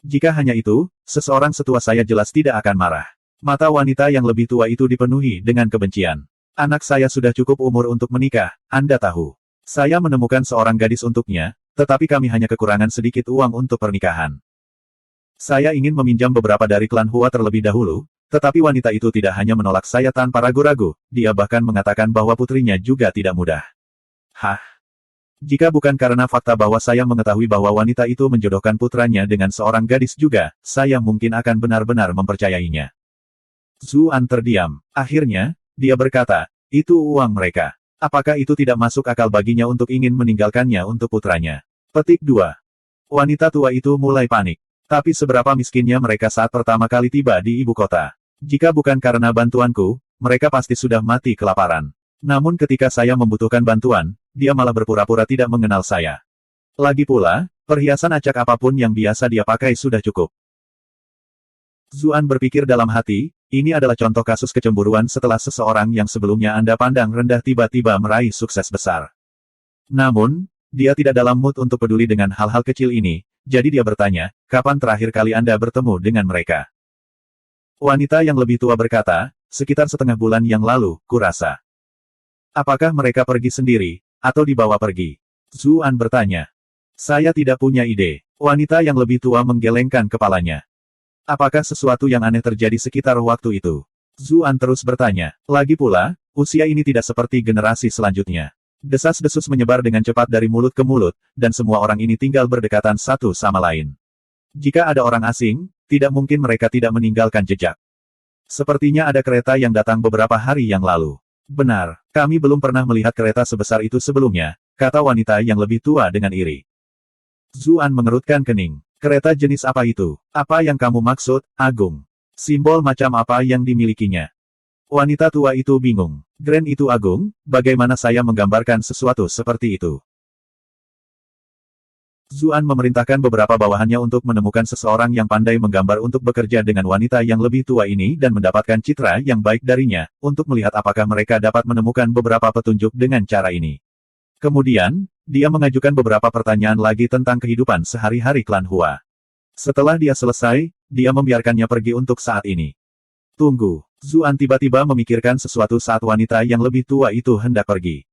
Jika hanya itu, seseorang setua saya jelas tidak akan marah. Mata wanita yang lebih tua itu dipenuhi dengan kebencian. Anak saya sudah cukup umur untuk menikah, Anda tahu. Saya menemukan seorang gadis untuknya, tetapi kami hanya kekurangan sedikit uang untuk pernikahan. Saya ingin meminjam beberapa dari klan Hua terlebih dahulu, tetapi wanita itu tidak hanya menolak saya tanpa ragu-ragu, dia bahkan mengatakan bahwa putrinya juga tidak mudah. Hah? Jika bukan karena fakta bahwa saya mengetahui bahwa wanita itu menjodohkan putranya dengan seorang gadis juga, saya mungkin akan benar-benar mempercayainya. Zuan terdiam. Akhirnya, dia berkata, itu uang mereka. Apakah itu tidak masuk akal baginya untuk ingin meninggalkannya untuk putranya? Petik 2. Wanita tua itu mulai panik. Tapi seberapa miskinnya mereka saat pertama kali tiba di ibu kota. Jika bukan karena bantuanku, mereka pasti sudah mati kelaparan. Namun ketika saya membutuhkan bantuan, dia malah berpura-pura tidak mengenal saya. Lagi pula, perhiasan acak apapun yang biasa dia pakai sudah cukup. Zuan berpikir dalam hati, ini adalah contoh kasus kecemburuan setelah seseorang yang sebelumnya Anda pandang rendah tiba-tiba meraih sukses besar. Namun, dia tidak dalam mood untuk peduli dengan hal-hal kecil ini, jadi dia bertanya, kapan terakhir kali Anda bertemu dengan mereka? Wanita yang lebih tua berkata, sekitar setengah bulan yang lalu, kurasa. Apakah mereka pergi sendiri, atau dibawa pergi? Zuan bertanya. Saya tidak punya ide. Wanita yang lebih tua menggelengkan kepalanya. Apakah sesuatu yang aneh terjadi sekitar waktu itu? Zuan terus bertanya. Lagi pula, usia ini tidak seperti generasi selanjutnya. Desas-desus menyebar dengan cepat dari mulut ke mulut, dan semua orang ini tinggal berdekatan satu sama lain. Jika ada orang asing, tidak mungkin mereka tidak meninggalkan jejak. Sepertinya ada kereta yang datang beberapa hari yang lalu. Benar, kami belum pernah melihat kereta sebesar itu sebelumnya, kata wanita yang lebih tua dengan iri. Zuan mengerutkan kening. Kereta jenis apa itu? Apa yang kamu maksud, Agung? Simbol macam apa yang dimilikinya? Wanita tua itu bingung. Grand itu Agung, bagaimana saya menggambarkan sesuatu seperti itu? Zuan memerintahkan beberapa bawahannya untuk menemukan seseorang yang pandai menggambar untuk bekerja dengan wanita yang lebih tua ini dan mendapatkan citra yang baik darinya, untuk melihat apakah mereka dapat menemukan beberapa petunjuk dengan cara ini. Kemudian, dia mengajukan beberapa pertanyaan lagi tentang kehidupan sehari-hari klan Hua. Setelah dia selesai, dia membiarkannya pergi untuk saat ini. Tunggu, Zuan tiba-tiba memikirkan sesuatu saat wanita yang lebih tua itu hendak pergi.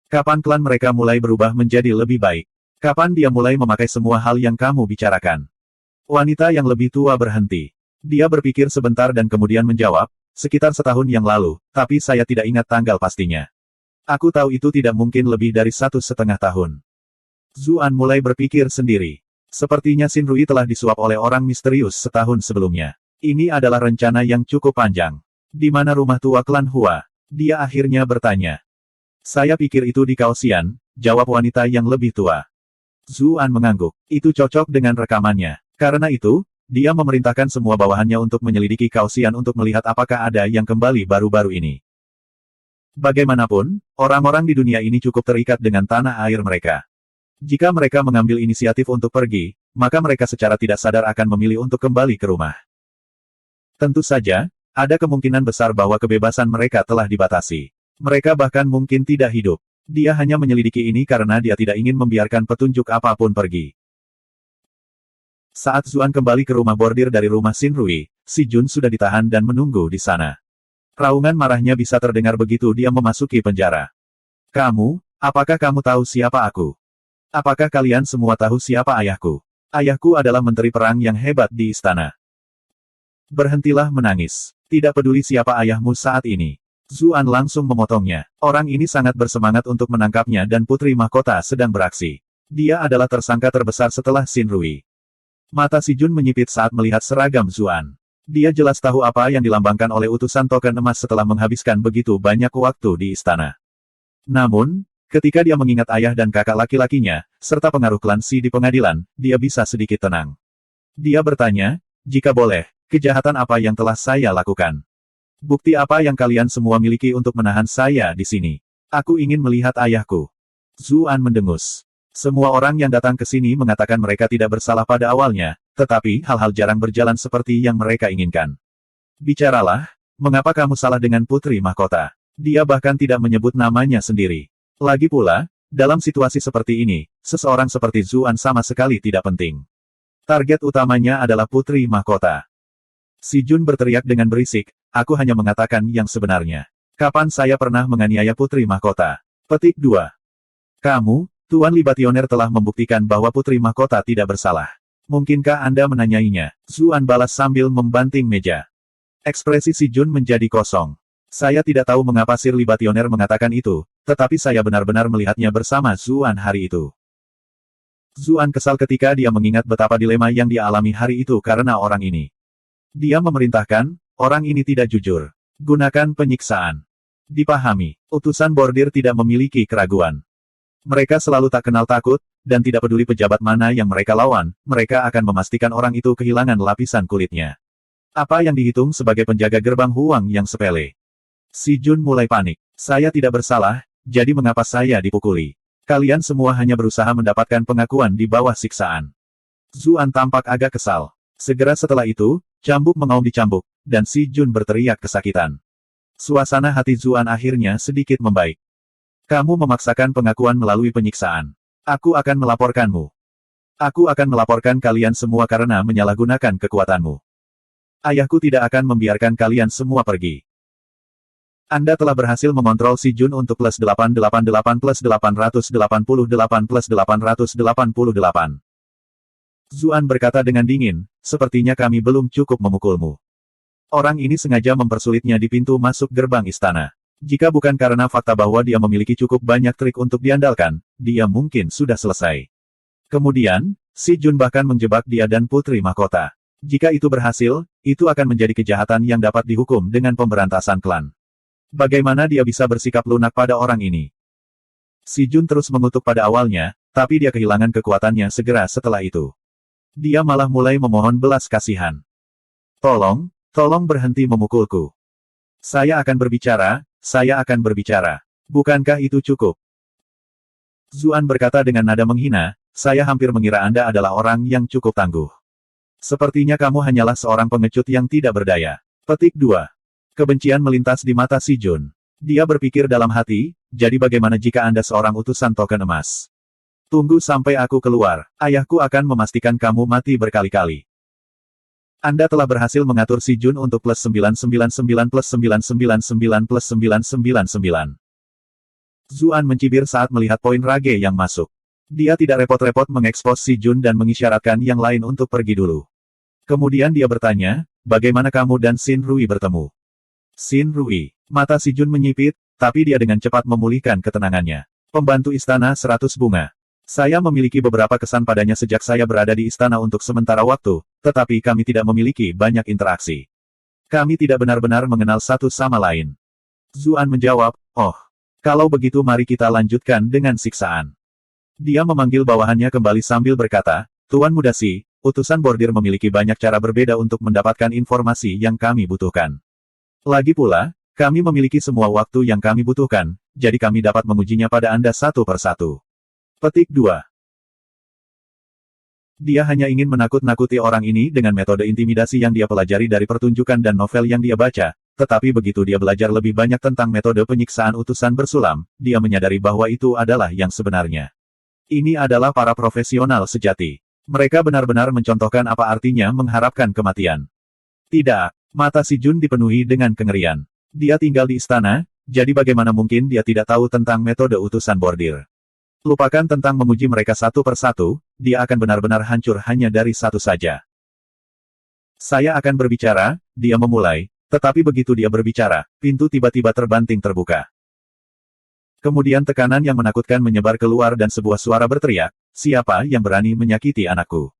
Kapan klan mereka mulai berubah menjadi lebih baik? Kapan dia mulai memakai semua hal yang kamu bicarakan? Wanita yang lebih tua berhenti. Dia berpikir sebentar dan kemudian menjawab, sekitar setahun yang lalu, tapi saya tidak ingat tanggal pastinya. Aku tahu itu tidak mungkin lebih dari 1,5 tahun. Zuan mulai berpikir sendiri. Sepertinya Xin Rui telah disuap oleh orang misterius setahun sebelumnya. Ini adalah rencana yang cukup panjang. Di mana rumah tua klan Hua? Dia akhirnya bertanya. Saya pikir itu di Kaohsian, jawab wanita yang lebih tua. Zuan mengangguk. Itu cocok dengan rekamannya. Karena itu, dia memerintahkan semua bawahannya untuk menyelidiki Kaohsian untuk melihat apakah ada yang kembali baru-baru ini. Bagaimanapun, orang-orang di dunia ini cukup terikat dengan tanah air mereka. Jika mereka mengambil inisiatif untuk pergi, maka mereka secara tidak sadar akan memilih untuk kembali ke rumah. Tentu saja, ada kemungkinan besar bahwa kebebasan mereka telah dibatasi. Mereka bahkan mungkin tidak hidup. Dia hanya menyelidiki ini karena dia tidak ingin membiarkan petunjuk apapun pergi. Saat Zuan kembali ke rumah bordir dari rumah Xin Rui, si Jun sudah ditahan dan menunggu di sana. Raungan marahnya bisa terdengar begitu dia memasuki penjara. Kamu, apakah kamu tahu siapa aku? Apakah kalian semua tahu siapa ayahku? Ayahku adalah menteri perang yang hebat di istana. Berhentilah menangis. Tidak peduli siapa ayahmu saat ini. Zuan langsung memotongnya. Orang ini sangat bersemangat untuk menangkapnya dan putri mahkota sedang beraksi. Dia adalah tersangka terbesar setelah Xin Rui. Mata si Jun menyipit saat melihat seragam Zuan. Dia jelas tahu apa yang dilambangkan oleh utusan token emas setelah menghabiskan begitu banyak waktu di istana. Namun, ketika dia mengingat ayah dan kakak laki-lakinya, serta pengaruh klan Si di pengadilan, dia bisa sedikit tenang. Dia bertanya, jika boleh, kejahatan apa yang telah saya lakukan? Bukti apa yang kalian semua miliki untuk menahan saya di sini? Aku ingin melihat ayahku. Zuan mendengus. Semua orang yang datang ke sini mengatakan mereka tidak bersalah pada awalnya, tetapi hal-hal jarang berjalan seperti yang mereka inginkan. Bicaralah, mengapa kamu salah dengan putri mahkota? Dia bahkan tidak menyebut namanya sendiri. Lagi pula, dalam situasi seperti ini, seseorang seperti Zuan sama sekali tidak penting. Target utamanya adalah putri mahkota. Si Jun berteriak dengan berisik, aku hanya mengatakan yang sebenarnya. Kapan saya pernah menganiaya putri mahkota? Petik 2. Kamu, Tuan Libationer telah membuktikan bahwa putri mahkota tidak bersalah. Mungkinkah Anda menanyainya? Zuan balas sambil membanting meja. Ekspresi si Jun menjadi kosong. Saya tidak tahu mengapa Sir Libationer mengatakan itu, tetapi saya benar-benar melihatnya bersama Zuan hari itu. Zuan kesal ketika dia mengingat betapa dilema yang dia alami hari itu karena orang ini. Dia memerintahkan, orang ini tidak jujur. Gunakan penyiksaan. Dipahami, utusan bordir tidak memiliki keraguan. Mereka selalu tak kenal takut, dan tidak peduli pejabat mana yang mereka lawan, mereka akan memastikan orang itu kehilangan lapisan kulitnya. Apa yang dihitung sebagai penjaga gerbang Huang yang sepele? Si Jun mulai panik. Saya tidak bersalah, jadi mengapa saya dipukuli? Kalian semua hanya berusaha mendapatkan pengakuan di bawah siksaan. Zuan tampak agak kesal. Segera setelah itu, cambuk mengaum dicambuk, dan si Jun berteriak kesakitan. Suasana hati Zuan akhirnya sedikit membaik. Kamu memaksakan pengakuan melalui penyiksaan. Aku akan melaporkanmu. Aku akan melaporkan kalian semua karena menyalahgunakan kekuatanmu. Ayahku tidak akan membiarkan kalian semua pergi. Anda telah berhasil mengontrol si Jun untuk plus 888 plus 888 plus 888. Zuan berkata dengan dingin, sepertinya kami belum cukup memukulmu. Orang ini sengaja mempersulitnya di pintu masuk gerbang istana. Jika bukan karena fakta bahwa dia memiliki cukup banyak trik untuk diandalkan, dia mungkin sudah selesai. Kemudian, si Jun bahkan menjebak dia dan putri mahkota. Jika itu berhasil, itu akan menjadi kejahatan yang dapat dihukum dengan pemberantasan klan. Bagaimana dia bisa bersikap lunak pada orang ini? Si Jun terus mengutuk pada awalnya, tapi dia kehilangan kekuatannya segera setelah itu. Dia malah mulai memohon belas kasihan. Tolong berhenti memukulku. Saya akan berbicara. Bukankah itu cukup? Zuan berkata dengan nada menghina, saya hampir mengira Anda adalah orang yang cukup tangguh. Sepertinya kamu hanyalah seorang pengecut yang tidak berdaya. Petik 2. Kebencian melintas di mata si Jun. Dia berpikir dalam hati, jadi bagaimana jika Anda seorang utusan token emas? Tunggu sampai aku keluar, ayahku akan memastikan kamu mati berkali-kali. Anda telah berhasil mengatur si Jun untuk plus 999 plus 999 plus 999. Zuan mencibir saat melihat poin rage yang masuk. Dia tidak repot-repot mengekspos si Jun dan mengisyaratkan yang lain untuk pergi dulu. Kemudian dia bertanya, bagaimana kamu dan Xin Rui bertemu? Xin Rui, mata si Jun menyipit, tapi dia dengan cepat memulihkan ketenangannya. Pembantu istana 100 bunga. Saya memiliki beberapa kesan padanya sejak saya berada di istana untuk sementara waktu, tetapi kami tidak memiliki banyak interaksi. Kami tidak benar-benar mengenal satu sama lain. Zuan menjawab, oh. Kalau begitu mari kita lanjutkan dengan siksaan. Dia memanggil bawahannya kembali sambil berkata, Tuan Muda Si, utusan bordir memiliki banyak cara berbeda untuk mendapatkan informasi yang kami butuhkan. Lagi pula, kami memiliki semua waktu yang kami butuhkan, jadi kami dapat mengujinya pada Anda satu persatu. Petik 2. Dia hanya ingin menakut-nakuti orang ini dengan metode intimidasi yang dia pelajari dari pertunjukan dan novel yang dia baca, tetapi begitu dia belajar lebih banyak tentang metode penyiksaan utusan bersulam, dia menyadari bahwa itu adalah yang sebenarnya. Ini adalah para profesional sejati. Mereka benar-benar mencontohkan apa artinya mengharapkan kematian. Tidak, mata si Jun dipenuhi dengan kengerian. Dia tinggal di istana, jadi bagaimana mungkin dia tidak tahu tentang metode utusan bordir. Lupakan tentang memuji mereka satu persatu, dia akan benar-benar hancur hanya dari satu saja. Saya akan berbicara, dia memulai, tetapi begitu dia berbicara, pintu tiba-tiba terbanting terbuka. Kemudian tekanan yang menakutkan menyebar keluar dan sebuah suara berteriak, siapa yang berani menyakiti anakku?